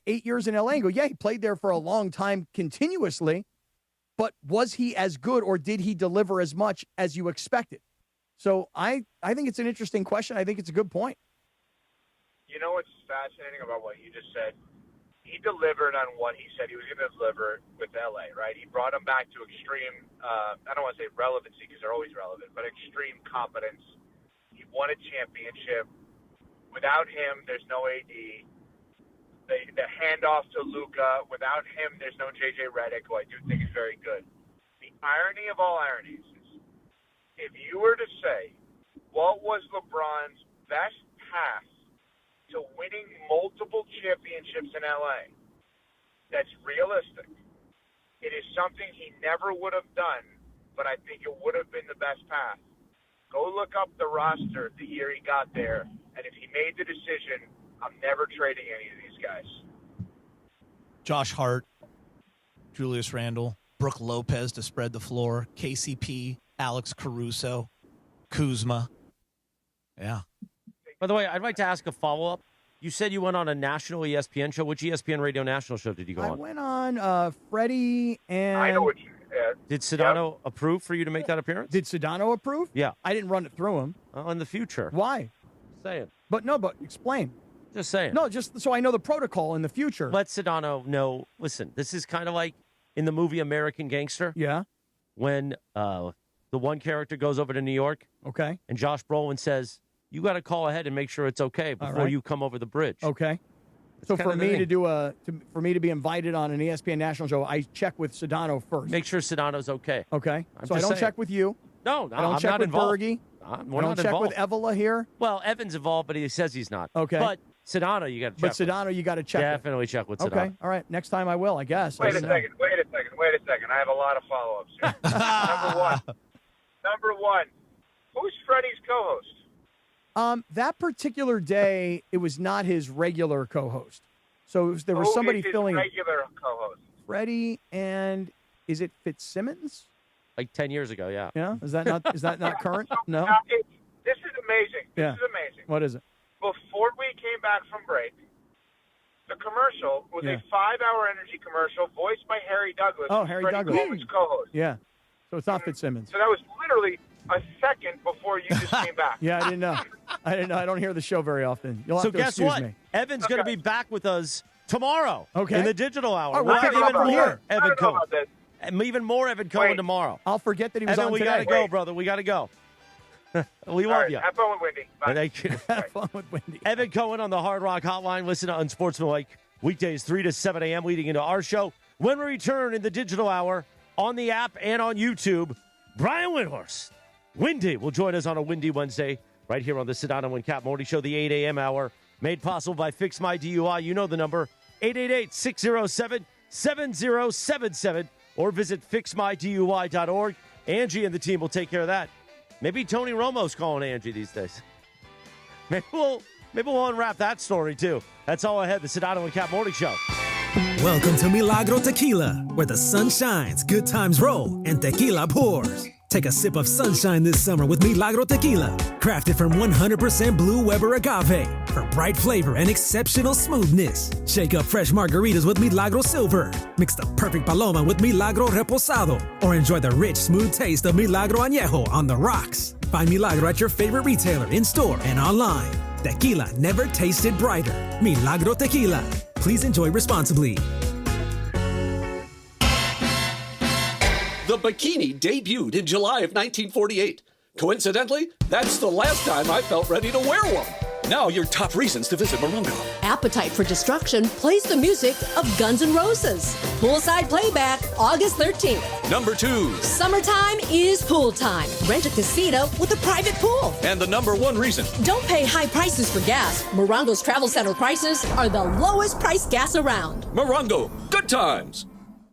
8 years in L.A. and go, yeah, he played there for a long time continuously, but was he as good, or did he deliver as much as you expected? So I think it's an interesting question. I think it's a good point. You know what's fascinating about what you just said? He delivered on what he said he was going to deliver with L.A., right? He brought him back to extreme, I don't want to say relevancy because they're always relevant, but extreme competence. He won a championship. Without him, there's no AD. The handoff to Luka, without him, there's no J.J. Redick, who I do think is very good. The irony of all ironies is, if you were to say, what was LeBron's best path to winning multiple championships in L.A., that's realistic. It is something he never would have done, but I think it would have been the best path. Go look up the roster the year he got there, and if he made the decision, I'm never trading any of these guys. Josh Hart, Julius Randle, Brooke Lopez to spread the floor, KCP, Alex Caruso, Kuzma. Yeah. By the way, I'd like to ask a follow-up. You said you went on a national ESPN show. Which ESPN radio national show did you go on? I went on Freddie and... I know what you Did Sedano approve for you to make that appearance? Did Sedano approve? Yeah. I didn't run it through him. In the future. Why? Saying. But explain. Just saying. No, just so I know the protocol in the future. Let Sedano know, listen, this is kind of like in the movie American Gangster. Yeah. When the one character goes over to New York. Okay. And Josh Brolin says, you got to call ahead and make sure it's okay before you come over the bridge. Okay. So for me for me to be invited on an ESPN national show, I check with Sedano first. Make sure Sedano's okay. Okay. So I don't check with you. No, I don't I'm check not with involved. Bergie. We're I don't not check involved. with Evola here. Well, Evan's involved, but he says he's not. Okay. But Sedano, you got to check. But Sedano, you got to check. Definitely check with Sedano. Okay. All right. Next time I will, I guess. Wait a second. I have a lot of follow-ups here. Number one, who's Freddie's co-host? That particular day, it was not his regular co-host. So there was somebody filling. Regular co-host. Freddie and is it Fitzsimmons? Like 10 years ago, yeah. Yeah, is that not current? No. This is amazing. This is amazing. What is it? Before we came back from break, the commercial was a 5-hour energy commercial voiced by Harry Douglas. Oh, Harry Freddie Douglas. Coleman's co-host. Yeah. So it's not Fitzsimmons. So that was literally a second before you just came back. Yeah, I didn't know. I don't hear the show very often. You'll have So to guess excuse what? me. Evan's going to be back with us tomorrow. Okay. In the digital hour. Oh, we'll have even more here. Evan Cohen. And even more Evan Cohen tomorrow. I'll forget that he was Evan, on we today. got to go, brother. We got to go. We All love right, you. have fun with Wendy. Bye. Thank you. Have fun with Wendy. Evan Cohen on the Hard Rock Hotline. Listen to Unsportsmanlike weekdays 3 to 7 a.m. leading into our show. When we return in the digital hour on the app and on YouTube, Brian Windhorst. Windy will join us on a Windy Wednesday right here on the Sedano and Cap Morning Show, the 8 a.m. hour, made possible by Fix My DUI. You know the number, 888-607-7077, or visit fixmydui.org. Angie and the team will take care of that. Maybe Tony Romo's calling Angie these days. Maybe we'll unwrap that story, too. That's all ahead, the Sedano and Cap Morning Show. Welcome to Milagro Tequila, where the sun shines, good times roll, and tequila pours. Take a sip of sunshine this summer with Milagro Tequila, crafted from 100% Blue Weber agave for bright flavor and exceptional smoothness. Shake up fresh margaritas with Milagro Silver. Mix the perfect paloma with Milagro Reposado, or enjoy the rich, smooth taste of Milagro Añejo on the rocks. Find Milagro at your favorite retailer, in-store, and online. Tequila never tasted brighter. Milagro Tequila. Please enjoy responsibly. The bikini debuted in July of 1948. Coincidentally, that's the last time I felt ready to wear one. Now your top reasons to visit Morongo. Appetite for Destruction plays the music of Guns N' Roses. Poolside playback, August 13th. Number 2. Summertime is pool time. Rent a casino with a private pool. And the number 1 reason. Don't pay high prices for gas. Morongo's Travel Center prices are the lowest priced gas around. Morongo, good times.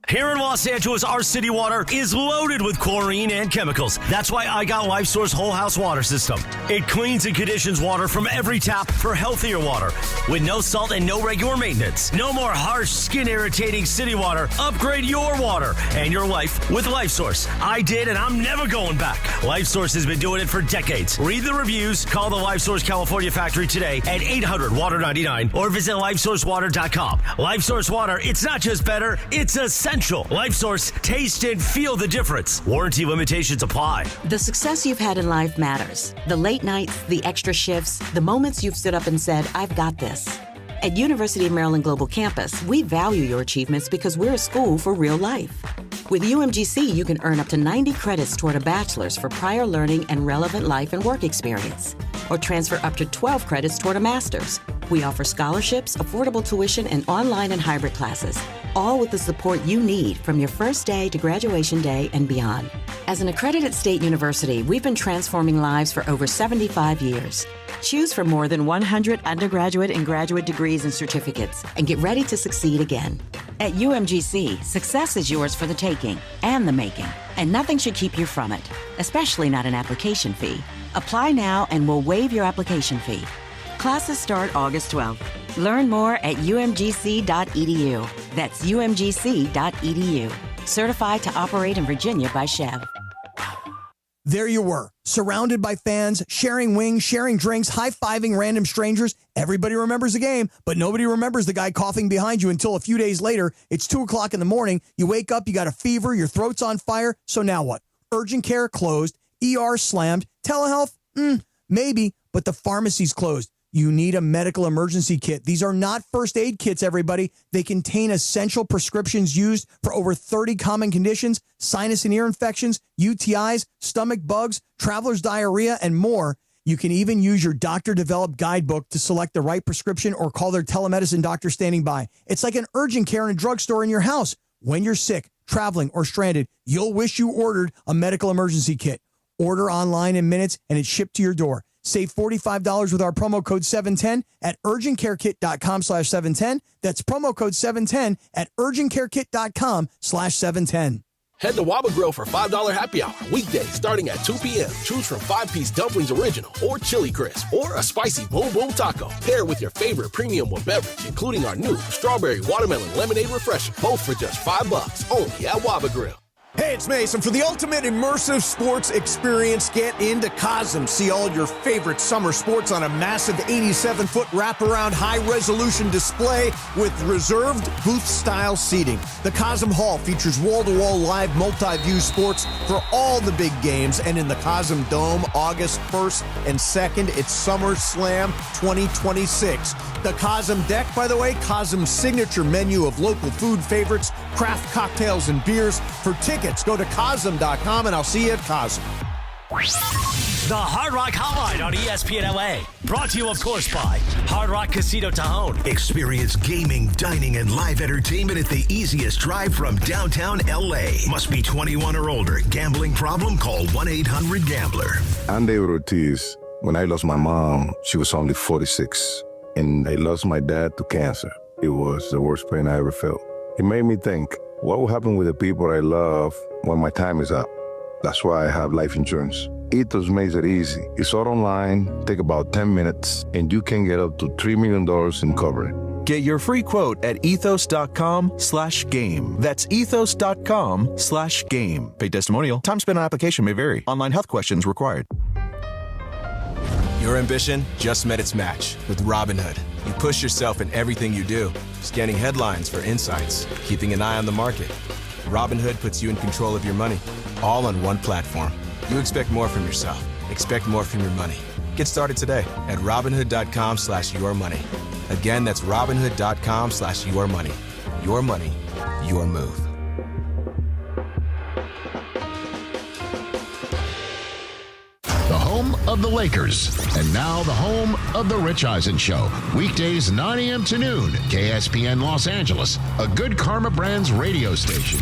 Here in Los Angeles, our city water is loaded with chlorine and chemicals. That's why I got LifeSource Whole House Water System. It cleans and conditions water from every tap for healthier water with no salt and no regular maintenance. No more harsh, skin-irritating city water. Upgrade your water and your life with LifeSource. I did, and I'm never going back. LifeSource has been doing it for decades. Read the reviews. Call the LifeSource California factory today at 800-WATER-99 or visit LifeSourceWater.com. LifeSource Water, it's not just better, it's essential. LifeSource, taste and feel the difference. Warranty limitations apply. The success you've had in life matters. The late nights, the extra shifts, the moments you've stood up and said, I've got this. At University of Maryland Global Campus, we value your achievements because we're a school for real life. With UMGC, you can earn up to 90 credits toward a bachelor's for prior learning and relevant life and work experience, or transfer up to 12 credits toward a master's. We offer scholarships, affordable tuition, and online and hybrid classes, all with the support you need from your first day to graduation day and beyond. As an accredited state university, we've been transforming lives for over 75 years. Choose from more than 100 undergraduate and graduate degrees and certificates, and get ready to succeed again. At UMGC, success is yours for the taking and the making, and nothing should keep you from it, especially not an application fee. Apply now and we'll waive your application fee. Classes start August 12th. Learn more at umgc.edu. That's umgc.edu. Certified to operate in Virginia by Chev. There you were, surrounded by fans, sharing wings, sharing drinks, high-fiving random strangers. Everybody remembers the game, but nobody remembers the guy coughing behind you until a few days later. It's 2 o'clock in the morning. You wake up, you got a fever, your throat's on fire. So now what? Urgent care closed, ER slammed, telehealth? Maybe, but the pharmacy's closed. You need a medical emergency kit. These are not first aid kits, everybody. They contain essential prescriptions used for over 30 common conditions, sinus and ear infections, UTIs, stomach bugs, traveler's diarrhea, and more. You can even use your doctor-developed guidebook to select the right prescription or call their telemedicine doctor standing by. It's like an urgent care in a drugstore in your house. When you're sick, traveling, or stranded, you'll wish you ordered a medical emergency kit. Order online in minutes, and it's shipped to your door. Save $45 with our promo code 710 at urgentcarekit.com/710. That's promo code 710 at urgentcarekit.com/710. Head to Waba Grill for $5 happy hour weekdays starting at 2 p.m. Choose from 5-piece dumplings original or chili crisp or a spicy boom boom taco. Pair with your favorite premium one beverage, including our new strawberry watermelon lemonade refresher, both for just $5 only at Waba Grill. Hey, it's Mason. For the ultimate immersive sports experience, get into Cosm. See all your favorite summer sports on a massive 87-foot wraparound high-resolution display with reserved booth-style seating. The Cosm Hall features wall-to-wall live multi-view sports for all the big games. And in the Cosm Dome, August 1st and 2nd, it's Summer Slam 2026. The Cosm Deck, by the way, Cosm's signature menu of local food favorites, craft cocktails, and beers. For tickets, go to Cosm.com, and I'll see you at Cosm. The Hard Rock Hotline on ESPN LA. Brought to you, of course, by Hard Rock Casino Tajon. Experience gaming, dining, and live entertainment at the easiest drive from downtown LA. Must be 21 or older. Gambling problem? Call 1-800-GAMBLER. Andy Ortiz. When I lost my mom, she was only 46. And I lost my dad to cancer. It was the worst pain I ever felt. It made me think, what will happen with the people I love when my time is up? That's why I have life insurance. Ethos makes it easy. It's all online, take about 10 minutes, and you can get up to $3 million in coverage. Get your free quote at ethos.com/game. That's ethos.com/game. Paid testimonial. Time spent on application may vary. Online health questions required. Your ambition just met its match with Robinhood. You push yourself in everything you do, scanning headlines for insights, keeping an eye on the market. Robinhood puts you in control of your money, all on one platform. You expect more from yourself. Expect more from your money. Get started today at Robinhood.com/yourmoney. Again, that's Robinhood.com/yourmoney. Your money, your move. the home of the Lakers. And now the home of the Rich Eisen Show. Weekdays 9 a.m. to noon. KSPN Los Angeles, a Good Karma Brands radio station.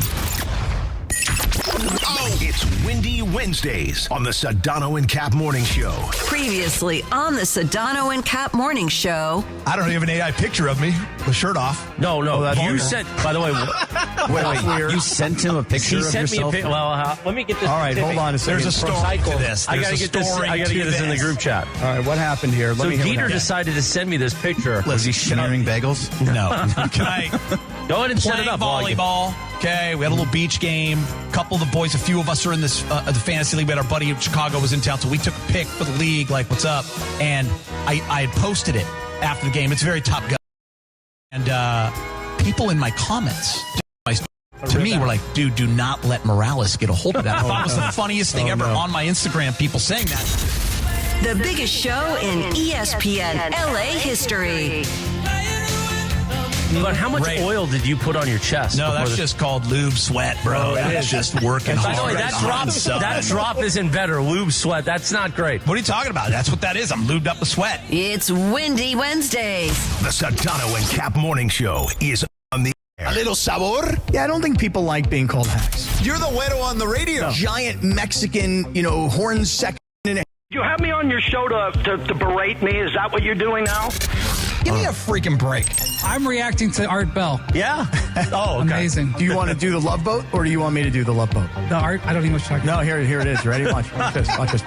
It's Windy Wednesdays on the Sedano and Cap Morning Show. Previously on the Sedano and Cap Morning Show. I don't have an AI picture of me with shirt off. No, you sent, by the way, wait, you sent him a picture of yourself? He sent me a picture. Well, let me get this. All right, hold on a second. There's a story to this. I got to get this in the group chat. All right, what happened here? So Geeter decided to send me this picture. Was he smearing bagels? No. Can I go ahead and set it up? Volleyball. Okay, we had a little beach game. A couple of the boys, a few of us are in this the fantasy league. We had our buddy in Chicago was in town, so we took a pic for the league, like, what's up? And I had posted it after the game. It's very Top Gun. And people in my comments to me were like, dude, do not let Morales get a hold of that. I thought it was the funniest thing ever on my Instagram, people saying that. The biggest show in ESPN LA history. But how much oil did you put on your chest? No, that's just called lube sweat, bro. That's just working hard. By the way, that drop isn't better. Lube sweat. That's not great. What are you talking about? That's what that is. I'm lubed up with sweat. It's Windy Wednesdays. The Sedano and Cap Morning Show is on the air. A little sabor? Yeah, I don't think people like being called hacks. You're the güero on the radio. Giant Mexican, horn second. You have me on your show to berate me? Is that what you're doing now? Give me a freaking break. I'm reacting to Art Bell. Yeah? Oh, okay. Amazing. Do you want to do the Love Boat, or do you want me to do the Love Boat? The Art? I don't even know what you're talking about. No, here it is. You ready? Watch this. Watch this.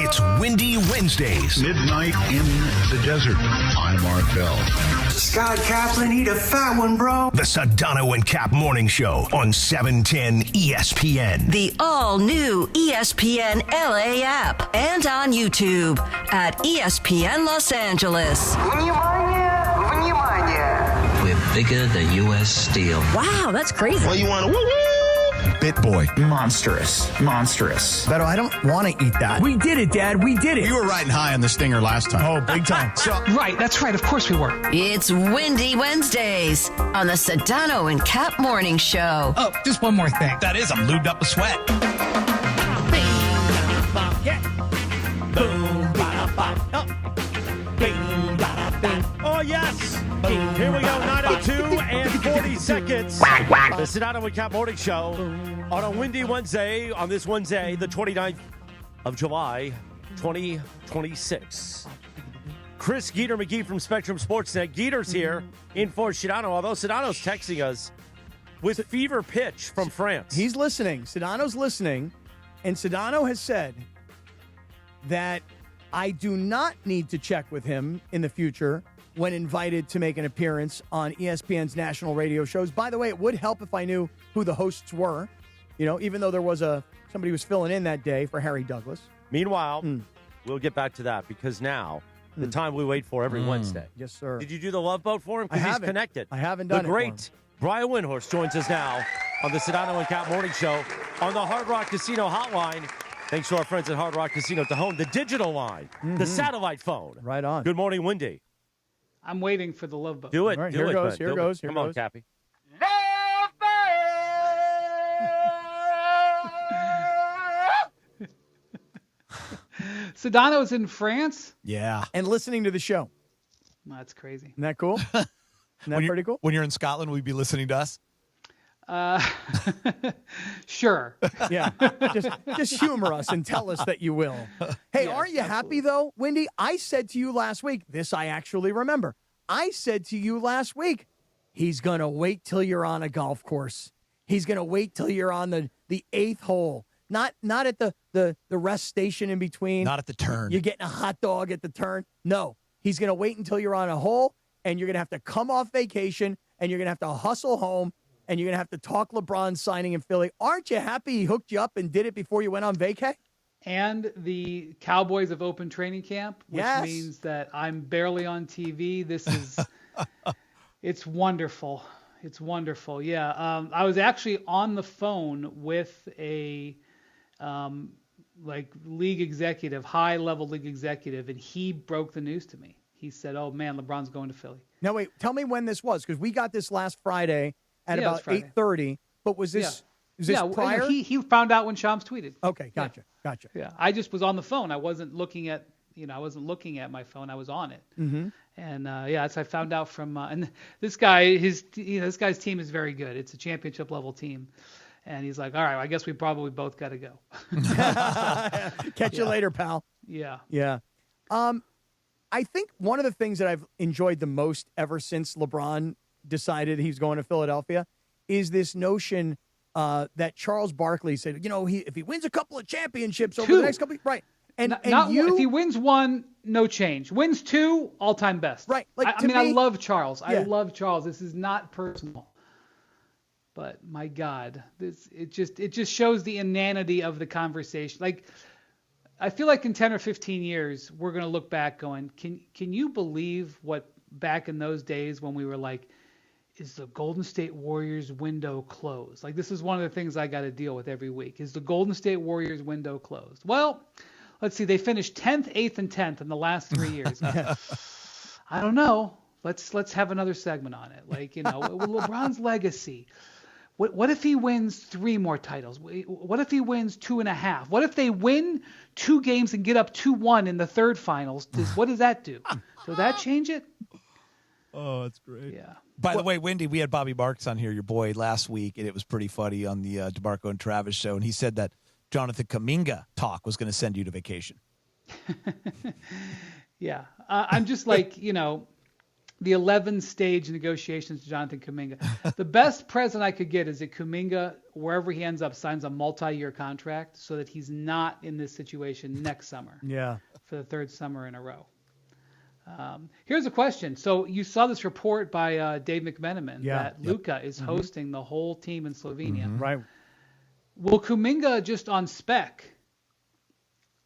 It's Windy Wednesdays. Midnight in the desert. I'm Art Bell. Scott Kaplan, eat a fat one, bro. The Sedano and Cap Morning Show on 710 ESPN. The all-new ESPN LA app and on YouTube at ESPN Los Angeles. We're bigger than U.S. Steel. Wow, that's crazy. Well, you want to woo-woo? Bit boy. Monstrous. Beto, I don't want to eat that. We did it, Dad. We did it. You were riding high on the stinger last time. Oh, big time. Right, that's right. Of course we were. It's Windy Wednesdays on the Sedano and Cap Morning Show. Oh, just one more thing. That is, I'm lubed up with sweat. Oh, yes. Here we go, 9:02 and 40 seconds. The Sedano and Cap Morning Show on a windy Wednesday, on this Wednesday, the 29th of July, 2026. Chris Geeter McGee from Spectrum Sportsnet. Geeter's here in for Sedano, although Sedano's texting us with fever pitch from France. He's listening. Sedano's listening, and Sedano has said that I do not need to check with him in the future when invited to make an appearance on ESPN's national radio shows. By the way, it would help if I knew who the hosts were, even though there was somebody was filling in that day for Harry Douglas. Meanwhile, we'll get back to that because now the time we wait for every Wednesday. Yes, sir. Did you do the Love Boat for him? I Because he's haven't. connected. I haven't done it The for great him. Brian Windhorst joins us now on the Sedano and Cap Morning Show on the Hard Rock Casino hotline. Thanks to our friends at Hard Rock Casino to home the digital line, the satellite phone. Right on. Good morning, Windy. I'm waiting for the Love Boat. Do it. All right, do here it, goes, bud. here Do it. goes, here Come on, goes. Cappy. Sedano's in France? Yeah. And listening to the show. That's crazy. Isn't that cool? Isn't that pretty cool? When you're in Scotland, will you be listening to us? Sure. Yeah. Just humor us and tell us that you will. Hey, Yes, aren't you happy, though, Windy? I said to you last week, this I actually remember. I said to you last week, he's going to wait till you're on a golf course. He's going to wait till you're on the eighth hole. Not at the rest station in between. Not at the turn. You're getting a hot dog at the turn. No. He's going to wait until you're on a hole, and you're going to have to come off vacation, and you're going to have to hustle home, and you're going to have to talk LeBron signing in Philly. Aren't you happy he hooked you up and did it before you went on vacay? And the Cowboys have opened training camp, which Yes. means that I'm barely on TV. This is, it's wonderful. It's wonderful. Yeah. I was actually on the phone with a, league executive, high level league executive, and he broke the news to me. He said, "Oh man, LeBron's going to Philly." Now wait, tell me when this was, because we got this last Friday at Yeah, it was about Friday. 8:30. But was this Is this prior? He found out when Shams tweeted. Okay, gotcha. Yeah, I just was on the phone. I wasn't looking at my phone. I was on it. Mm-hmm. And that's I found out from and this guy, this guy's team is very good. It's a championship level team, and he's like, all right, I guess we probably both got to go. Catch you later, pal. Yeah. Yeah. I think one of the things that I've enjoyed the most ever since LeBron decided he's going to Philadelphia is this notion that Charles Barkley said, if he wins a couple of championships over the next couple, right? And if he wins one, no change. Wins two, all-time best. Right. I love Charles. Yeah. I love Charles. This is not personal, but my God, it just shows the inanity of the conversation. Like, I feel like in 10 or 15 years, we're going to look back going, can you believe what back in those days when we were like, is the Golden State Warriors window closed? Like, this is one of the things I got to deal with every week. Is the Golden State Warriors window closed? Well, let's see. They finished 10th, 8th, and 10th in the last 3 years. I don't know. Let's have another segment on it. Like, LeBron's legacy. What if he wins 3 more titles? What if he wins 2.5? What if they win 2 games and get up 2-1 in the third finals? What does that do? Does that change it? Oh, that's great. Yeah. By the way, Wendy, we had Bobby Marks on here, your boy, last week, and it was pretty funny on the DeMarco and Travis show, and he said that Jonathan Kuminga talk was going to send you to vacation. Yeah. I'm just like, the 11-stage negotiations to Jonathan Kuminga. The best present I could get is that Kuminga, wherever he ends up, signs a multi-year contract so that he's not in this situation next summer. Yeah. For the 3rd summer in a row. Here's a question. So you saw this report by Dave McMenamin that Luka is hosting the whole team in Slovenia. Mm-hmm. Right. Will Kuminga just on spec?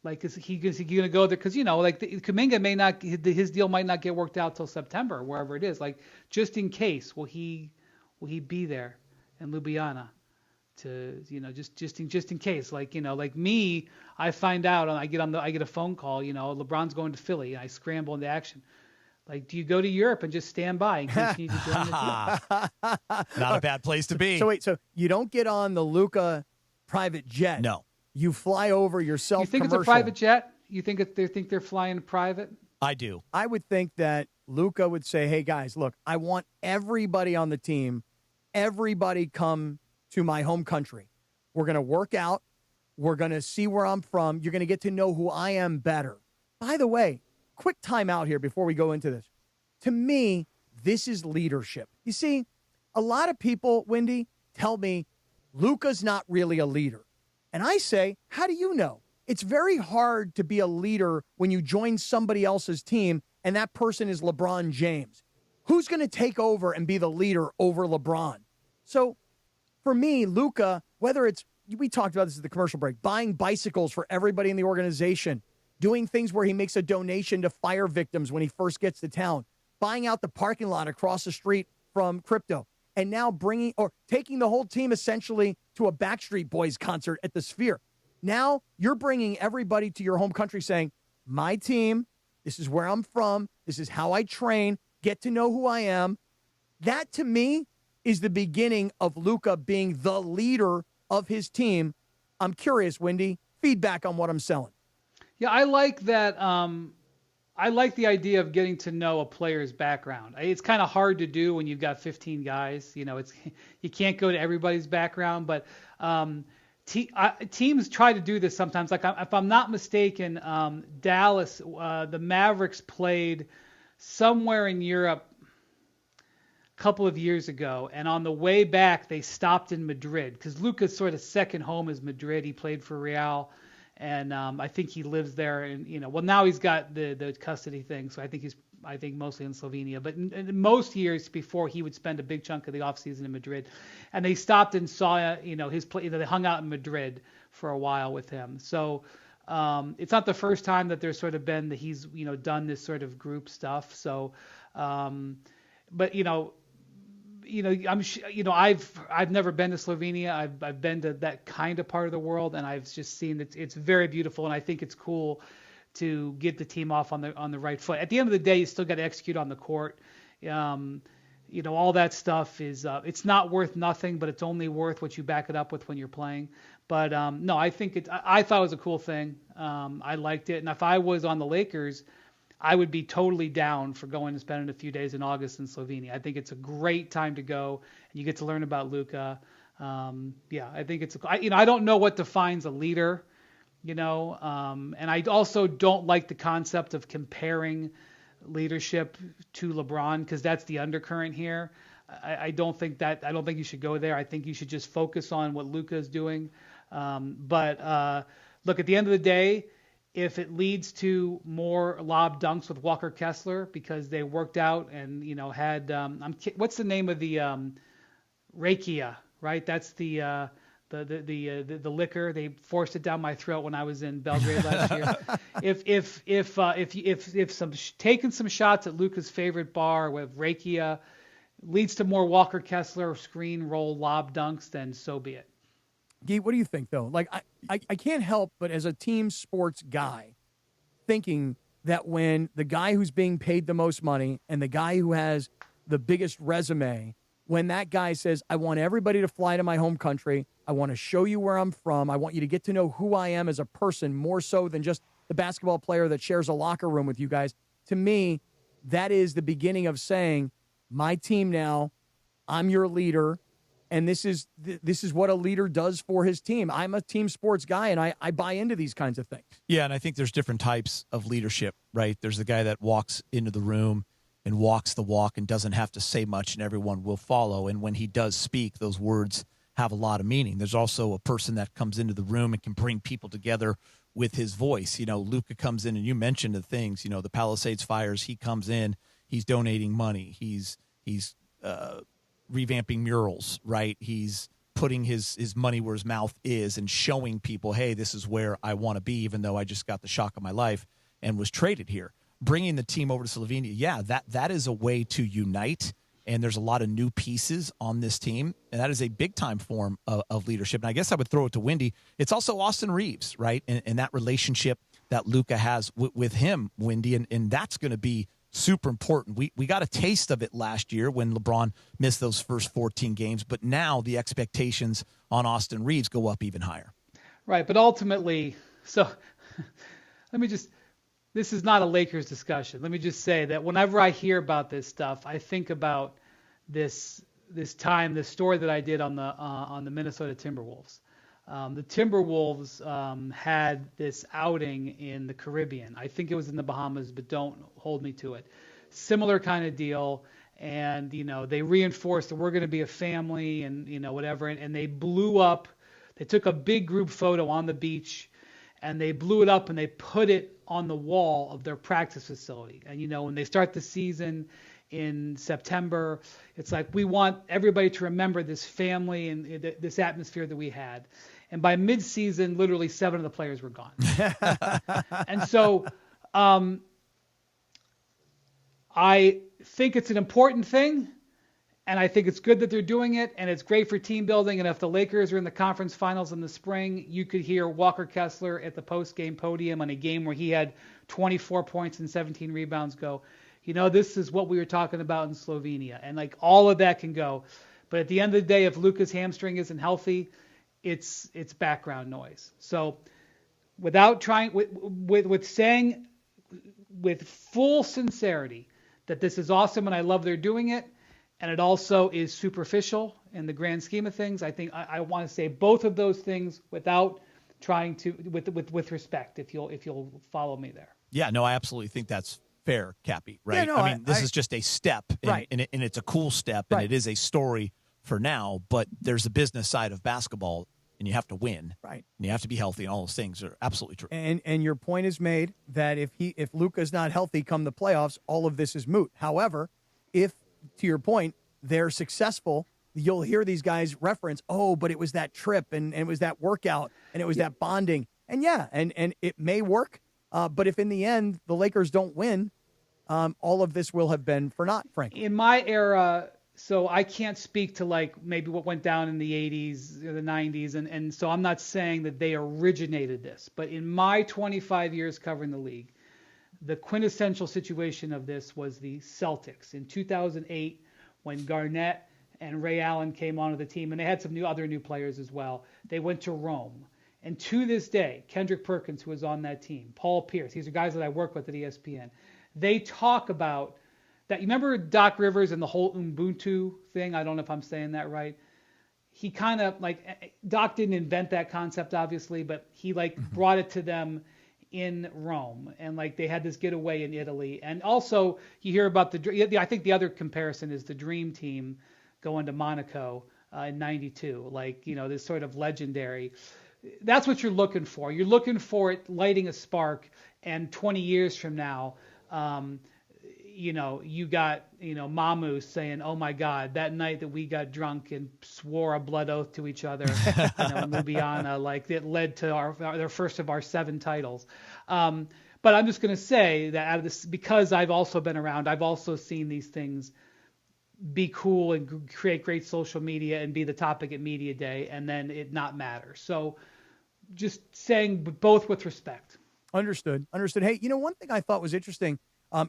Like, is he going to go there? Because, Kuminga may not, his deal might not get worked out till September, wherever it is. Like, just in case, will he be there in Ljubljana to, just in case? Like, like me, I find out and I get a phone call, LeBron's going to Philly, and I scramble into action. Like, do you go to Europe and just stand by and continue to join the team? Not a bad place to be. So wait, so you don't get on the Luka private jet? No. You fly over yourself. You think commercial. it's a private jet? You think they're flying private? I do. I would think that Luka would say, hey, guys, look, I want everybody on the team, everybody come to my home country. We're going to work out. We're going to see where I'm from. You're going to get to know who I am better. By the way, quick time out here before we go into this. To me, this is leadership. You see, a lot of people, Wendy, tell me Luka's not really a leader. And I say, how do you know? It's very hard to be a leader when you join somebody else's team and that person is LeBron James. Who's going to take over and be the leader over LeBron? So for me, Luka, whether it's, we talked about this at the commercial break, buying bicycles for everybody in the organization, doing things where he makes a donation to fire victims when he first gets to town, buying out the parking lot across the street from Crypto, and now taking the whole team essentially to a Backstreet Boys concert at the Sphere. Now you're bringing everybody to your home country saying, my team, this is where I'm from, this is how I train, get to know who I am. That, to me, is the beginning of Luka being the leader of his team. I'm curious, Wendy, feedback on what I'm selling. Yeah, I like that. I like the idea of getting to know a player's background. It's kind of hard to do when you've got 15 guys. You can't go to everybody's background, but teams try to do this sometimes. Like, if I'm not mistaken, Dallas, the Mavericks played somewhere in Europe a couple of years ago, and on the way back they stopped in Madrid because Luka's sort of second home is Madrid. He played for Real. And I think he lives there, and now he's got the custody thing, so I think mostly in Slovenia. But in most years before, he would spend a big chunk of the offseason in Madrid, and they stopped and saw his play. They hung out in Madrid for a while with him. So it's not the first time that there's sort of been that he's done this sort of group stuff. So, but I've never been to Slovenia. I've been to that kind of part of the world, and I've just seen it's very beautiful, and I think it's cool to get the team off on the right foot. At the end of the day, you still got to execute on the court. all that stuff is it's not worth nothing, but it's only worth what you back it up with when you're playing. But no, I think I thought it was a cool thing. I liked it, and if I was on the Lakers, I would be totally down for going and spending a few days in August in Slovenia. I think it's a great time to go, and you get to learn about Luka. I think it's I don't know what defines a leader, and I also don't like the concept of comparing leadership to LeBron, because that's the undercurrent here. I don't think you should go there. I think you should just focus on what Luka is doing. But look, at the end of the day, if it leads to more lob dunks with Walker Kessler because they worked out and had what's the name of the Rakia, right? That's the liquor. They forced it down my throat when I was in Belgrade last year. If taking some shots at Luka's favorite bar with Rakia leads to more Walker Kessler screen roll lob dunks, then so be it. Gee, what do you think, though? Like, I can't help but, as a team sports guy, thinking that when the guy who's being paid the most money and the guy who has the biggest resume, when that guy says, I want everybody to fly to my home country, I want to show you where I'm from, I want you to get to know who I am as a person more so than just the basketball player that shares a locker room with you guys, to me, that is the beginning of saying, my team now, I'm your leader, and this is what a leader does for his team. I'm a team sports guy, and I buy into these kinds of things. Yeah, and I think there's different types of leadership, right? There's the guy that walks into the room and walks the walk and doesn't have to say much, and everyone will follow. And when he does speak, those words have a lot of meaning. There's also a person that comes into the room and can bring people together with his voice. Luka comes in, and you mentioned the things, the Palisades fires, he comes in, he's donating money, he's revamping murals, right? He's putting his money where his mouth is and showing people, hey, this is where I want to be, even though I just got the shock of my life and was traded here. Bringing the team over to Slovenia, yeah, that is a way to unite, and there's a lot of new pieces on this team, and that is a big-time form of leadership. And I guess I would throw it to Wendy. It's also Austin Reeves, right, and that relationship that Luka has with him, Wendy, and that's going to be super important. We got a taste of it last year when LeBron missed those first 14 games, but now the expectations on Austin Reeves go up even higher. Right, but ultimately, so this is not a Lakers discussion. Let me just say that whenever I hear about this stuff, I think about this story that I did on the Minnesota Timberwolves. The Timberwolves had this outing in the Caribbean. I think it was in the Bahamas, but don't hold me to it. Similar kind of deal. And, they reinforced that we're going to be a family and, whatever. And they blew up. They took a big group photo on the beach, and they blew it up and they put it on the wall of their practice facility. And, when they start the season in September, it's like, we want everybody to remember this family and this atmosphere that we had. And by mid-season, literally 7 of the players were gone. And so I think it's an important thing, and I think it's good that they're doing it, and it's great for team building. And if the Lakers are in the conference finals in the spring, you could hear Walker Kessler at the post-game podium on a game where he had 24 points and 17 rebounds go, this is what we were talking about in Slovenia. And, all of that can go. But at the end of the day, if Luka's hamstring isn't healthy, it's background noise. So without trying, with saying with full sincerity that this is awesome and I love they're doing it, and it also is superficial in the grand scheme of things, I think I want to say both of those things without trying to, with respect, if you'll follow me there. Yeah, no, I absolutely think that's fair, Cappy, right? Yeah, no, I mean, this is just a step, and, right. and it's a cool step, and it is a story for now, but there's a business side of basketball, and you have to win, right? And you have to be healthy, and all those things are absolutely true. And your point is made that if Luka's not healthy come the playoffs, all of this is moot. However, if, to your point, they're successful, you'll hear these guys reference, but it was that trip, and it was that workout, and it was that bonding, and and it may work, but if in the end the Lakers don't win, all of this will have been for naught, frankly. In my era, so I can't speak to maybe what went down in the 80s or the 90s, and so I'm not saying that they originated this, but in my 25 years covering the league, the quintessential situation of this was the Celtics in 2008 when Garnett and Ray Allen came onto the team, and they had some other new players as well. They went to Rome. And to this day, Kendrick Perkins, who was on that team, Paul Pierce, these are guys that I work with at ESPN, they talk about that. You remember Doc Rivers and the whole Ubuntu thing? I don't know if I'm saying that right. He kind of Doc didn't invent that concept, obviously, but he brought it to them in Rome, and they had this getaway in Italy. And also you hear about I think the other comparison is the Dream Team going to Monaco in '92, this sort of legendary. That's what you're looking for. You're looking for it lighting a spark, and 20 years from now, you got Mamu saying, "Oh my God, that night that we got drunk and swore a blood oath to each other, in Ljubljana, it led to their first of our 7 titles." But I'm just going to say that out of this, because I've also been around, I've also seen these things be cool and create great social media and be the topic at media day, and then it not matter. So just saying both with respect. Understood. Hey, one thing I thought was interesting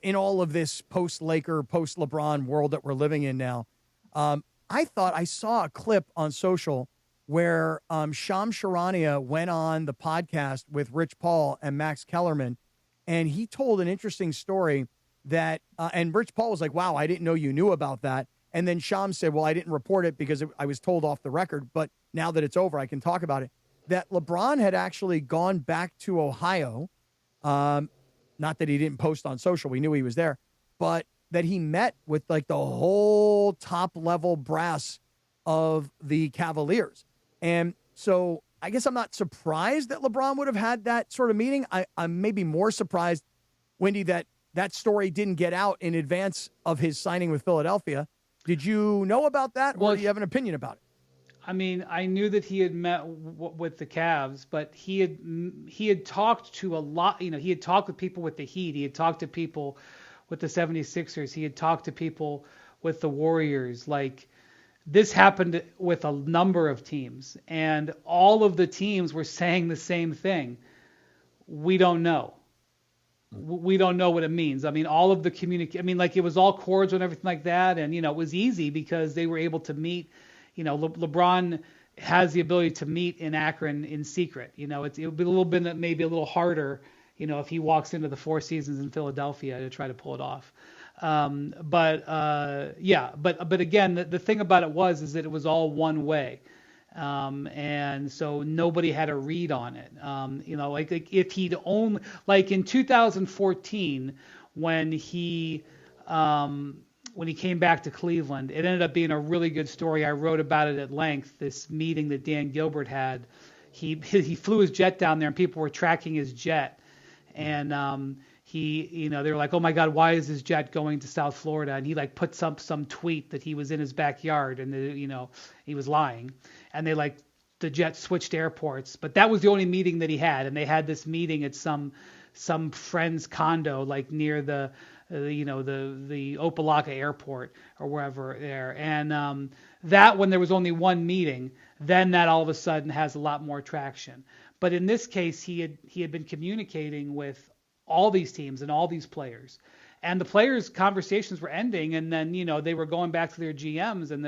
in all of this post-Laker, post-LeBron world that we're living in now, I thought I saw a clip on social where Shams Charania went on the podcast with Rich Paul and Max Kellerman, and he told an interesting story that, and Rich Paul was like, "Wow, I didn't know you knew about that." And then Shams said, "Well, I didn't report it because I was told off the record, but now that it's over, I can talk about it." That LeBron had actually gone back to Ohio. Not that he didn't post on social, we knew he was there, but that he met with the whole top level brass of the Cavaliers. And so I guess I'm not surprised that LeBron would have had that sort of meeting. I'm maybe more surprised, Wendy, that story didn't get out in advance of his signing with Philadelphia. Did you know about that, or do you have an opinion about it? I mean, I knew that he had met with the Cavs, but he had talked to a lot. He had talked with people with the Heat. He had talked to people with the 76ers. He had talked to people with the Warriors. This happened with a number of teams, and all of the teams were saying the same thing. We don't know. We don't know what it means. I mean, all of the it was all cordial and everything like that. And, it was easy because they were able to meet. LeBron has the ability to meet in Akron in secret. It would be a little bit, maybe a little harder, if he walks into the Four Seasons in Philadelphia to try to pull it off. But again, the thing about it is that it was all one way. And so nobody had a read on it. If he'd only, in 2014, when he came back to Cleveland, it ended up being a really good story. I wrote about it at length, this meeting that Dan Gilbert had. He flew his jet down there and people were tracking his jet. And, they were like, "Oh my God, why is his jet going to South Florida?" And he puts up some tweet that he was in his backyard and he was lying. And the jet switched airports, but that was the only meeting that he had. And they had this meeting at some friend's condo, near the Opa-locka airport or wherever there. And that, when there was only one meeting, then that all of a sudden has a lot more traction. But in this case, he had been communicating with all these teams and all these players, and the players' conversations were ending, and then they were going back to their GMs, and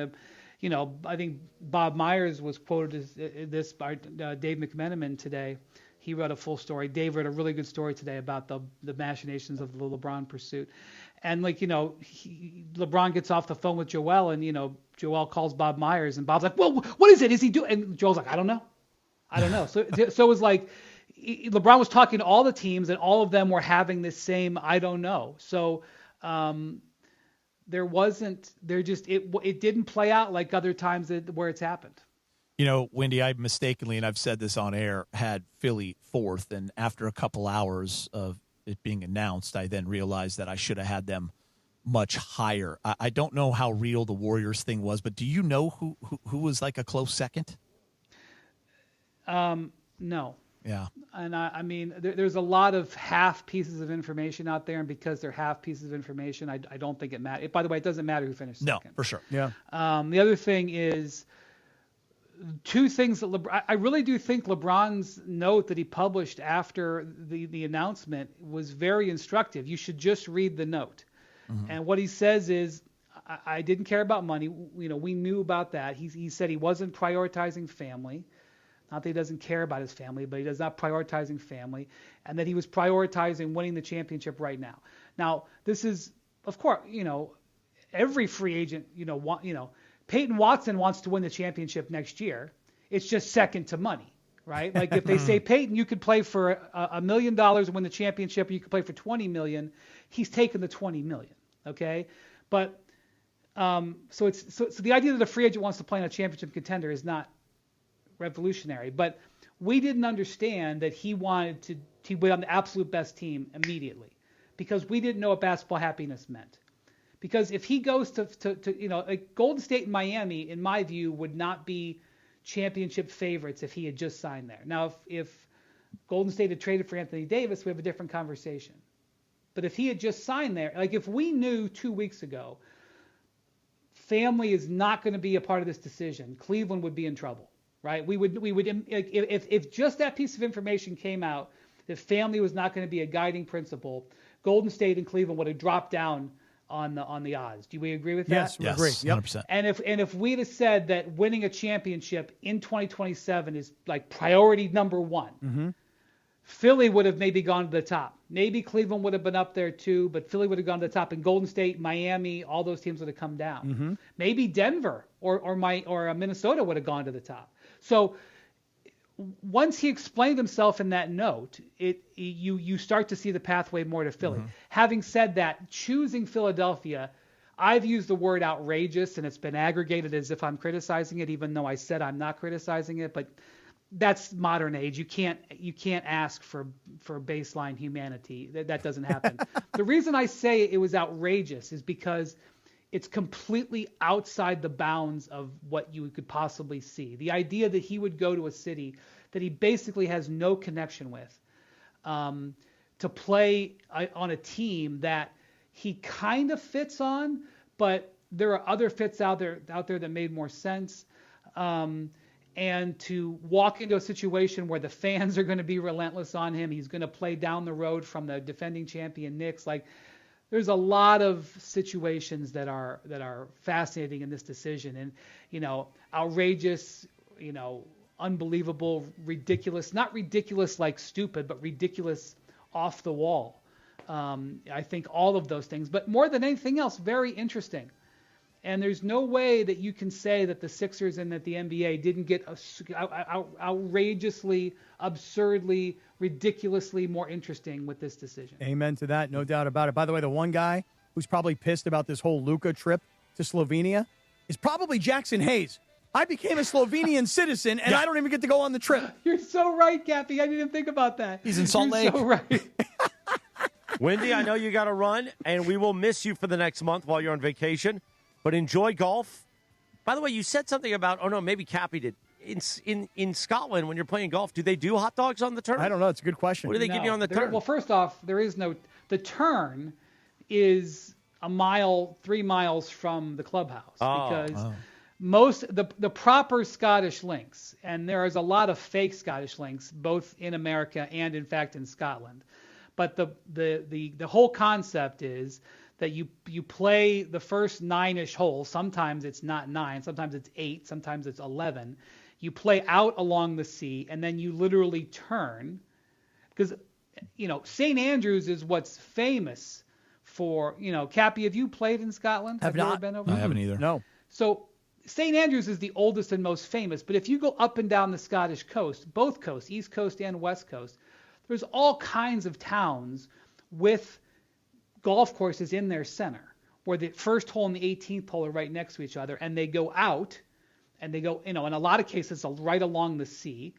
I think Bob Myers was quoted as this by Dave McMenamin today. He wrote a full story. Dave wrote a really good story today about the machinations of the LeBron pursuit. And LeBron gets off the phone with Joel, and Joel calls Bob Myers, and Bob's like, "Well, what is it? Is he doing?" And Joel's like, I don't know. So it was LeBron was talking to all the teams, and all of them were having this same I don't know. So it didn't play out like other times where it's happened. Wendy, I mistakenly, and I've said this on air, had Philly 4th, and after a couple hours of it being announced, I then realized that I should have had them much higher. I don't know how real the Warriors thing was, but do you know who was a close second? No. Yeah. And I mean, there's a lot of half pieces of information out there, and because they're half pieces of information, I don't think it matters. By the way, it doesn't matter who finished second. No, for sure. Yeah. The other thing is two things that I really do think LeBron's note that he published after the announcement was very instructive. You should just read the note. Mm-hmm. And what he says is, I didn't care about money. We knew about that. He said he wasn't prioritizing family. Not that he doesn't care about his family, but he does not prioritizing family, and that he was prioritizing winning the championship right now. Now, this is, of course, every free agent, Peyton Watson wants to win the championship next year. It's just second to money, right? Like if they say, Peyton, you could play for $1 million and win the championship, or you could play for $20 million, he's taking the $20 million, okay? But so the idea that a free agent wants to play in a championship contender is not revolutionary, but we didn't understand that he wanted to be on the absolute best team immediately, because we didn't know what basketball happiness meant. Because if he goes to like Golden State and Miami, in my view, would not be championship favorites if he had just signed there. Now, if Golden State had traded for Anthony Davis, we have a different conversation. But if he had just signed there, like if we knew 2 weeks ago, family is not going to be a part of this decision, Cleveland would be in trouble. Right? We would if just that piece of information came out that family was not going to be a guiding principle, Golden State and Cleveland would have dropped down on the odds. Do we agree with that? Yes, we agree. Yep. 100%. And if we'd have said that winning a championship in 2027 is like priority number one, Philly would have maybe gone to the top. Maybe Cleveland would have been up there too, but Philly would have gone to the top, and Golden State, Miami, all those teams would have come down. Maybe Denver or Minnesota would have gone to the top. So once he explained himself in that note, you start to see the pathway more to Philly. Having said that, choosing Philadelphia, I've used the word outrageous, and it's been aggregated as if I'm criticizing it, even though I said I'm not criticizing it. But that's modern age. You can't ask for baseline humanity. That doesn't happen. The reason I say it was outrageous is because it's completely outside the bounds of what you could possibly see. The idea that he would go to a city that he basically has no connection with, to play on a team that he kind of fits on, but there are other fits out there that made more sense. And to walk into a situation where the fans are going to be relentless on him, he's going to play down the road from the defending champion Knicks. Like, there's a lot of situations that are fascinating in this decision, and outrageous, unbelievable, ridiculous, not ridiculous like stupid, but ridiculous off the wall. I think all of those things, but more than anything else, very interesting. And there's no way that you can say that the Sixers and that the NBA didn't get outrageously, absurdly, ridiculously more interesting with this decision. Amen to that, no doubt about it. By the way, the one guy who's probably pissed about this whole Luka trip to Slovenia is probably Jackson Hayes. I became a Slovenian citizen, and I don't even get to go on the trip. You're so right, Cappy. I didn't even think about that. He's in Salt Lake. So right. Wendy, I know you got to run, and we will miss you for the next month while you're on vacation. But enjoy golf. By the way, you said something about, maybe Cappy did. In Scotland, when you're playing golf, do they do hot dogs on the turn? I don't know. It's a good question. What do they give you on the turn? Well, first off, there is no – the turn is 3 miles from the clubhouse because the proper Scottish links, and there is a lot of fake Scottish links, both in America and, in fact, in Scotland. But the whole concept is – that you play the first 9-ish holes. Sometimes it's not 9, sometimes it's 8, sometimes it's 11. You play out along the sea, and then you literally turn. Because, St. Andrews is what's famous for, Cappy, have you played in Scotland? Have you not. Ever been over I haven't either. No. So St. Andrews is the oldest and most famous, but if you go up and down the Scottish coast, both coasts, East Coast and West Coast, there's all kinds of towns with golf courses in their center, where the first hole and the 18th hole are right next to each other, and they go out, and they go, in a lot of cases, right along the sea,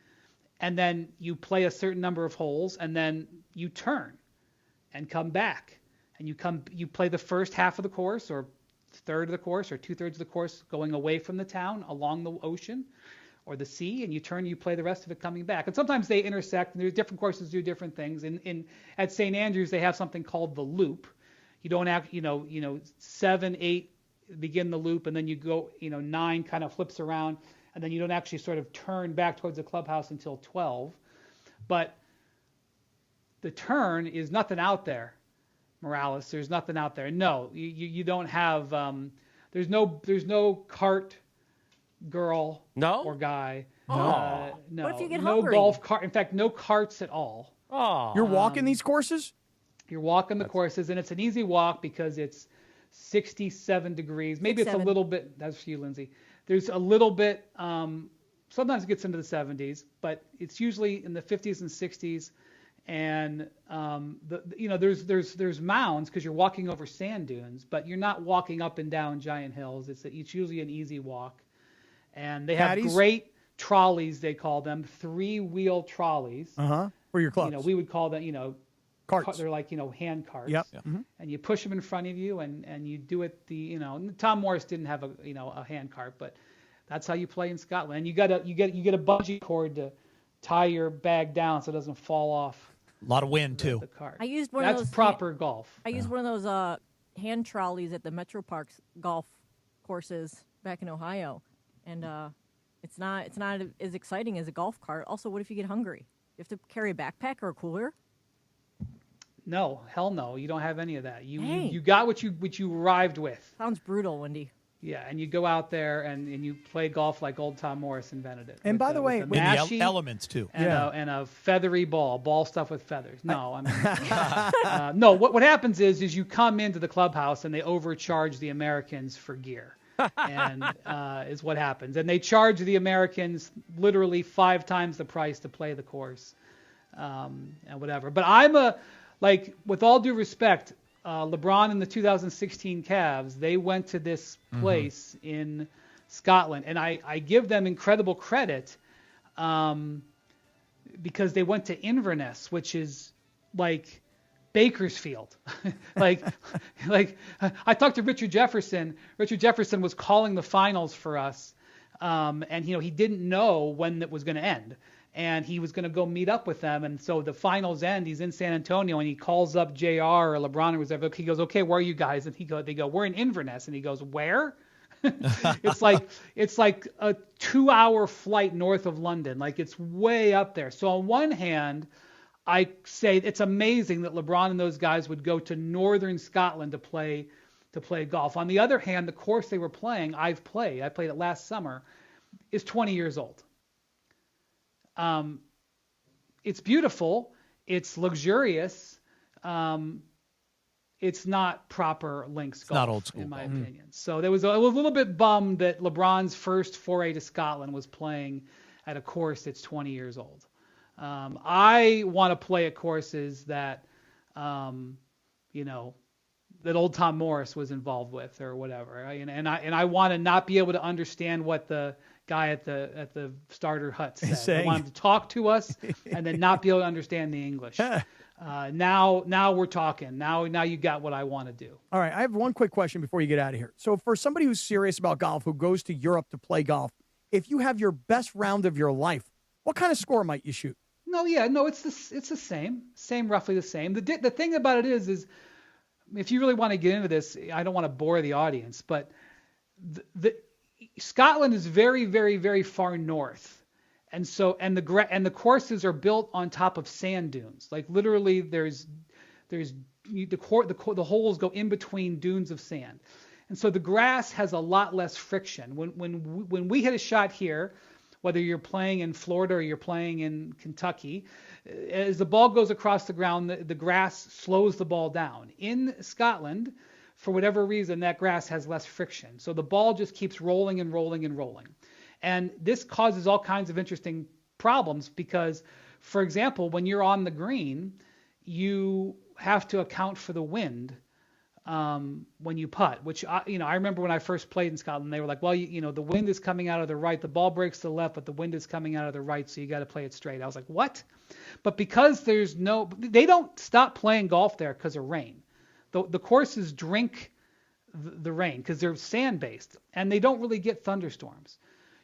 and then you play a certain number of holes, and then you turn and come back, and you play the first half of the course, or third of the course, or 2/3 of the course going away from the town along the ocean or the sea, and you turn, you play the rest of it coming back. And sometimes they intersect, and there's different courses do different things. At St. Andrews, they have something called the loop. You don't act, 7, 8 begin the loop, and then you go, 9 kind of flips around, and then you don't actually sort of turn back towards the clubhouse until 12. But the turn is nothing out there, Morales. There's nothing out there. No, you don't have There's no cart girl No? or guy. Oh. No. What if you get no hungry? golf cart. In fact, no carts at all. Oh. You're walking these courses? You're walking the courses, and it's an easy walk because it's 67 degrees. Maybe it's a 67. little bit. That's for you, Lindsay. There's a little bit. Sometimes it gets into the 70s, but it's usually in the 50s and 60s. And there's mounds because you're walking over sand dunes, but you're not walking up and down giant hills. It's usually an easy walk. And they have Caddies? great trolleys, they call them, 3-wheel trolleys. For your clubs. We would call them, Carts. They're like, hand carts. Yep. And you push them in front of you, and you do it Tom Morris didn't have a hand cart, but that's how you play in Scotland. And you get a bungee cord to tie your bag down so it doesn't fall off. A lot of wind too. The cart. I used one That's of those. proper golf. I used one of those hand trolleys at the Metro Parks golf courses back in Ohio, and it's not as exciting as a golf cart. Also, what if you get hungry? You have to carry a backpack or a cooler. No, hell no. You don't have any of that. Hey. You got what you arrived with. Sounds brutal, Wendy. Yeah, and you go out there and you play golf like old Tom Morris invented it. And by the way, with a with the mashie elements too. And a feathery ball stuffed with feathers. No, I mean, no. What happens is you come into the clubhouse and they overcharge the Americans for gear, and is what happens. And they charge the Americans literally 5 times the price to play the course, and whatever. But with all due respect, LeBron and the 2016 Cavs, they went to this place in Scotland, and I give them incredible credit because they went to Inverness, which is like Bakersfield. like I talked to Richard Jefferson. Richard Jefferson was calling the finals for us, and he didn't know when it was going to end. And he was going to go meet up with them. And so the finals end, he's in San Antonio, and he calls up JR or LeBron or whatever. He goes, okay, where are you guys? And they go, we're in Inverness. And he goes, where? It's like a 2-hour flight north of London. Like, it's way up there. So on one hand, I say it's amazing that LeBron and those guys would go to northern Scotland to play golf. On the other hand, the course they were playing, I played it last summer, is 20 years old. It's beautiful. It's luxurious. It's not proper links golf, not old school in my golf. opinion. So I was a little bit bummed that LeBron's first foray to Scotland was playing at a course that's 20 years old. I want to play at courses that, that old Tom Morris was involved with or whatever. And I want to not be able to understand what the guy at the starter hut said. I want him to talk to us and then not be able to understand the English. Now we're talking. Now you got what I want to do. All right, I have one quick question before you get out of here. So for somebody who's serious about golf, who goes to Europe to play golf, if you have your best round of your life, what kind of score might you shoot? No, it's the same, roughly the same. The thing about it is if you really want to get into this, I don't want to bore the audience, but Scotland is very, very, very far north, and the courses are built on top of sand dunes. Like literally, there's the holes go in between dunes of sand, and so the grass has a lot less friction. When we hit a shot here, whether you're playing in Florida or you're playing in Kentucky, as the ball goes across the ground, the grass slows the ball down. In Scotland, for whatever reason, that grass has less friction. So the ball just keeps rolling and rolling and rolling. And this causes all kinds of interesting problems because, for example, when you're on the green, you have to account for the wind when you putt, which, I remember when I first played in Scotland, they were like, well, the wind is coming out of the right, the ball breaks to the left, but the wind is coming out of the right, so you got to play it straight. I was like, what? But because they don't stop playing golf there because of rain. The courses drink the rain because they're sand-based, and they don't really get thunderstorms.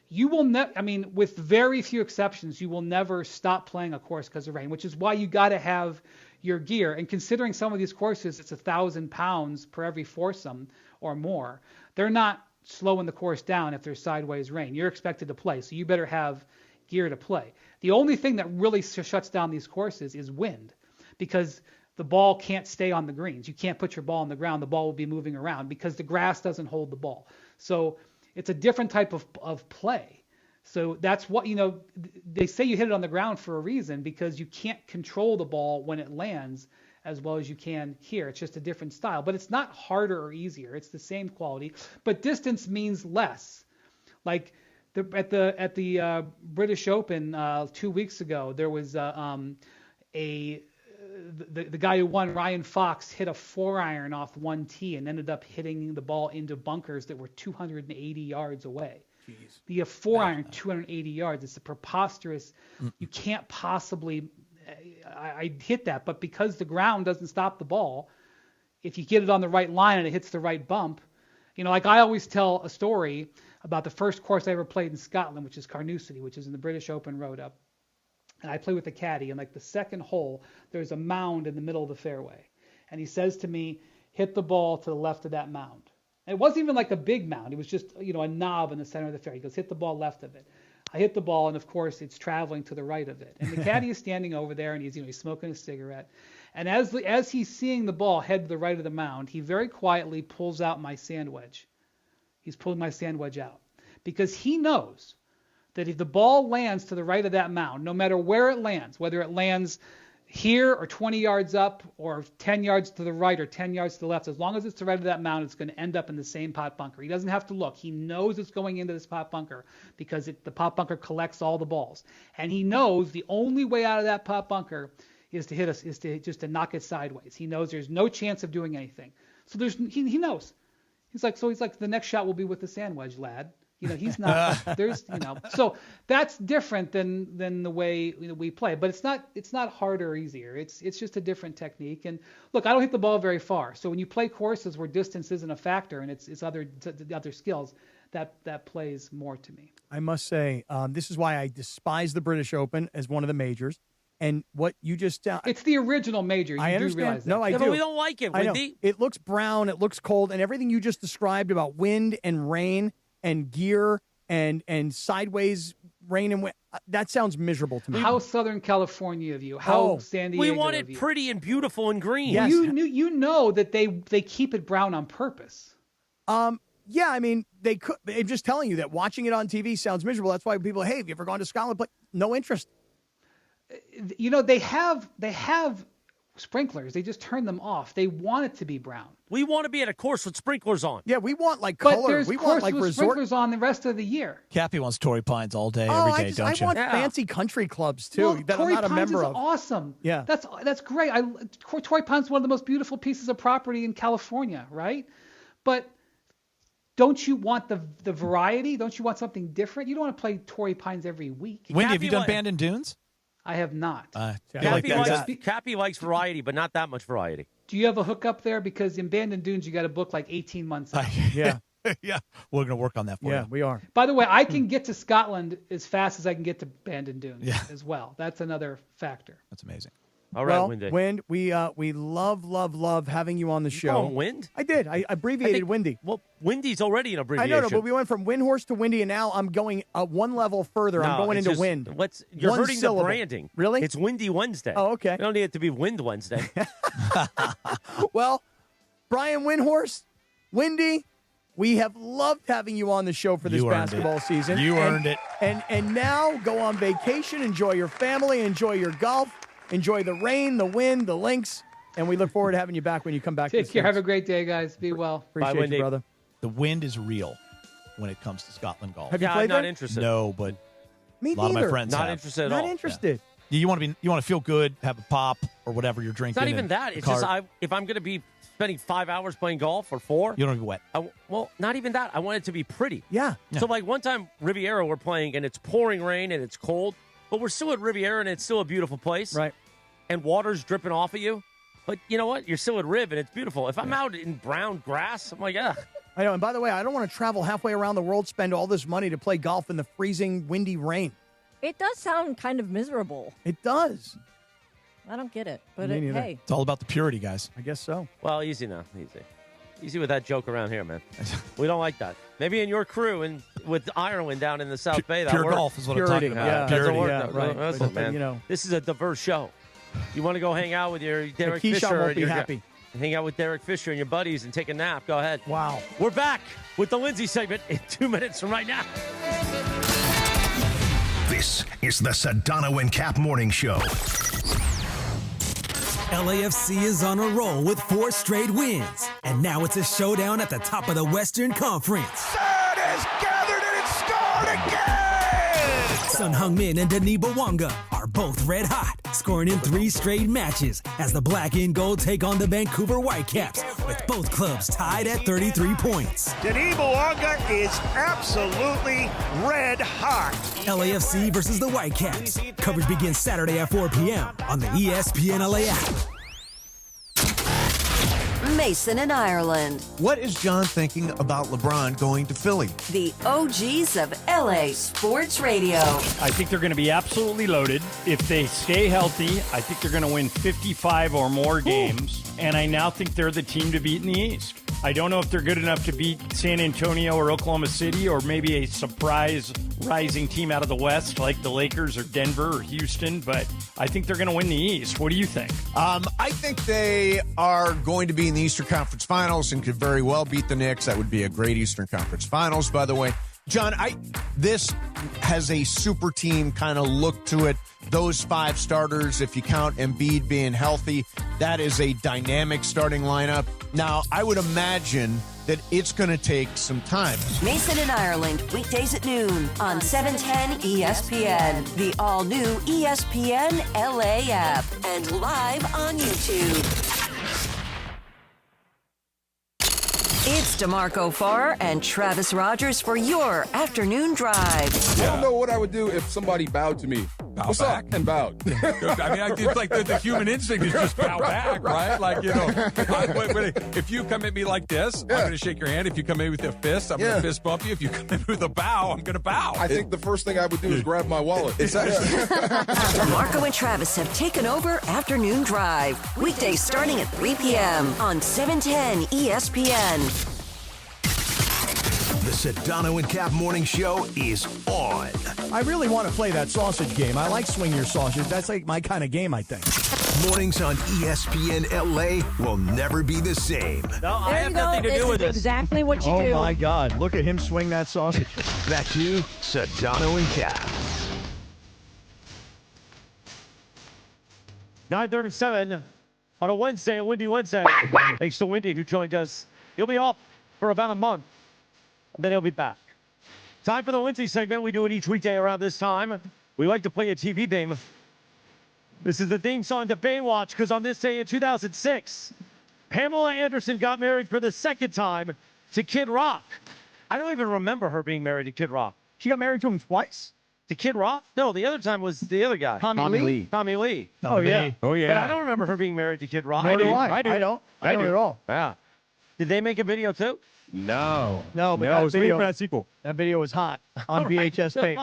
You will never, with very few exceptions, you will never stop playing a course because of rain, which is why you got to have your gear. And considering some of these courses, it's 1,000 pounds per every foursome or more. They're not slowing the course down if there's sideways rain. You're expected to play, so you better have gear to play. The only thing that really shuts down these courses is wind, because the ball can't stay on the greens. You can't put your ball on the ground. The ball will be moving around because the grass doesn't hold the ball. So it's a different type of play. So that's what, they say you hit it on the ground for a reason, because you can't control the ball when it lands as well as you can here. It's just a different style, but it's not harder or easier. It's the same quality, but distance means less. Like at the British Open 2 weeks ago, there was the guy who won, Ryan Fox, hit a 4-iron off one tee and ended up hitting the ball into bunkers that were 280 yards away. Jeez. The 4-iron, 280 yards. It's a preposterous. You can't possibly. I hit that, but because the ground doesn't stop the ball, if you get it on the right line and it hits the right bump, like I always tell a story about the first course I ever played in Scotland, which is Carnoustie, which is in the British Open Road up. And I play with the caddy, and like the second hole, there's a mound in the middle of the fairway. And he says to me, hit the ball to the left of that mound. And it wasn't even like a big mound. It was just, a knob in the center of the fairway. He goes, hit the ball left of it. I hit the ball, and of course, it's traveling to the right of it. And the caddy is standing over there, and he's smoking a cigarette. And as he's seeing the ball head to the right of the mound, he very quietly pulls out my sand wedge. He's pulling my sand wedge out because he knows that if the ball lands to the right of that mound, no matter where it lands, whether it lands here or 20 yards up or 10 yards to the right or 10 yards to the left, as long as it's to the right of that mound, it's going to end up in the same pot bunker. He doesn't have to look. He knows it's going into this pot bunker because the pot bunker collects all the balls. And he knows the only way out of that pot bunker is to knock it sideways. He knows there's no chance of doing anything. So he knows. He's like, the next shot will be with the sand wedge, lad. He's not. So that's different than the way we play. But it's not harder or easier. It's just a different technique. And look, I don't hit the ball very far. So when you play courses where distance isn't a factor and it's other skills, that plays more to me. I must say, this is why I despise the British Open as one of the majors. And what you just it's the original major. I understand. Realize that. No, I do. But we don't like it, Wendy. It looks brown. It looks cold, and everything you just described about wind and rain and gear and sideways rain and wind, that sounds miserable to me. How Southern California of you? How San Diego? We want it pretty and beautiful and green. Yes. You know that they keep it brown on purpose. Yeah, I mean they could. I'm just telling you that watching it on TV sounds miserable. That's why people, hey, have you ever gone to Scotland? But no interest. They have sprinklers. They just turn them off. They want it to be brown. We want to be at a course with sprinklers on. Yeah, we want color. But there's we want resort sprinklers on the rest of the year. Cappy wants Torrey Pines all day, every day, don't you? I want fancy country clubs too that Torrey I'm not a Pines member is of. Awesome. Yeah, that's great. Torrey Pines is one of the most beautiful pieces of property in California, right? But don't you want the variety? Don't you want something different? You don't want to play Torrey Pines every week. Wendy, have you done Bandon Dunes? I have not. Cappy likes variety, but not that much variety. Do you have a hookup there? Because in Bandon Dunes, you got to book like 18 months out. Yeah. Yeah. We're going to work on that for you. Yeah, we are. By the way, I can get to Scotland as fast as I can get to Bandon Dunes as well. That's another factor. That's amazing. All right, Wendy. Wind, we love having you on the show. call him Wind? I did. I abbreviated Windy. Well, Windy's already an abbreviation. I know, but we went from Windhorse to Windy, and now I'm going one level further. I'm going into Wind. You're One hurting syllable. the branding. Really? It's Windy Wednesday. Oh, okay. You don't need it to be Wind Wednesday. Well, Brian Windhorse, Windy, we have loved having you on the show for this basketball season. You earned it. And now go on vacation, enjoy your family, enjoy your golf, enjoy the rain, the wind, the links, and we look forward to having you back when you come back. Take care. Have a great day, guys. Be well. Appreciate you, brother. The wind is real when it comes to Scotland golf. Have you played I'm not there? interested. No, but Me a lot neither. of my friends Not have. interested at Not all. interested. Yeah, you want to feel good, have a pop or whatever you're drinking. It's not even that. It's just if I'm going to be spending 5 hours playing golf or 4, you don't get wet. Well, not even that. I want it to be pretty. Yeah. So like one time Riviera we're playing and it's pouring rain and it's cold, but we're still at Riviera and it's still a beautiful place. Right. And water's dripping off of you. But you know what? You're still at Riv and it's beautiful. If I'm out in brown grass, I'm like, ugh. I know. And by the way, I don't want to travel halfway around the world, spend all this money to play golf in the freezing, windy rain. It does sound kind of miserable. It does. I don't get it. But Me neither. hey. It's all about the purity, guys. I guess so. Well, easy now. Easy with that joke around here, man. We don't like that. Maybe in your crew and with Ireland down in the South Bay, that pure works. golf is what Purity, I'm talking about. yeah. Purity. Doesn't work. Yeah, right. Listen, man. You know. This is a diverse show. You want to go hang out with your Derek Keyshawn Fisher? won't be happy. Hang out with Derek Fisher and your buddies and take a nap. Go ahead. Wow. We're back with the Lindsay segment in 2 minutes from right now. This is the Sedano and Cap Morning Show. LAFC is on a roll with 4 straight wins, and now it's a showdown at the top of the Western Conference. Third is gathered and it's scored again! Son Heung-min and Denis Bouanga are both red hot, scoring in 3 straight matches as the black and gold take on the Vancouver Whitecaps, with both clubs tied at 33 points. Denis Bouanga is absolutely red hot. LAFC versus the Whitecaps. Coverage begins Saturday at 4 p.m. on the ESPN LA app. Mason in Ireland. What is John thinking about LeBron going to Philly? The OGs of LA Sports Radio. I think they're going to be absolutely loaded. If they stay healthy, I think they're going to win 55 or more games. And I now think they're the team to beat in the East. I don't know if they're good enough to beat San Antonio or Oklahoma City or maybe a surprise rising team out of the West like the Lakers or Denver or Houston, but I think they're going to win the East. What do you think? I think they are going to be in the Eastern Conference Finals and could very well beat the Knicks. That would be a great Eastern Conference Finals, by the way. John, this has a super team kind of look to it. Those 5 starters, if you count Embiid being healthy, that is a dynamic starting lineup. Now, I would imagine that it's going to take some time. Mason in Ireland, weekdays at noon on 710 ESPN, the all-new ESPN LA app, and live on YouTube. It's DeMarco Farr and Travis Rogers for your afternoon drive. I don't know what I would do if somebody bowed to me. What's back. up? And bowed. I mean, it's like the human instinct is just bow back, right? Like, if you come at me like this, I'm going to shake your hand. If you come in with a fist, I'm going to fist bump you. If you come in with a bow, I'm going to bow. I think the first thing I would do is grab my wallet. DeMarco and Travis have taken over Afternoon Drive. Weekdays starting at 3 p.m. on 710 ESPN. The Sedano and Cap Morning Show is on. I really want to play that sausage game. I like swing your sausage. That's like my kind of game, I think. Mornings on ESPN LA will never be the same. No, I have nothing to do with this. Exactly what you do. Oh, my God. Look at him swing that sausage. Back to Sedano and Cap. 9:37 on a Wednesday, a windy Wednesday. Thanks to Wendy who joined us. He'll be off for about a month. Then he'll be back. Time for the Lindsay segment. We do it each weekday around this time. We like to play a TV theme. This is the theme song to Baywatch because on this day in 2006, Pamela Anderson got married for the second time to Kid Rock. I don't even remember her being married to Kid Rock. She got married to him twice? To Kid Rock? No, the other time was the other guy. Tommy Lee. Tommy Lee. Oh, yeah. Oh, yeah. But I don't remember her being married to Kid Rock. Nor do I. I do. I don't at all. Yeah. Did they make a video too? No. No, but I was waiting for that sequel. That video was hot on VHS tape.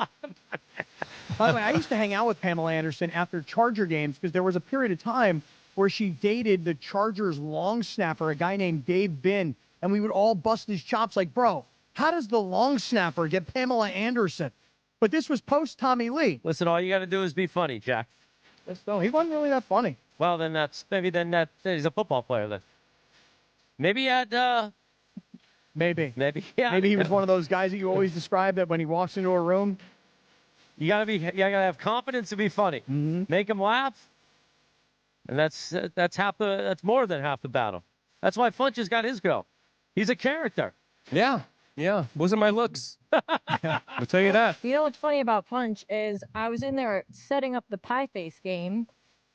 By the way, I used to hang out with Pamela Anderson after Charger games because there was a period of time where she dated the Chargers long snapper, a guy named Dave Bin, and we would all bust his chops like, bro, how does the long snapper get Pamela Anderson? But this was post Tommy Lee. Listen, all you got to do is be funny, Jack. No, he wasn't really that funny. Well, then he's a football player then. Maybe he had Maybe. Yeah. Maybe he was one of those guys that you always describe that when he walks into a room. You gotta have confidence to be funny. Mm-hmm. Make him laugh. And that's more than half the battle. That's why Funch's got his go. He's a character. Yeah. Wasn't my looks. I'll tell you that. You know what's funny about Punch is I was in there setting up the pie face game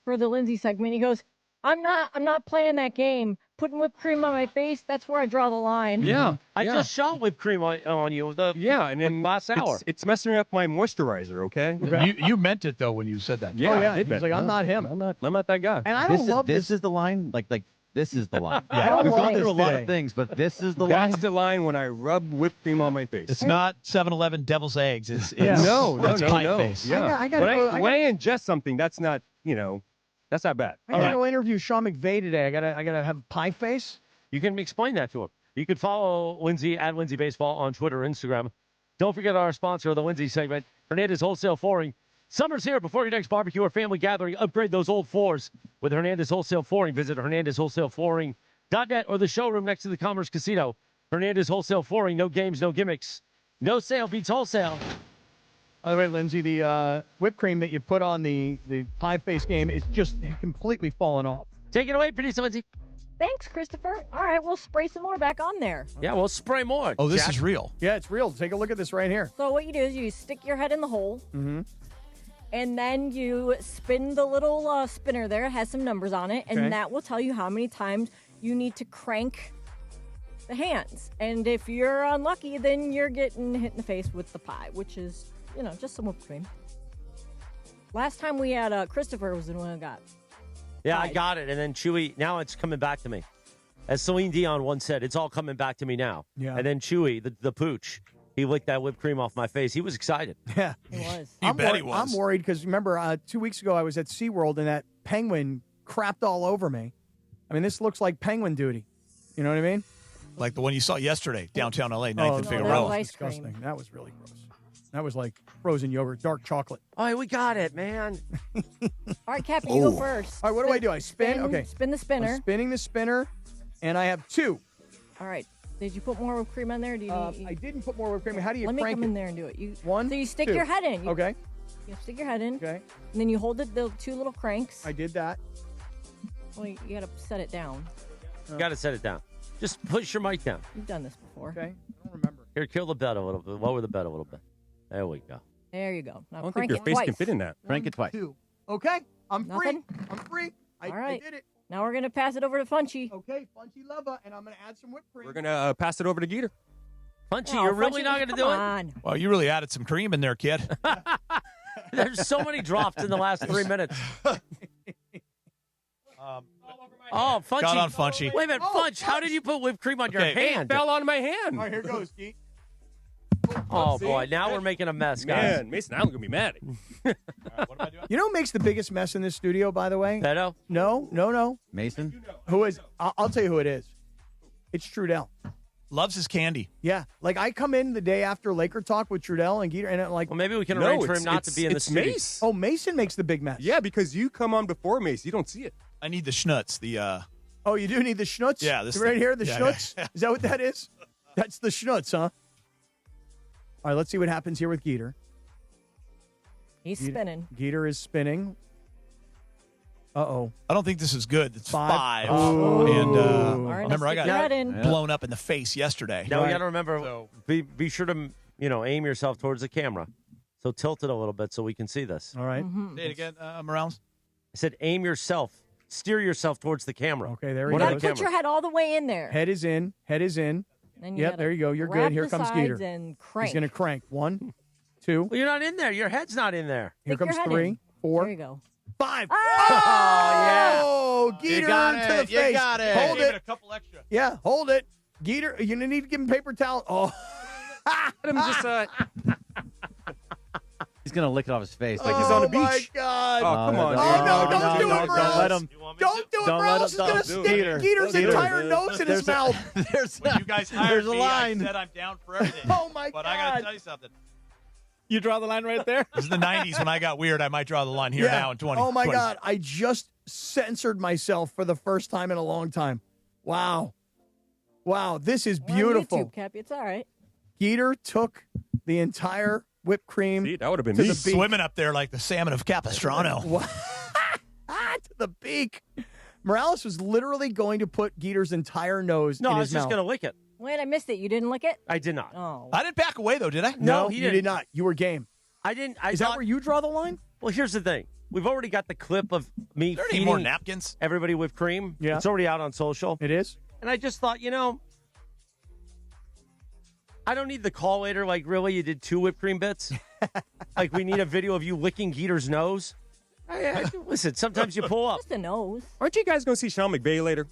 for the Lindsay segment. He goes, I'm not playing that game. Putting whipped cream on my face, that's where I draw the line. Yeah. I just shot whipped cream on you. And then last hour. It's messing up my moisturizer, okay? You meant it, though, when you said that. Yeah. Oh, yeah. I did He's like, I'm not him. I'm not that guy. And I don't love this. This is the line? Like this is the line. I don't We've love gone through a this lot today. of things, but this is the line. That's the line when I rub whipped cream on my face. It's not 7-Eleven devil's eggs. It's No. pie face. Yeah. I gotta When I ingest something, that's not, that's not bad. I gotta go interview Sean McVay today. I gotta have pie face. You can explain that to him. You can follow Lindsay at Lindsay Baseball on Twitter, Instagram. Don't forget our sponsor of the Lindsay segment, Hernandez Wholesale Flooring. Summer's here. Before your next barbecue or family gathering, upgrade those old floors with Hernandez Wholesale Flooring. Visit HernandezWholesaleFlooring.net or the showroom next to the Commerce Casino. Hernandez Wholesale Flooring. No games, no gimmicks. No sale beats wholesale. By the way, Lindsay, the whipped cream that you put on the pie face game is just completely fallen off. Take it away, producer Lindsay. Thanks, Christopher. All right, we'll spray some more back on there. Yeah, we'll spray more. Oh, this Jack. is real. Yeah, it's real. Take a look at this right here. So what you do is you stick your head in the hole, Mm-hmm. and then you spin the little spinner there. It has some numbers on it, Okay. and that will tell you how many times you need to crank the hands. And if you're unlucky, then you're getting hit in the face with the pie, which is, just some whipped cream. Last time we had Christopher was the one who got. Yeah, I got it. And then Chewy, now it's coming back to me. As Celine Dion once said, it's all coming back to me now. Yeah. And then Chewy, the pooch, he licked that whipped cream off my face. He was excited. Yeah. He was. I'm worried because, remember, 2 weeks ago I was at SeaWorld and that penguin crapped all over me. I mean, this looks like penguin duty. You know what I mean? Like the one you saw yesterday, downtown L.A., 9th and that was Figueroa. disgusting. That was really gross. That was like frozen yogurt, dark chocolate. Oh, we got it, man. All right, Cappy, you go first. All right, what do I do? I spin? Okay. Spin the spinner. I'm spinning the spinner, and I have 2. All right. Did you put more whipped cream on there? Or do you, I didn't put more whipped cream. How do you Let me crank come it? in there and do it. You 1, So you stick 2. your head in. Okay. You stick your head in. Okay. And then you hold it, the 2 little cranks. I did that. Well, you got to set it down. You got to set it down. Just push your mic down. You've done this before. Okay. I don't remember. Here, kill the bed a little bit. Lower the bed a little bit. There we go. There you go. Now I don't crank think your it face twice. can fit in that. Crank it twice. 2. Okay. I'm Nothing? free. I'm free. All right. I did it. Now we're going to pass it over to Funchy. Okay, Funchy Leva, and I'm going to add some whipped cream. We're going to pass it over to Geeter. Funchy, No, you're really Funchy, not going to come do on. Well, you really added some cream in there, kid. it? There's so many drops in the last 3 minutes. Oh, Funchy. Got on Funchy. Wait a minute, Funch, how did you put whipped cream on your Okay. hand? It fell on my hand. All right, here goes, Geet. Oh, boy, now we're making a mess, guys. Man, Mason, I'm going to be mad. What am I doing? You know who makes the biggest mess in this studio, by the way? Beto? No. Mason? Who is? I'll tell you who it is. It's Trudell. Loves his candy. Yeah. Like, I come in the day after Laker talk with Trudell and Geeter, and I'm like, Well, maybe we can No, arrange for it's- him not to be in the it's studio. Mace. oh, Mason makes the big mess. Yeah, because you come on before Mace. You don't see it. I need the schnutz. The Oh, you do need the schnutz? Yeah, this right thing. here, the Yeah, schnutz? yeah. Is that what that is? That's the schnutz, huh? All right, let's see what happens here with Geeter. He's spinning. Geeter is spinning. Uh-oh. I don't think this is good. It's 5. Oh. And All right, remember, now I stick got your head in. blown up in the face yesterday. Now we Right. got to remember, be sure to, aim yourself towards the camera. So tilt it a little bit so we can see this. All right. Say it again, Morales. I said aim yourself. Steer yourself towards the camera. Okay, there he One You on got goes. the to put your head all the way in there. Head is in. Head is in. Then you Yep, gotta there you go. You're wrap good. Here the comes sides Geeter. and crank. He's going to crank. 1, 2. Well, you're not in there. Your head's not in there. Here Stick your comes head 3, in. 4, There you go. 5. Ah! Oh, Geeter to the face. You got it. Hold Gave it. a couple extra. Yeah, hold it. Geeter, you're going to need to give him paper towel. Oh. Let him just, He's going to lick it off his face. Like he's on the Oh, my beach. God. Oh, come on. Oh, dude. no, don't do it, Don't Morales. let him. Don't do it, Don't Morales. let him- He's going don't to do stick it. Geeter's Geeter. entire nose in his mouth. There's When you guys hired There's a me, line. I said I'm down for everything. Oh, my But God. I got to tell you something. You draw the line right there? This is the 90s when I got weird. I might draw the line here now in 20. Oh, my God. I just censored myself for the first time in a long time. Wow. Wow, this is We're on beautiful. YouTube, Cappy. It's all right. Geeter took the entire whipped cream See, that would have been to me. the beak. Swimming up there like the salmon of Capistrano. To the beak. Morales was literally going to put Geeter's entire nose No, in I his was just mouth. going to lick it. Wait, I missed it. You didn't lick it? I did not. Oh. I didn't back away, though, did I? No, he you didn't. did not. You were game. I didn't. I Is thought, that where you draw the line? Well, here's the thing. We've already got the clip of me There any feeding more napkins? everybody with cream. Yeah. It's already out on social. It is? And I just thought, I don't need the call later. Like, really, you did 2 whipped cream bits? Like, we need a video of you licking Geeter's nose? Listen, sometimes you pull up. Just a nose. Aren't you guys going to see Sean McVay later?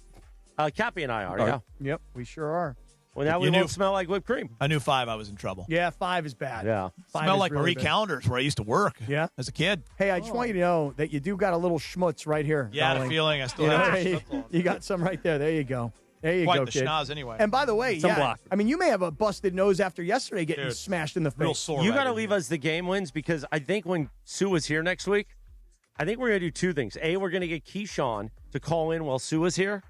Cappy and I are, Oh. yeah. Yep, we sure are. Well, now we You won't knew- smell like whipped cream. I knew 5. I was in trouble. Yeah, 5 is bad. Yeah. 5 Smell is like really Marie bad. Callender's where I used to work as a kid. Hey, I just want you to know that you do got a little schmutz right here. Yeah, I had a darling. feeling I still You know, have you got some right there. There you go. There you Quite go, the kid. schnoz anyway. And by the way, I mean, you may have a busted nose after yesterday getting Dude, smashed in the face. real sore. You got to leave us the game wins because I think when Sue is here next week, I think we're going to do two things. A, we're going to get Keyshawn to call in while Sue is here,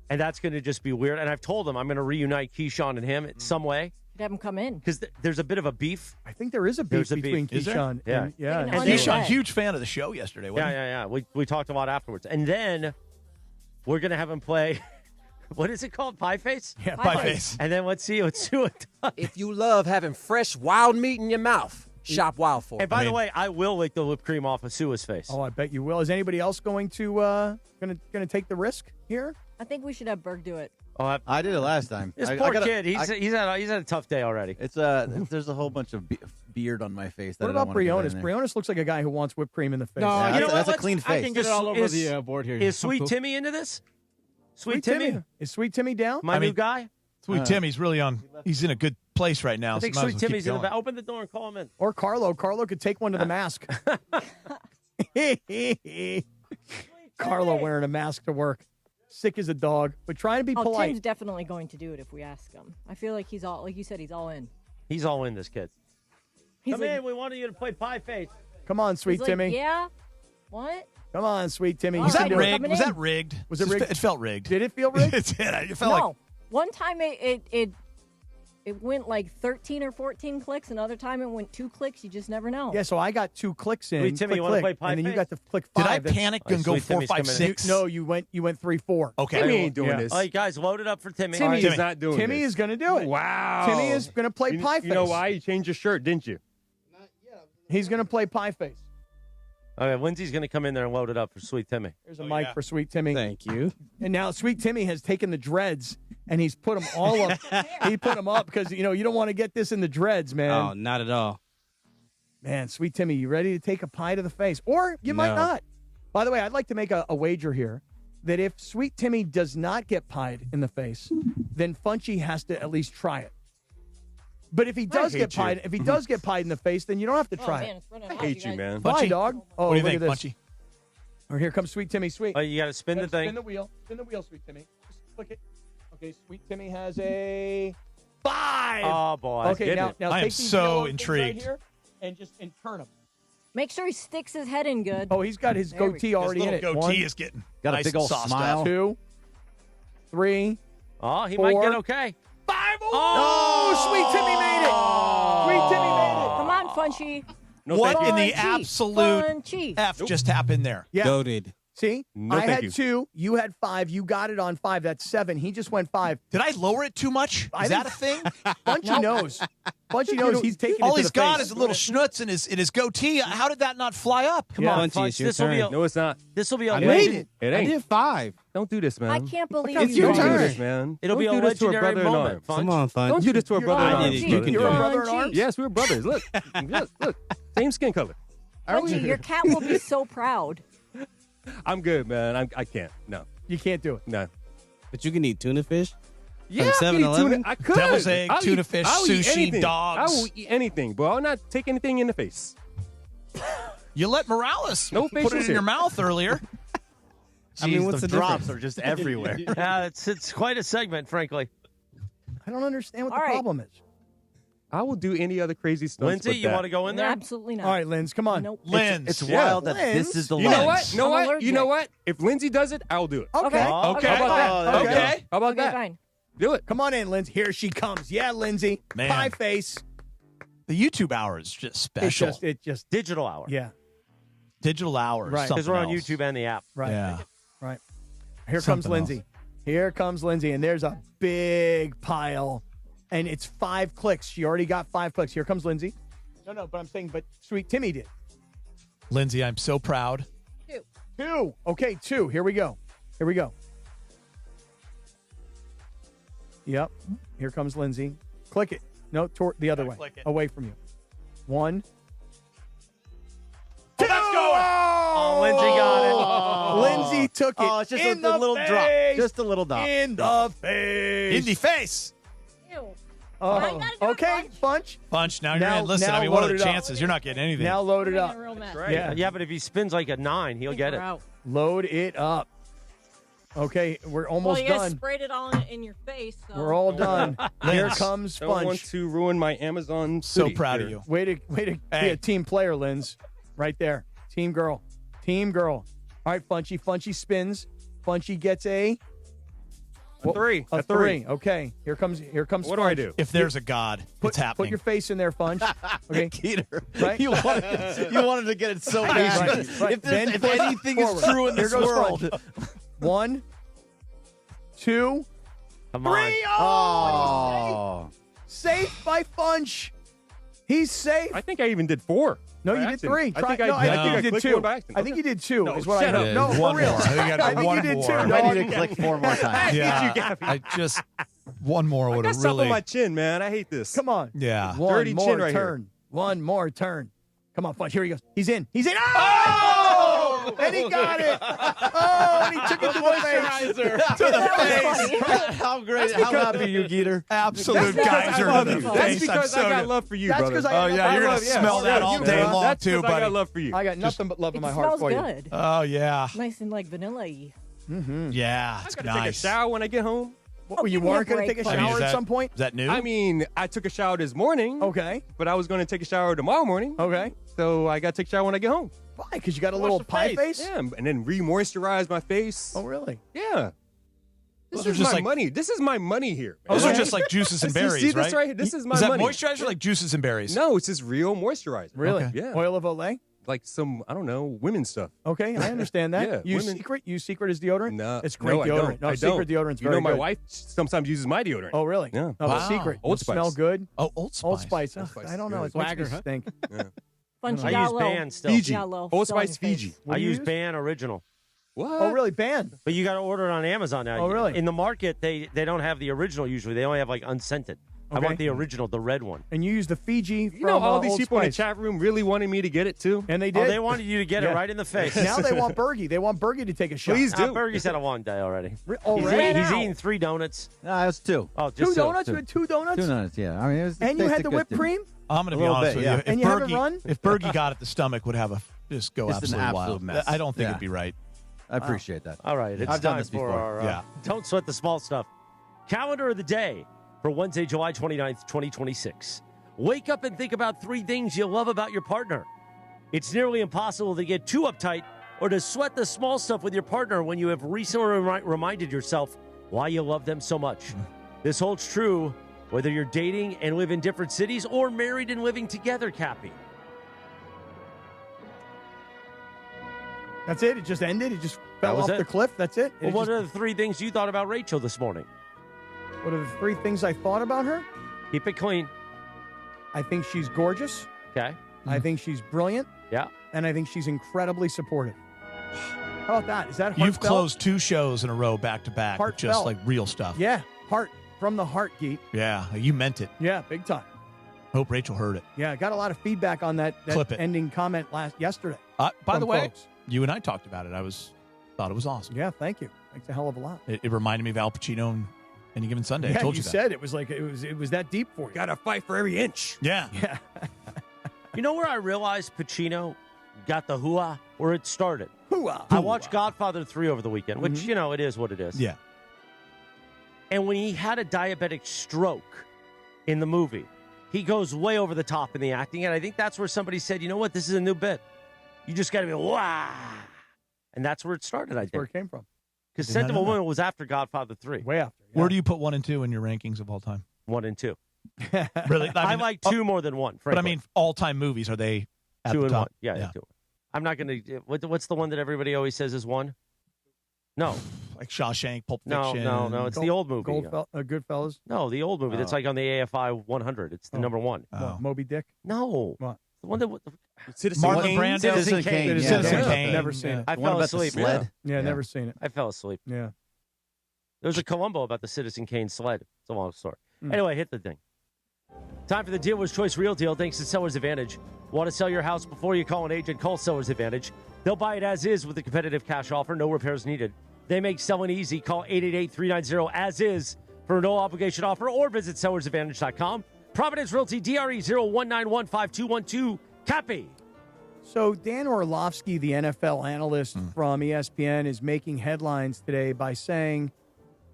and that's going to just be weird. And I've told him I'm going to reunite Keyshawn and him in some way. Have him come in. Because there's a bit of a beef. I think there is a beef between Keyshawn. Yeah. And Keyshawn, huge fan of the show yesterday. Wasn't Yeah. We talked a lot afterwards. And then we're going to have him play, what is it called? Pie face? Yeah, Pie face. And then let's see what Sue does. If you love having fresh wild meat in your mouth, shop Wild for it. And by the way, I will lick the whipped cream off of Sue's face. Oh, I bet you will. Is anybody else going to going to take the risk here? I think we should have Berg do it. Oh, I did it last time. This I poor gotta- kid, he's had a tough day already. It's there's a whole bunch of beard on my face. That What I don't about wanna get Briones? in there. Briones looks like a guy who wants whipped cream in the face. No, Yeah, you know that's a clean I face. can get it all over the board here. Is Sweet I'm cool. Timmy into this? Sweet Timmy? Is Sweet Timmy down? My new guy? Sweet Timmy's really he's in a good place right now. I think so might as Sweet well keep Timmy's in the going. back. Open the door and call him in. Or Carlo. Carlo could take one to the mask. Carlo wearing a mask to work. Sick as a dog, but trying to be polite. Tim's definitely going to do it if we ask him. I feel like he's all, like you said, he's all in. He's all in, this kid. He's Come like- in. We wanted you to play Pie Face. Come on, He's Sweet like, Timmy. yeah? What? Come on, Sweet Timmy. Was You that can do it. rigged? Was that rigged? Was it rigged? It felt rigged. Did it feel rigged? It did. It felt No. like One time it went like 13 or 14 clicks. Another time it went 2 clicks. You just never know. Yeah, so I got 2 clicks in. Sweet Timmy, click, you wanna click, play Pie and then you Face? got to click Did 5. I That's- panic and go Sweet 4, Timmy's 5, coming in. 6? No, you went 3-4. Okay. Timmy ain't doing Yeah. this. All right, guys, load it up for Timmy. Timmy All is not doing Timmy this. is going to do it. Wow. Timmy is going to play Pie Face. You know why? You changed your shirt, didn't you? He's going to play Pie Face. All right, Lindsay's going to come in there and load it up for Sweet Timmy. There's a mic for Sweet Timmy. Thank you. And now Sweet Timmy has taken the dreads and he's put them all up. He put them up because, you don't want to get this in the dreads, man. Oh, not at all. Man, Sweet Timmy, you ready to take a pie to the face? Or you might not. By the way, I'd like to make a wager here that if Sweet Timmy does not get pied in the face, then Funchy has to at least try it. But if he does get pied, in the face, then you don't have to try it. I hate you, man. Bye, dog. Oh, What do you look think, at this. Punchy? Or here comes Sweet Timmy. Sweet. Oh, you got to spin the thing. Spin the wheel. Spin the wheel, Sweet Timmy. Just click it. Okay, Sweet Timmy has a 5. Oh, boy. Okay, now I am take these so yellow things intrigued. Right here and turn them. Make sure he sticks his head in good. Oh, he's got his There we goatee go. already in it. Goatee 1, is getting Got nice a big old sauced smile. up. 2, 3. Oh, he 4, might get okay. 5. Oh, Sweet Timmy made it. Sweet Timmy made it. Come on, Funchy. No, What thank in you. the absolute Funchy. F just happened there? Yeah. Goated. See? No, I thank had you. 2. You had 5. You got it on 5. That's 7. He just went 5. Did I lower it too much? I Is that a thing? Bunchy knows. Bunchy knows he's taking All it to he's the got face. is a little schnutz in his goatee. How did that not fly up? Come on, Punchy, Funch. it's your This will be turn. No, it's not. this will be a I made legend. it. It I ain't. did 5. Don't do this, man. I can't believe It's you your Don't did do turn. this, man. It'll Don't be a do this to legendary brother in moment, arms. Funch. Come on, Funch. Don't do this to a brother in I did arms. it. Funchy, You can do it. brother in arms? Yes, we're brothers. Look. Look. Same skin color. Funchy, your cat will be so proud. I'm good, man. I can't. No. You can't do it. No. But you can eat tuna fish? Yeah, From I can eat 7-Eleven? tuna. I could. Devil's egg, I'll tuna eat- fish, I'll eat sushi, anything. dogs. I will eat anything, but I'll not take anything in the face. You let Morales No put it facials in here. your mouth earlier. I mean, what's the the drops difference? are just everywhere. Yeah, it's quite a segment, frankly. I don't understand what All the right. problem is. I will do any other crazy stuff. Lindsay, you want to go in there? Absolutely not. All right, Linz, come on. Nope. Lens. It's Yeah. wild that Lens. this is the You know lens. what? I'm allergic. You know what? If Lindsay does it, I'll do it. Okay. Okay. Okay. How about that? Okay. Okay. How about Okay, that? fine. Do it. Come on in, Linz. Here she comes. Yeah, Lindsay. Man. Pie face. The YouTube hour is just special. It just, Digital hour. yeah. Digital hour. is Right. Because we're on something else. YouTube and the app. Right. Yeah. Right. Here Something comes Lindsay. else. Here comes Lindsay, and there's a big pile, and it's 5 clicks. She already got 5 clicks. Here comes Lindsay. No, but I'm saying, but Sweet Timmy did. Lindsay, I'm so proud. 2. Okay, 2. Here we go. Yep. Here comes Lindsay. Click it. No, the other way. click it. Away from you. 1. Oh, that's going. Oh, Lindsay got it. Lindsay took it. Oh, it's just in a the little drop. face. Just a little dot. In the face. In the face. Ew. Oh, I gotta do it, okay, Bunch. Punch. Now you're Now- in. Listen, now I mean, what are load the it up. chances? You're not getting anything. Now load it up. Real mess. Yeah. Yeah, but if he spins like a 9, he'll get it. We're out. Load it up. Okay, we're Well, almost you guys done. sprayed it all in your face. So. We're all done. Here comes Don't want Sponge. to ruin my Amazon. So city proud of here. you. Way to be a team player, Linz. Right there. Team girl. Team girl. All right, Funchy. Funchy spins. Funchy gets a 3. A 3. Okay. Here comes What do I do? If there's a God, it's happening. Put your face in there, Funch. Okay. Geeter. Right? You wanted to get it so bad. Right. If Then if push anything forward. is true in Here this goes world. Funch. 1, 2, Come 3. on. Oh. Safe by Funch. He's safe. I think I even did 4. No, by you did accident. 3. I think no, I I think you did clicked 2. one by accident. I think you did 2. No, is what I shut know. up. No, for One real. more. I think you gotta I do think one you did more. 2. I dog. need to click 4 more times. Yeah, I just one more I would got have something really. on my chin, man. I hate this. Come on. Yeah. One Dirty more chin right here. turn. One more turn. Come on, Funch. Here he goes. He's in. He's in. Oh! And he got it. Oh, and he took it to the face. To the face. How great. How happy are you, Geeter? Absolute That's geyser because to the That's face. because I'm I so got good. love for you, That's brother. 'cause I Oh yeah, you're gonna smell that all day long That's too, 'cause I buddy. got love for you. I got nothing but love in It my heart smells for you. good. Oh yeah, Nice and like vanilla-y. yeah. I It's gotta nice. take a shower when I get home. What, you give me a weren't going to break, take a Funch. I mean, shower is at that- some point? Is that new? I mean, I took a shower this morning. Okay. But I was going to take a shower tomorrow morning. Okay. So I got to take a shower when I get home. Why? Because you got a little the pie face? Yeah, and then re-moisturize my face. Oh, really? Yeah. This Those are is just my like- money. This is my money here. Man. Those are just like juices and You berries, see this right? here? This is my Is that money. moisturizer like juices and berries? No, it's just real moisturizer. Really? Okay. Yeah. Oil of Olay? Like some, I don't know, women's stuff. Okay, I understand that. Yeah, Use women- Secret is deodorant? No, It's great no, deodorant. I don't. No, I Secret don't. deodorant's You very know, my good. wife sometimes uses my deodorant. Oh, really? Yeah. No, but Wow. Secret. Old Would smell Spice. good. Oh, Old Spice. Old Spice. Old Ugh, Spice. I don't know. Yeah. It makes me Swagger. stink. Funch, I you got use low. Ban still. Fiji. You got low. Old Still on Spice your face. Fiji. What I do you use use? Ban Original. What? Oh, really? Ban. But you got to order it on Amazon now. Oh, really? In the market, they don't have the original usually. They only have like unscented. I Okay. want the original, the red one. And you use the Fiji from You know, all these Old people in the Spice. chat room really wanted me to get it too. And they Oh, did. they wanted you to get Yeah. it right in the face. Now they want Bergie. They want Bergie to take a shot. Please do. Bergie's had a long day already. Already? He's eating 3 donuts. No, it was 2. Oh, Two just donuts? two. You had 2 donuts? 2 donuts, yeah. I mean, it was. And you had tasted the good, whipped too. cream? I'm going to A be little honest bit, with yeah. you. And you haven't run? If Bergie got it, the stomach would have just go It's an absolutely absolute wild. mess. I don't think Yeah. it'd be right. I appreciate that. All right, it's I've done time this for before. our Yeah. Don't Sweat the Small Stuff. Calendar of the day for Wednesday, July 29th, 2026. Wake up and think about 3 things you love about your partner. It's nearly impossible to get too uptight or to sweat the small stuff with your partner when you have recently reminded yourself why you love them so much. This holds true whether you're dating and live in different cities or married and living together, Cappy. That's it? It just ended? It just fell was off it. the cliff? That's it? Well, It what just- are the 3 things you thought about Rachel this morning? What are the 3 things I thought about her? Keep it clean. I think she's gorgeous. Okay. I think she's brilliant. Yeah. And I think she's incredibly supportive. How about that? Is that heartfelt? You've closed 2 shows in a row back to back with just Heartfelt. like real stuff. Yeah. Heart. From the heart, Geet. Yeah, you meant it. Yeah, big time. Hope Rachel heard it. Yeah, I got a lot of feedback on that Clip it. ending comment yesterday. By from the way, folks. you and I talked about it. Thought it was awesome. Yeah, thank you. Thanks a hell of a lot. It reminded me of Al Pacino and Any Given Sunday. Yeah, I told you you that. said it was like it was that deep for you. Got to fight for every inch. Yeah. Yeah. You know where I realized Pacino got the hooah? Where it started. Hooah. I watched Godfather 3 over the weekend, which, Mhm. you know, it is what it is. Yeah. And when he had a diabetic stroke in the movie, he goes way over the top in the acting. And I think that's where somebody said, you know what, this is a new bit. You just got to be, wow. And that's where it started, I That's where think. it came from. Because Did not Scent of a know that. Woman was after Godfather 3. Way after. Where do you put 1 and 2 in your rankings of all time? 1 and 2. Really? I mean, like 2 more than 1, But I frankly. mean, all-time movies, are they at 2 the and top? 1. Yeah, 2. I'm not going to. What's the one that everybody always says is 1? No. Like Shawshank, Pulp No, Fiction. no. It's the old movie. Goodfellas. No, the old movie that's Oh. like on the AFI 100. It's the number 1. What, Moby Dick. No. What? The one that. Citizen Marlon Kane? Brando. Citizen Kane. Yeah, Citizen never- Kane. Never seen it. I The one fell about the asleep. sled? Yeah, never seen it. I fell asleep. Yeah. There was a Columbo about the Citizen Kane sled. It's a long story. Mm. Anyway, hit the thing. Time for the Dealer's Choice Real Deal. Thanks to Seller's Advantage. Want to sell your house before you call an agent? Call Seller's Advantage. They'll buy it as is with a competitive cash offer. No repairs needed. They make selling easy. Call 888-390-AS-IS for a no-obligation offer or visit sellersadvantage.com. Providence Realty, DRE 01915212. Cappy. So Dan Orlovsky, the NFL analyst from ESPN, is making headlines today by saying,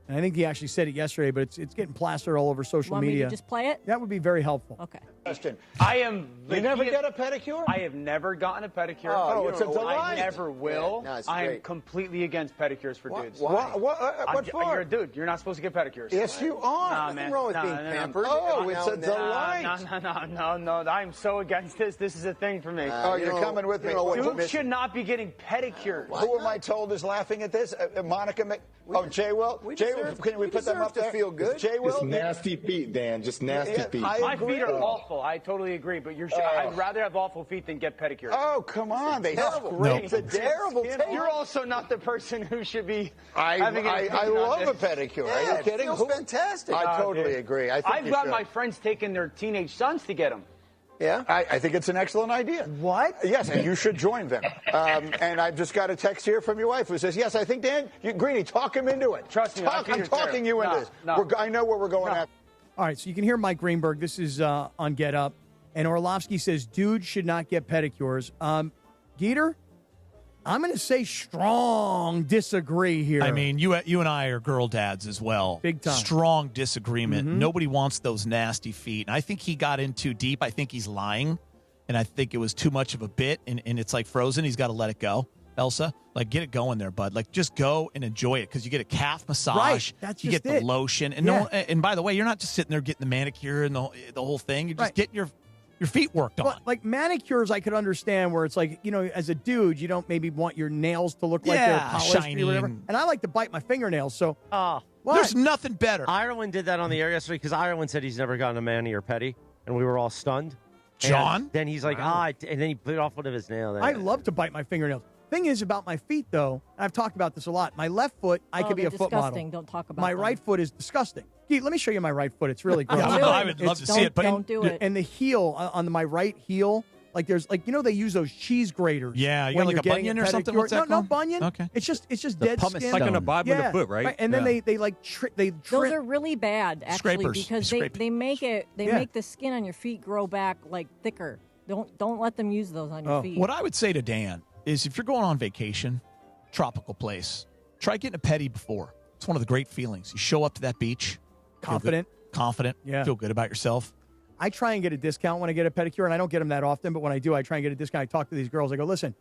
and I think he actually said it yesterday, but it's getting plastered all over social Want media. me to just play it? That would be very helpful. Okay. Question. You never get a pedicure? I have never gotten a pedicure. Oh, it's a delight. I never will. Yeah, no, it's I am great. completely against pedicures for dudes. Why? What for? You're a dude. You're not supposed to get pedicures. Yes, you are. Nah, Nothing man. wrong with No, being no, no. pampered. Oh, it's a delight. No. I'm so against this. This is a thing for me. You're coming with me. Dudes should not be getting pedicures. Who am I told is laughing at this? Monica. Jay Will. Jay Will. Can we put them up there? Feel good. Jay Will. Just nasty feet, Dan. Just nasty feet. My feet are awful. I totally agree. But I'd rather have awful feet than get pedicures. Oh, come on. They have great. It's a terrible taste. You're also not the person who should be I love a pedicure. Yeah, Are you kidding? It feels fantastic. I totally agree. I've got my friends taking their teenage sons to get them. Yeah, I think it's an excellent idea. What? Yes, and you should join them. And I've just got a text here from your wife who says, yes, I think, Dan, Greeny, talk him into it. Trust me, I'm talking you into this. I know where we're going at. All right, so you can hear Mike Greenberg. This is on Get Up. And Orlovsky says, dudes should not get pedicures. Geeter, I'm going to say strong disagree here. I mean, you and I are girl dads as well. Big time. Strong disagreement. Mm-hmm. Nobody wants those nasty feet. And I think he got in too deep. I think he's lying. And I think it was too much of a bit. And it's like Frozen. He's got to let it go. Elsa, like, get it going there, bud. Like, just go and enjoy it because you get a calf massage. Right. That's you just get the it. lotion. And and by the way, you're not just sitting there getting the manicure and the whole thing. You're just getting your feet worked on. Like manicures, I could understand where it's like, as a dude, you don't maybe want your nails to look like they're polished shiny or whatever. And I like to bite my fingernails, so. There's nothing better. Ireland did that on the air yesterday because Ireland said he's never gotten a mani or pedi, and we were all stunned. John? And then he's like, and then he bit off one of his nails. I love to bite my fingernails. Thing is about my feet, though, and I've talked about this a lot. My left foot, I could be a foot model. Disgusting. Don't talk about My them. right foot is disgusting. Gee, let me show you my right foot. It's really gross. I would love to see it, but don't do it. And the heel on my right heel, like there's like they use those cheese graters. Yeah, you when got like you're a getting bunion or something. pedicure. What's that No called? bunion. Okay, it's just The dead pumice skin. stone. Like an abutment of the foot, right? And then Yeah. they like they Those are really bad, actually, Scrapers. because Scrape. they make it. They Yeah. make the skin on your feet grow back like thicker. Don't let them use those on your feet. What I would say to Dan is if you're going on vacation, tropical place, try getting a pedi before. It's one of the great feelings. You show up to that beach. Confident. Yeah. Feel good about yourself. I try and get a discount when I get a pedicure, and I don't get them that often, but when I do, I try and get a discount. I talk to these girls. I go, listen,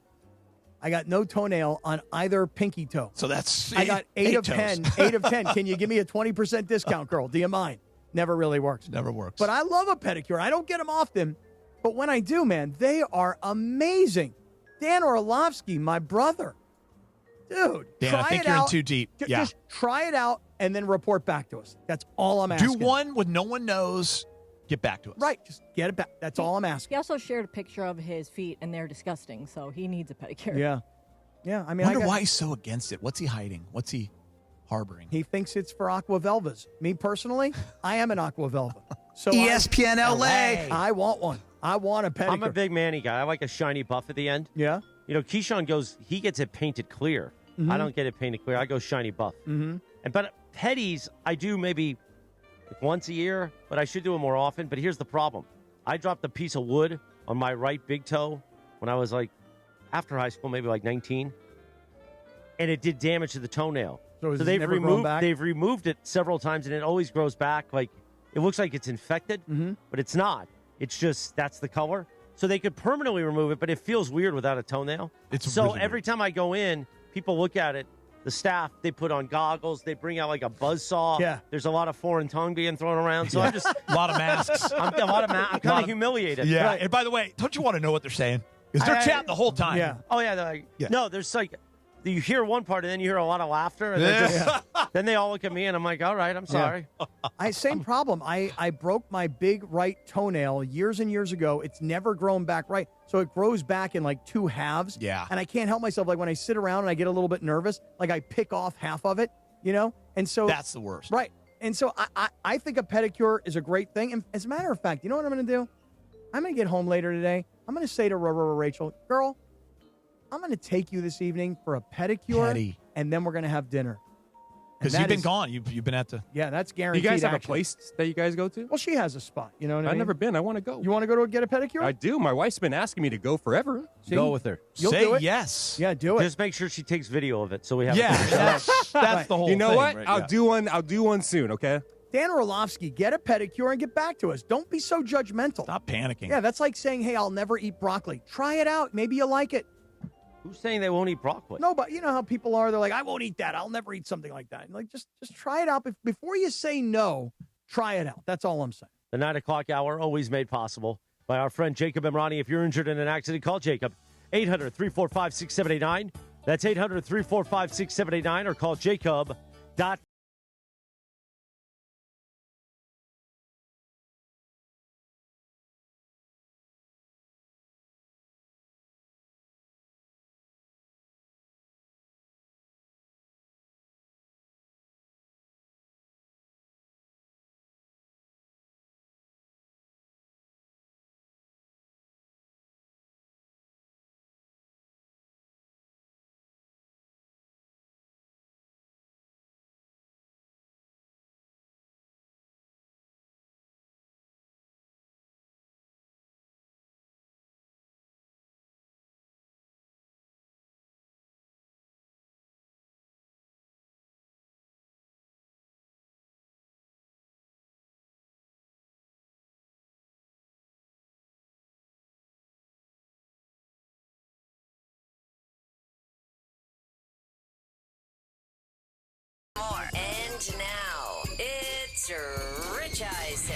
I got no toenail on either pinky toe. So that's I got 8 of toes. 10. 8 of 10. Can you give me a 20% discount, girl? Do you mind? Never really works. Never works. But I love a pedicure. I don't get them often, but when I do, man, they are amazing. Dan Orlovsky, my brother. Dude, Dan, try I think it you're out. in too deep. Yeah. Just try it out and then report back to us. That's all I'm asking. Do one when no one knows. Get back to us. Right. Just get it back. That's all I'm asking. He also shared a picture of his feet, and they're disgusting. So he needs a pedicure. Yeah. Yeah. I mean, I wonder why he's so against it. What's he hiding? What's he harboring? He thinks it's for aqua velvas. Me personally, I am an aqua velva. So ESPN LA. I want one. I want a pedicure. I'm a big Manny guy. I like a shiny buff at the end. Yeah. Keyshawn he gets it painted clear. Mhm. I don't get it painted clear. I go shiny buff. Mm-hmm. But pedis, I do maybe once a year, but I should do it more often. But here's the problem. I dropped a piece of wood on my right big toe when I was after high school, maybe 19. And it did damage to the toenail. So they've removed it several times, and it always grows back. It looks like it's infected, but it's not. It's just that's the color. So they could permanently remove it, but it feels weird without a toenail. It's so really every time I go in, people look at it. The staff, they put on goggles. They bring out a buzzsaw. Yeah. There's a lot of foreign tongue being thrown around. So I'm just a lot of masks. I'm kind of humiliated. Yeah. Right. And by the way, don't you want to know what they're saying? Because they're chatting the whole time. Yeah. Oh, yeah. No, there's you hear one part and then you hear a lot of laughter. And then they all look at me and I'm like, all right, I'm sorry. Same problem. I broke my big right toenail years and years ago. It's never grown back right. So it grows back in two halves. Yeah. And I can't help myself. When I sit around and I get a little bit nervous, I pick off half of it, And so that's the worst. Right. And so I think a pedicure is a great thing. And as a matter of fact, you know what I'm going to do? I'm going to get home later today. I'm going to say to Rachel, girl, I'm going to take you this evening for a pedicure, and then we're going to have dinner. Because you've been gone. You've been at the. Yeah, that's Do you guaranteed. guys have action. a place that you guys go to? Well, she has a spot. You know what I mean? I've never been. I want to go. You want to go to get a pedicure? I do. My wife's been asking me to go forever. See? Go with her. You'll Say do it. yes. Yeah, do it. Just make sure she takes video of it so we have. Yeah, that's the whole. You know thing, what? right? I'll Yeah. do one. I'll do one soon. Okay. Dan Orlovsky, get a pedicure and get back to us. Don't be so judgmental. Stop panicking. Yeah, that's like saying, hey, I'll never eat broccoli. Try it out. Maybe you like it. Who's saying they won't eat broccoli? No, but you know how people are. They're like, I won't eat that. I'll never eat something like that. Like, just try it out. Before you say no, try it out. That's all I'm saying. The 9 o'clock hour, always made possible by our friend Jacob Emrani. If you're injured in an accident, call Jacob. 800-345-6789. That's 800-345-6789 or call Jacob. And now, it's Rich Eisen.